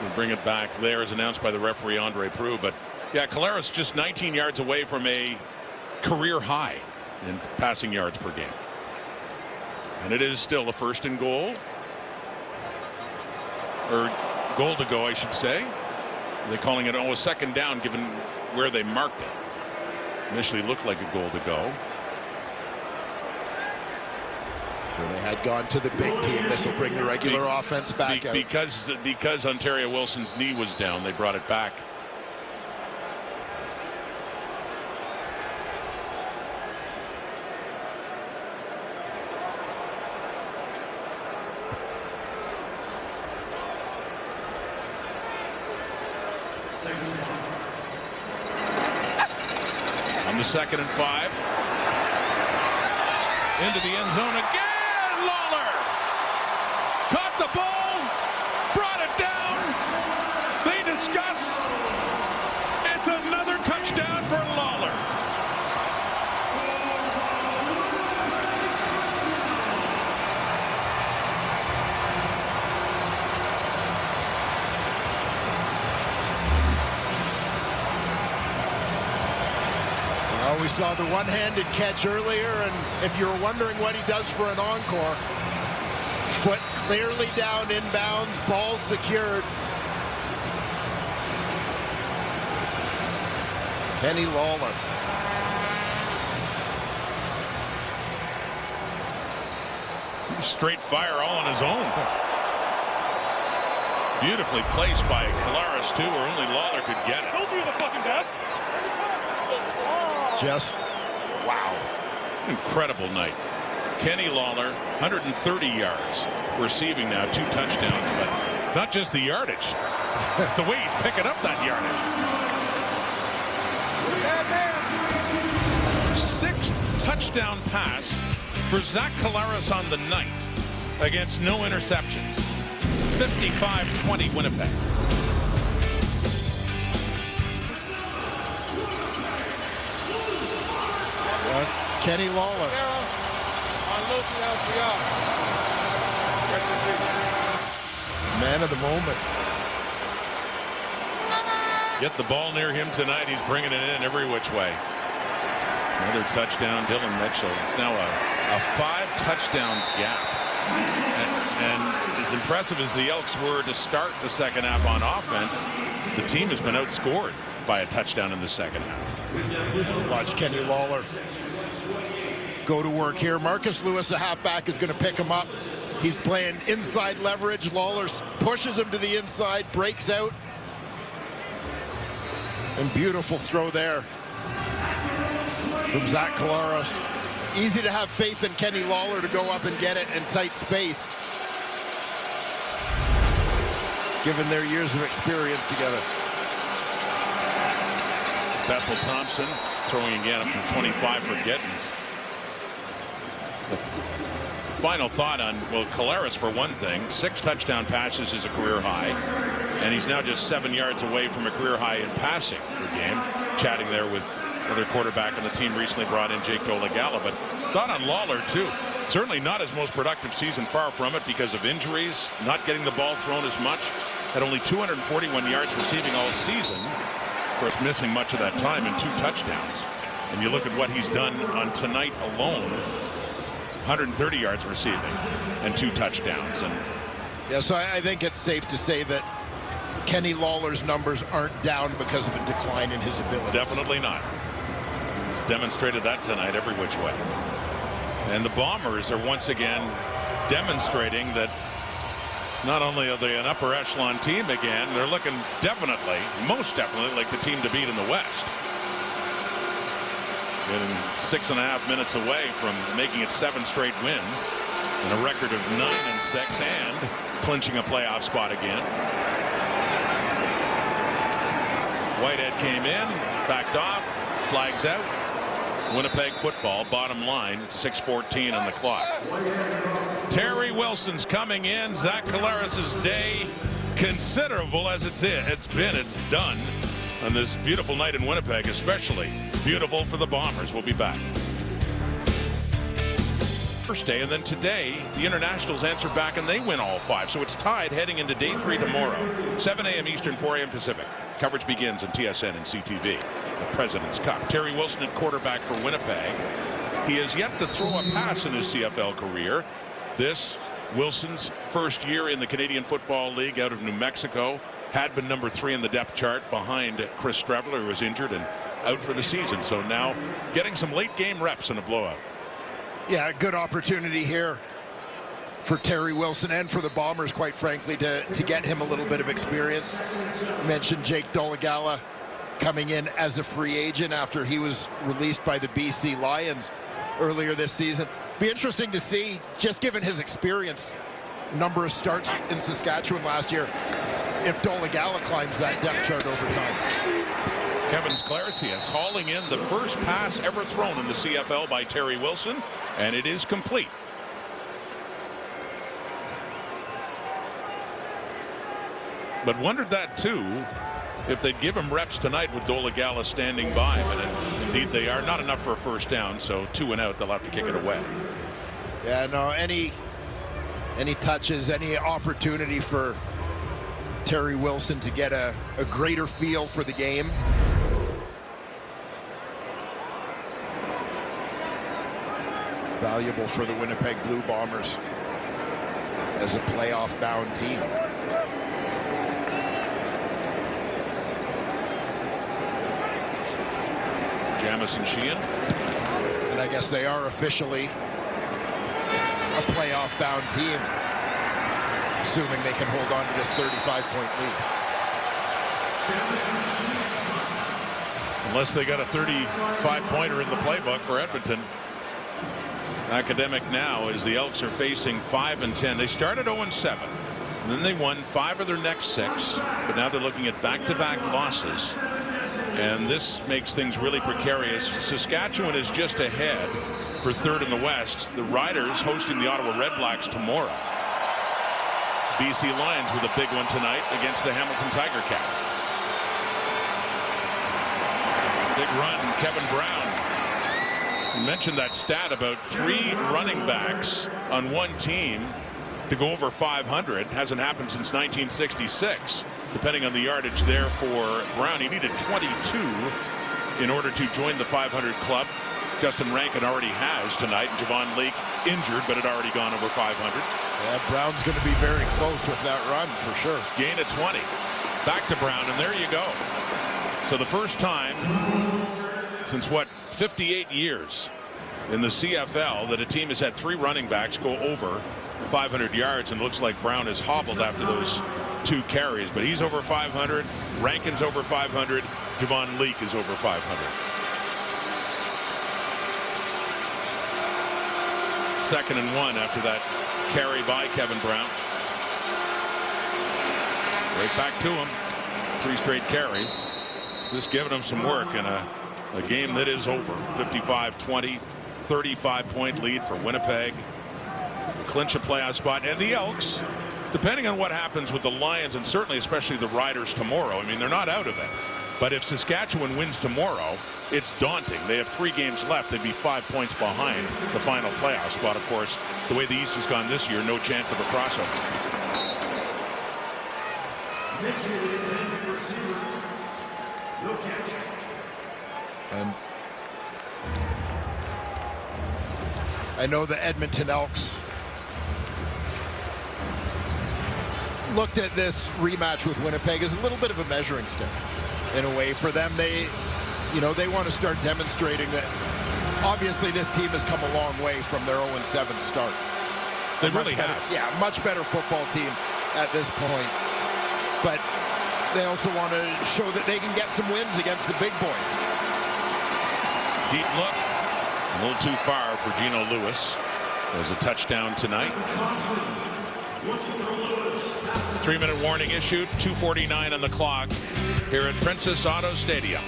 We'll bring it back there as announced by the referee Andre Prue. But yeah, Collaros just 19 yards away from a career high in passing yards per game. And it is still a 1st and goal. Or goal to go, I should say. They're calling it a second down given where they marked it. Initially looked like a goal to go. So they had gone to the big team. This will bring the regular offense back out. Because Ontario Wilson's knee was down, they brought it back. On the 2nd and 5. Into the end zone again. Lawler caught the ball, brought it down. They discuss. It's another touchdown for Lawler. Well, we saw the one-handed catch earlier, and if you were wondering what he does for an encore, foot clearly down inbounds, ball secured. Kenny Lawler. Straight fire all on his own. Beautifully placed by Collaros too, where only Lawler could get it. Don't do the fucking best. Just wow. Incredible night. Kenny Lawler, 130 yards receiving now, 2 touchdowns, but not just the yardage. It's the way he's picking up that yardage. 6th touchdown pass for Zach Collaros on the night against no interceptions. 55-20 Winnipeg. Kenny Lawler. Man of the moment. Get the ball near him tonight. He's bringing it in every which way. Another touchdown, Dylan Mitchell. It's now a 5-touchdown gap. And as impressive as the Elks were to start the second half on offense, the team has been outscored by a touchdown in the second half. Watch Kenny Lawler go to work here. Marcus Lewis, the halfback, is going to pick him up. He's playing inside leverage. Lawler pushes him to the inside, breaks out. And beautiful throw there from Zach Collaros. Easy to have faith in Kenny Lawler to go up and get it in tight space, given their years of experience together. Bethel Thompson throwing again up from 25 for Gittins. Final thought on, well, Collaros for one thing, 6 touchdown passes is a career high, and he's now just 7 yards away from a career high in passing per game. Chatting there with another quarterback on the team recently brought in, Jake Dolegala. But thought on Lawler too. Certainly not his most productive season, far from it, because of injuries, not getting the ball thrown as much. Had only 241 yards receiving all season. Of course, missing much of that time in 2 touchdowns. And you look at what he's done on tonight alone. 130 yards receiving and 2 touchdowns. And yeah, so I think it's safe to say that Kenny Lawler's numbers aren't down because of a decline in his abilities. Definitely not. He's demonstrated that tonight every which way. And the Bombers are once again demonstrating that not only are they an upper echelon team again, they're looking definitely, most definitely, like the team to beat in the West. Getting 6.5 minutes away from making it 7 straight wins and a record of 9-6 and clinching a playoff spot again. Whitehead came in, backed off, flags out. Winnipeg football, bottom line, 6:14 on the clock. Terry Wilson's coming in. Zach Collaros' day, considerable as it's done on this beautiful night in Winnipeg, especially beautiful for the Bombers. We'll be back. First day, and then today, the Internationals answer back and they win all 5. So it's tied heading into day 3 tomorrow. 7 a.m. Eastern, 4 a.m. Pacific. Coverage begins on TSN and CTV. The President's Cup. Terry Wilson at quarterback for Winnipeg. He has yet to throw a pass in his CFL career. This, Wilson's first year in the Canadian Football League out of New Mexico. had been number 3 in the depth chart behind Chris Streveler, who was injured and out for the season. So now getting some late game reps in a blowout. Yeah, good opportunity here for Terry Wilson and for the Bombers, quite frankly, to get him a little bit of experience. You mentioned Jake Dolegala coming in as a free agent after he was released by the BC Lions earlier this season. Be interesting to see, just given his experience, number of starts in Saskatchewan last year, if Dolegala climbs that depth chart over time. Kevin Sklarcius hauling in the first pass ever thrown in the CFL by Terry Wilson, and it is complete. But wondered that too, if they'd give him reps tonight with Dolegala standing by. But indeed they are. Not enough for a first down, so 2 and out. They'll have to kick it away. Yeah, no, any touches, any opportunity for Terry Wilson to get a greater feel for the game. Valuable for the Winnipeg Blue Bombers as a playoff-bound team. Jamison Sheehan. And I guess they are officially a playoff-bound team, assuming they can hold on to this 35-point lead. Unless they got a 35-pointer in the playbook for Edmonton. Academic now as the Elks are facing 5-10. They started 0-7. And then they won 5 of their next 6. But now they're looking at back-to-back losses. And this makes things really precarious. Saskatchewan is just ahead for 3rd in the West. The Riders hosting the Ottawa Redblacks tomorrow. BC Lions with a big one tonight against the Hamilton Tiger Cats. Big run, Kevin Brown. You mentioned that stat about 3 running backs on one team to go over 500. Hasn't happened since 1966. Depending on the yardage there for Brown, he needed 22 in order to join the 500 club. Justin Rankin already has tonight. Javon Leake injured, but had already gone over 500. Yeah, Brown's going to be very close with that run for sure. Gain of 20. Back to Brown, and there you go. So the first time since, 58 years in the CFL that a team has had 3 running backs go over 500 yards, and looks like Brown is hobbled after those 2 carries. But he's over 500. Rankin's over 500. Javon Leake is over 500. Second and 1 after that carry by Kevin Brown. Right back to him. 3 straight carries. Just giving him some work in a game that is over. 55-20, 35-point lead for Winnipeg. Clinch a playoff spot. And the Elks, depending on what happens with the Lions, and certainly especially the Riders tomorrow, I mean, they're not out of it. But if Saskatchewan wins tomorrow, it's daunting. They have 3 games left. They'd be 5 points behind the final playoff spot. Of course, the way the East has gone this year, no chance of a crossover. And I know the Edmonton Elks looked at this rematch with Winnipeg as a little bit of a measuring stick in a way for them. They want to start demonstrating that obviously this team has come a long way from their 0-7 start. They really have. Yeah, much better football team at this point. But they also want to show that they can get some wins against the big boys. Deep look. A little too far for Geno Lewis. There's a touchdown tonight. 3-minute warning issued. 2:49 on the clock here at Princess Auto Stadium,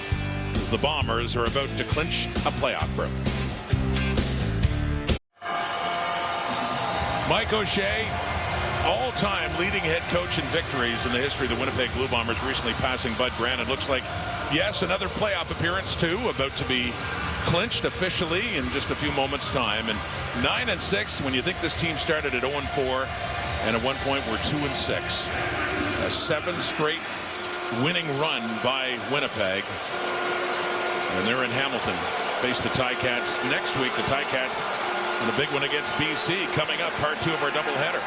as the Bombers are about to clinch a playoff berth. Mike O'Shea, all-time leading head coach in victories in the history of the Winnipeg Blue Bombers, recently passing Bud Grant. It looks like, yes, another playoff appearance too, about to be clinched officially in just a few moments' time. And 9-6, when you think this team started at 0-4, and at one point we're 2-6. A 7 straight winning run by Winnipeg. And they're in Hamilton. Face the Ticats next week. The Ticats and a big one against BC coming up, part 2 of our doubleheader.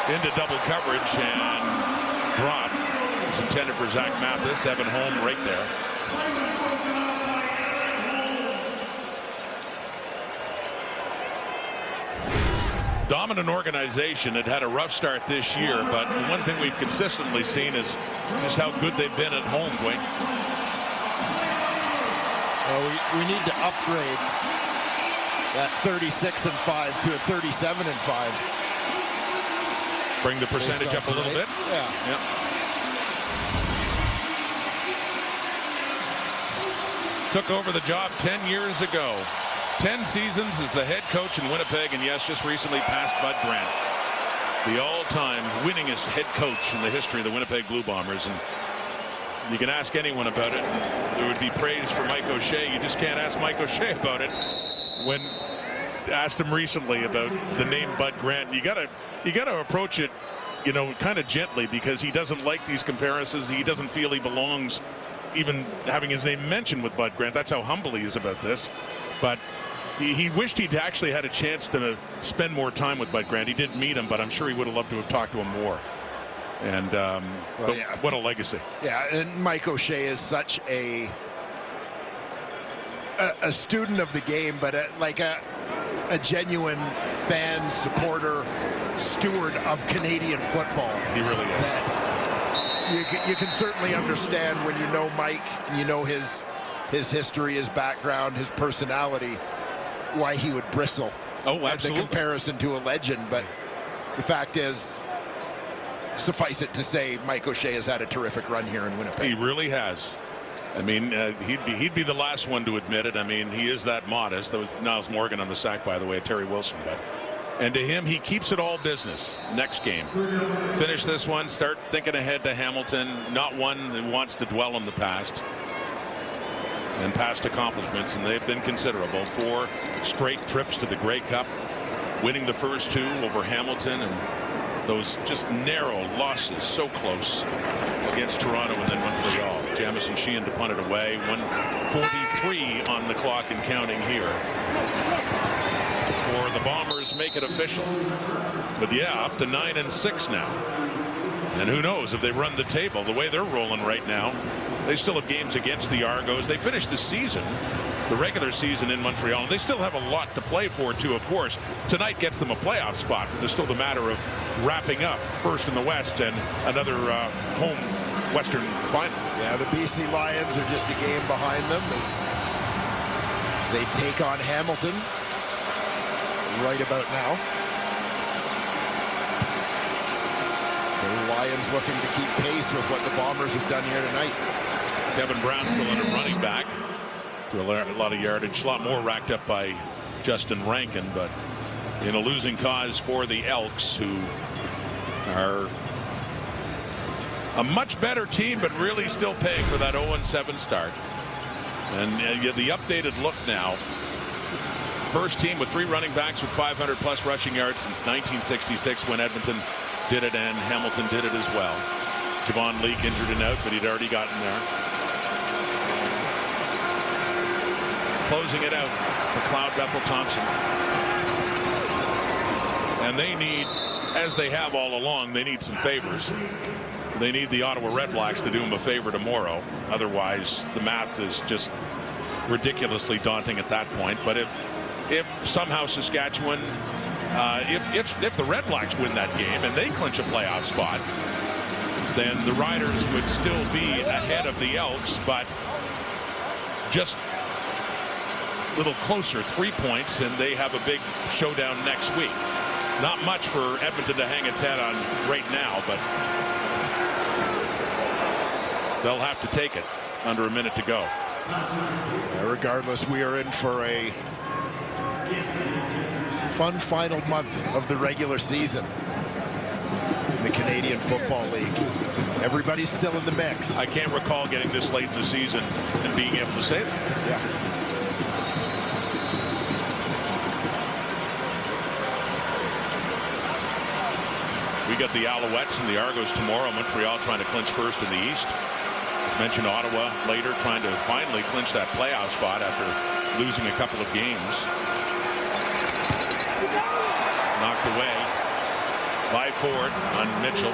into double coverage and dropped. It's intended for Zach Mathis. Evan Holm right there. Dominant organization. It had a rough start this year, but the one thing we've consistently seen is just how good they've been at home, Dwayne. Well, we need to upgrade that 36-5 to a 37-5. Bring the percentage up a little bit. Yeah. Yep. Took over the job 10 years ago. 10 seasons as the head coach in Winnipeg, and yes, just recently passed Bud Grant, the all-time winningest head coach in the history of the Winnipeg Blue Bombers. And you can ask anyone about it. There would be praise for Mike O'Shea. You just can't ask Mike O'Shea about it. When asked him recently about the name Bud Grant, you gotta approach it, you know, kind of gently, because he doesn't like these comparisons. He doesn't feel he belongs even having his name mentioned with Bud Grant. That's how humble he is about this. But he wished he'd actually had a chance to spend more time with Bud Grant. He didn't meet him, but I'm sure he would have loved to have talked to him more. And what a legacy. Yeah, and Mike O'Shea is such a student of the game, but like a fan, supporter, steward of Canadian football. He really is. You can certainly understand when you know Mike and you know his history, his background, his personality, why he would bristle at the comparison to a legend. But the fact is, suffice it to say, Mike O'Shea has had a terrific run here in Winnipeg. He really has. I mean, he'd be the last one to admit it. I mean, he is that modest. That was Niles Morgan on the sack, by the way, Terry Wilson. And to him, he keeps it all business. Next game, finish this one, start thinking ahead to Hamilton. Not one who wants to dwell on the past and past accomplishments, and they've been considerable. 4 straight trips to the Grey Cup, winning the first 2 over Hamilton, and those just narrow losses, so close against Toronto and then Montreal. Jamison Sheehan to punt it away. 1:43 on the clock and counting here. For the Bombers, make it official. But yeah, up to 9-6 now. And who knows if they run the table the way they're rolling right now. They still have games against the Argos. They finished the season, the regular season, in Montreal. They still have a lot to play for, too, of course. Tonight gets them a playoff spot. There's still the matter of wrapping up first in the West and another home Western final. Yeah, the BC Lions are just a game behind them as they take on Hamilton right about now. So the Lions looking to keep pace with what the Bombers have done here tonight. Kevin Brown still under running back. A lot of yardage, a lot more racked up by Justin Rankin, but in a losing cause for the Elks, who are a much better team, but really still paying for that 0-7 start. And the updated look now. First team with 3 running backs with 500+ rushing yards since 1966, when Edmonton did it and Hamilton did it as well. Javon Leake injured and out, but he'd already gotten there. Closing it out for Cloud Bethel-Thompson. And they need, as they have all along, they need some favors. They need the Ottawa Redblacks to do them a favor tomorrow. Otherwise, the math is just ridiculously daunting at that point. But if somehow Saskatchewan, if the Redblacks win that game and they clinch a playoff spot, then the Riders would still be ahead of the Elks, but just a little closer, 3 points, and they have a big showdown next week. Not much for Edmonton to hang its head on right now, but they'll have to take it under a minute to go. Regardless, we are in for a fun final month of the regular season in the Canadian Football League. Everybody's still in the mix. I can't recall getting this late in the season and being able to say that. Yeah. We got the Alouettes and the Argos tomorrow. Montreal trying to clinch first in the East. As mentioned, Ottawa later trying to finally clinch that playoff spot after losing a couple of games. Knocked away by Ford on Mitchell.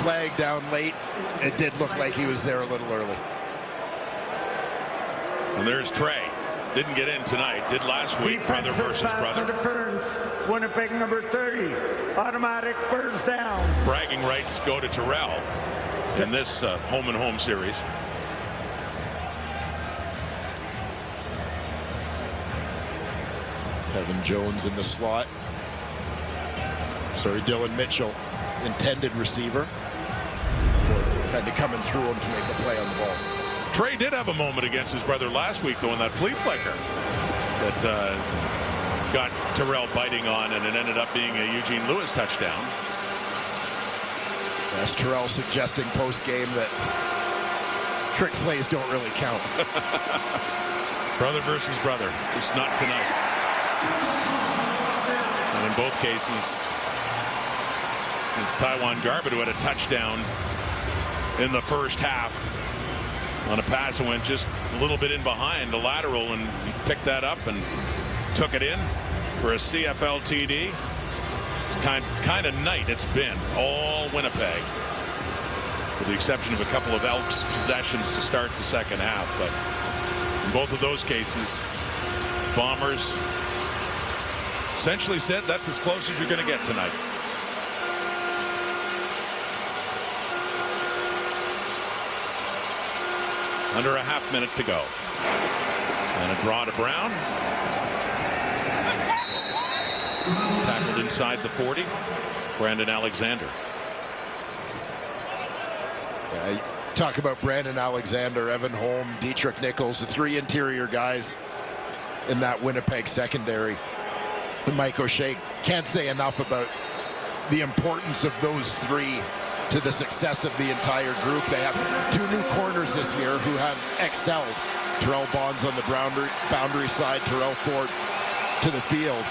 Flag down late. It did look like he was there a little early. And there's Trey. Didn't get in tonight. Did last week. Brother versus brother. Interference. Winnipeg number 30. Automatic first down. Bragging rights go to Terrell in this home and home series. Kevin Jones in the slot. Sorry, Dylan Mitchell, intended receiver. Kind of coming through him to make a play on the ball. Trey did have a moment against his brother last week, though, in that flea flicker that got Terrell biting on, and it ended up being a Eugene Lewis touchdown. As Terrell suggesting post-game that trick plays don't really count. Brother versus brother, just not tonight. And in both cases, it's Taiwan Garbett who had a touchdown in the first half on a pass that went just a little bit in behind the lateral, and he picked that up and took it in for a CFL TD. It's kind of night it's been all Winnipeg, with the exception of a couple of Elks possessions to start the second half. But in both of those cases, Bombers essentially said that's as close as you're going to get tonight. Under a half minute to go. And a draw to Brown. Tackled inside the 40. Brandon Alexander. Yeah, talk about Brandon Alexander, Evan Holm, Dietrich Nichols, the three interior guys in that Winnipeg secondary. And Mike O'Shea can't say enough about the importance of those three to the success of the entire group. They have two new corners this year who have excelled. Terrell Bonds on the boundary side, Terrell Ford to the field.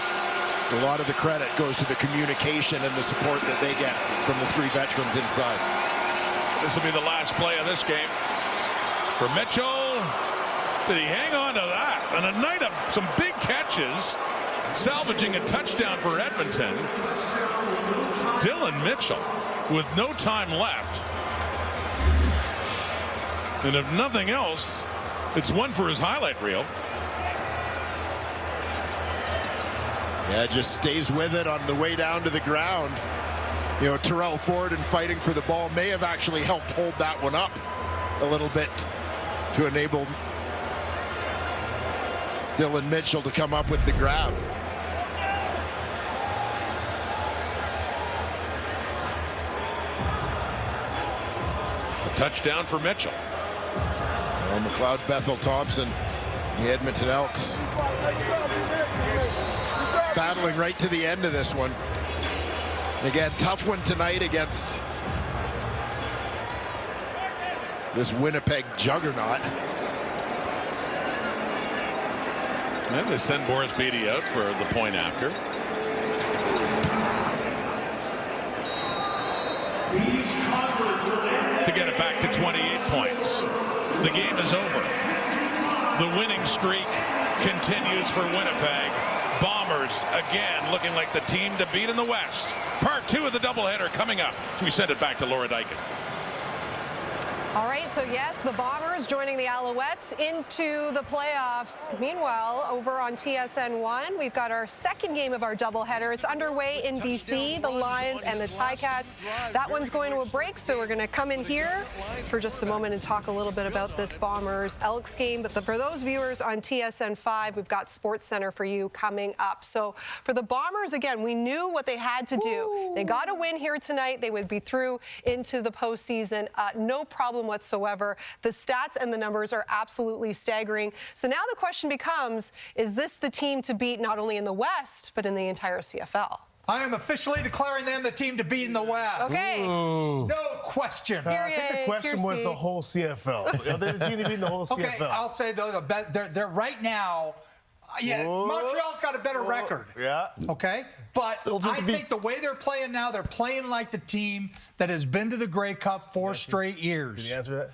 A lot of the credit goes to the communication and the support that they get from the three veterans inside. This will be the last play of this game for Mitchell. Did he hang on to that? On a night of some big catches, salvaging a touchdown for Edmonton. Dylan Mitchell with no time left. And if nothing else, it's one for his highlight reel. Yeah, just stays with it on the way down to the ground. You know, Terrell Ford and fighting for the ball may have actually helped hold that one up a little bit to enable Dylan Mitchell to come up with the grab. A touchdown for Mitchell. Well, McLeod Bethel Thompson, the Edmonton Elks, battling right to the end of this one. Again, tough one tonight against this Winnipeg juggernaut. And they send Boris Beatty out for the point after. To get it back to 28 points. The game is over. The winning streak continues for Winnipeg. Bombers again looking like the team to beat in the West. Part 2 of the doubleheader coming up. We send it back to Laura Dykin. All right, so yes, the Bombers joining the Alouettes into the playoffs. Meanwhile, over on TSN1, we've got our second game of our doubleheader. It's underway in BC, the Lions and the Ticats. That one's going to a break, so we're going to come in here for just a moment and talk a little bit about this Bombers-Elks game. But for those viewers on TSN5, we've got Sports Center for you coming up. So for the Bombers, again, we knew what they had to do. They got a win here tonight. They would be through into the postseason. No problem whatsoever. The stats and the numbers are absolutely staggering. So now the question becomes, is this the team to beat not only in the West, but in the entire CFL? I am officially declaring them the team to beat in the West. Okay. No question. I think the question was the whole CFL. Are they the team to beat in the whole CFL? Okay, I'll say though, they're right now. Yeah, Montreal's got a better record. Yeah. Okay. But I think the way they're playing now, they're playing like the team that has been to the Grey Cup 4 straight years. Did he answer that?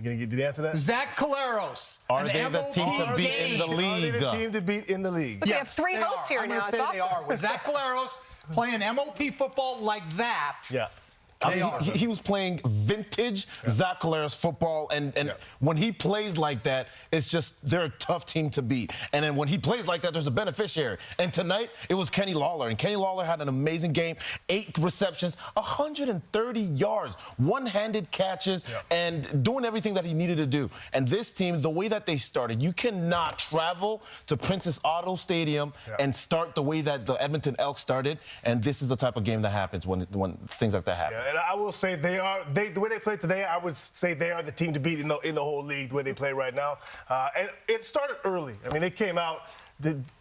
Did he answer that? Zach Caleros. Are they the team to beat in the league? Are they the team to beat in the league? But we have 3 hosts here now. It's awesome. They are. With Zach Caleros, playing MOP football like that. Yeah. I mean, he was playing vintage Zach Collaros football, and when he plays like that, it's just they're a tough team to beat. And then when he plays like that, there's a beneficiary. And tonight, it was Kenny Lawler, and Kenny Lawler had an amazing game, 8 receptions, 130 yards, one-handed catches, and doing everything that he needed to do. And this team, the way that they started, you cannot travel to Princess Auto Stadium and start the way that the Edmonton Elks started, and this is the type of game that happens when things like that happen. And I will say the way they play today, I would say they are the team to beat in the whole league, the way they play right now. And it started early. I mean, they came out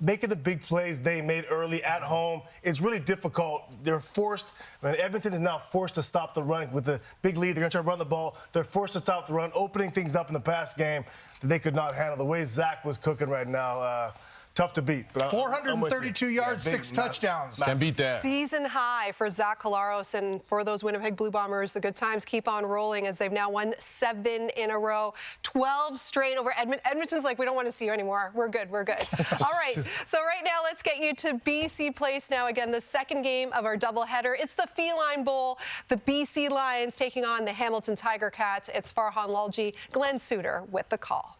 making the big plays they made early at home. It's really difficult. They're forced. I mean, Edmonton is now forced to stop the run with the big lead. They're going to try to run the ball. They're forced to stop the run, opening things up in the pass game that they could not handle. The way Zach was cooking right now, tough to beat. But 432 yards, 6 touchdowns. Can't beat that. Season high for Zach Collaros, and for those Winnipeg Blue Bombers, the good times keep on rolling as they've now won 7 in a row, 12 straight over Edmonton. Edmonton's like, we don't want to see you anymore. We're good. We're good. All right. So right now, let's get you to BC Place now. Again, the second game of our doubleheader. It's the Feline Bowl. The BC Lions taking on the Hamilton Tiger Cats. It's Farhan Lalji, Glenn Suter with the call.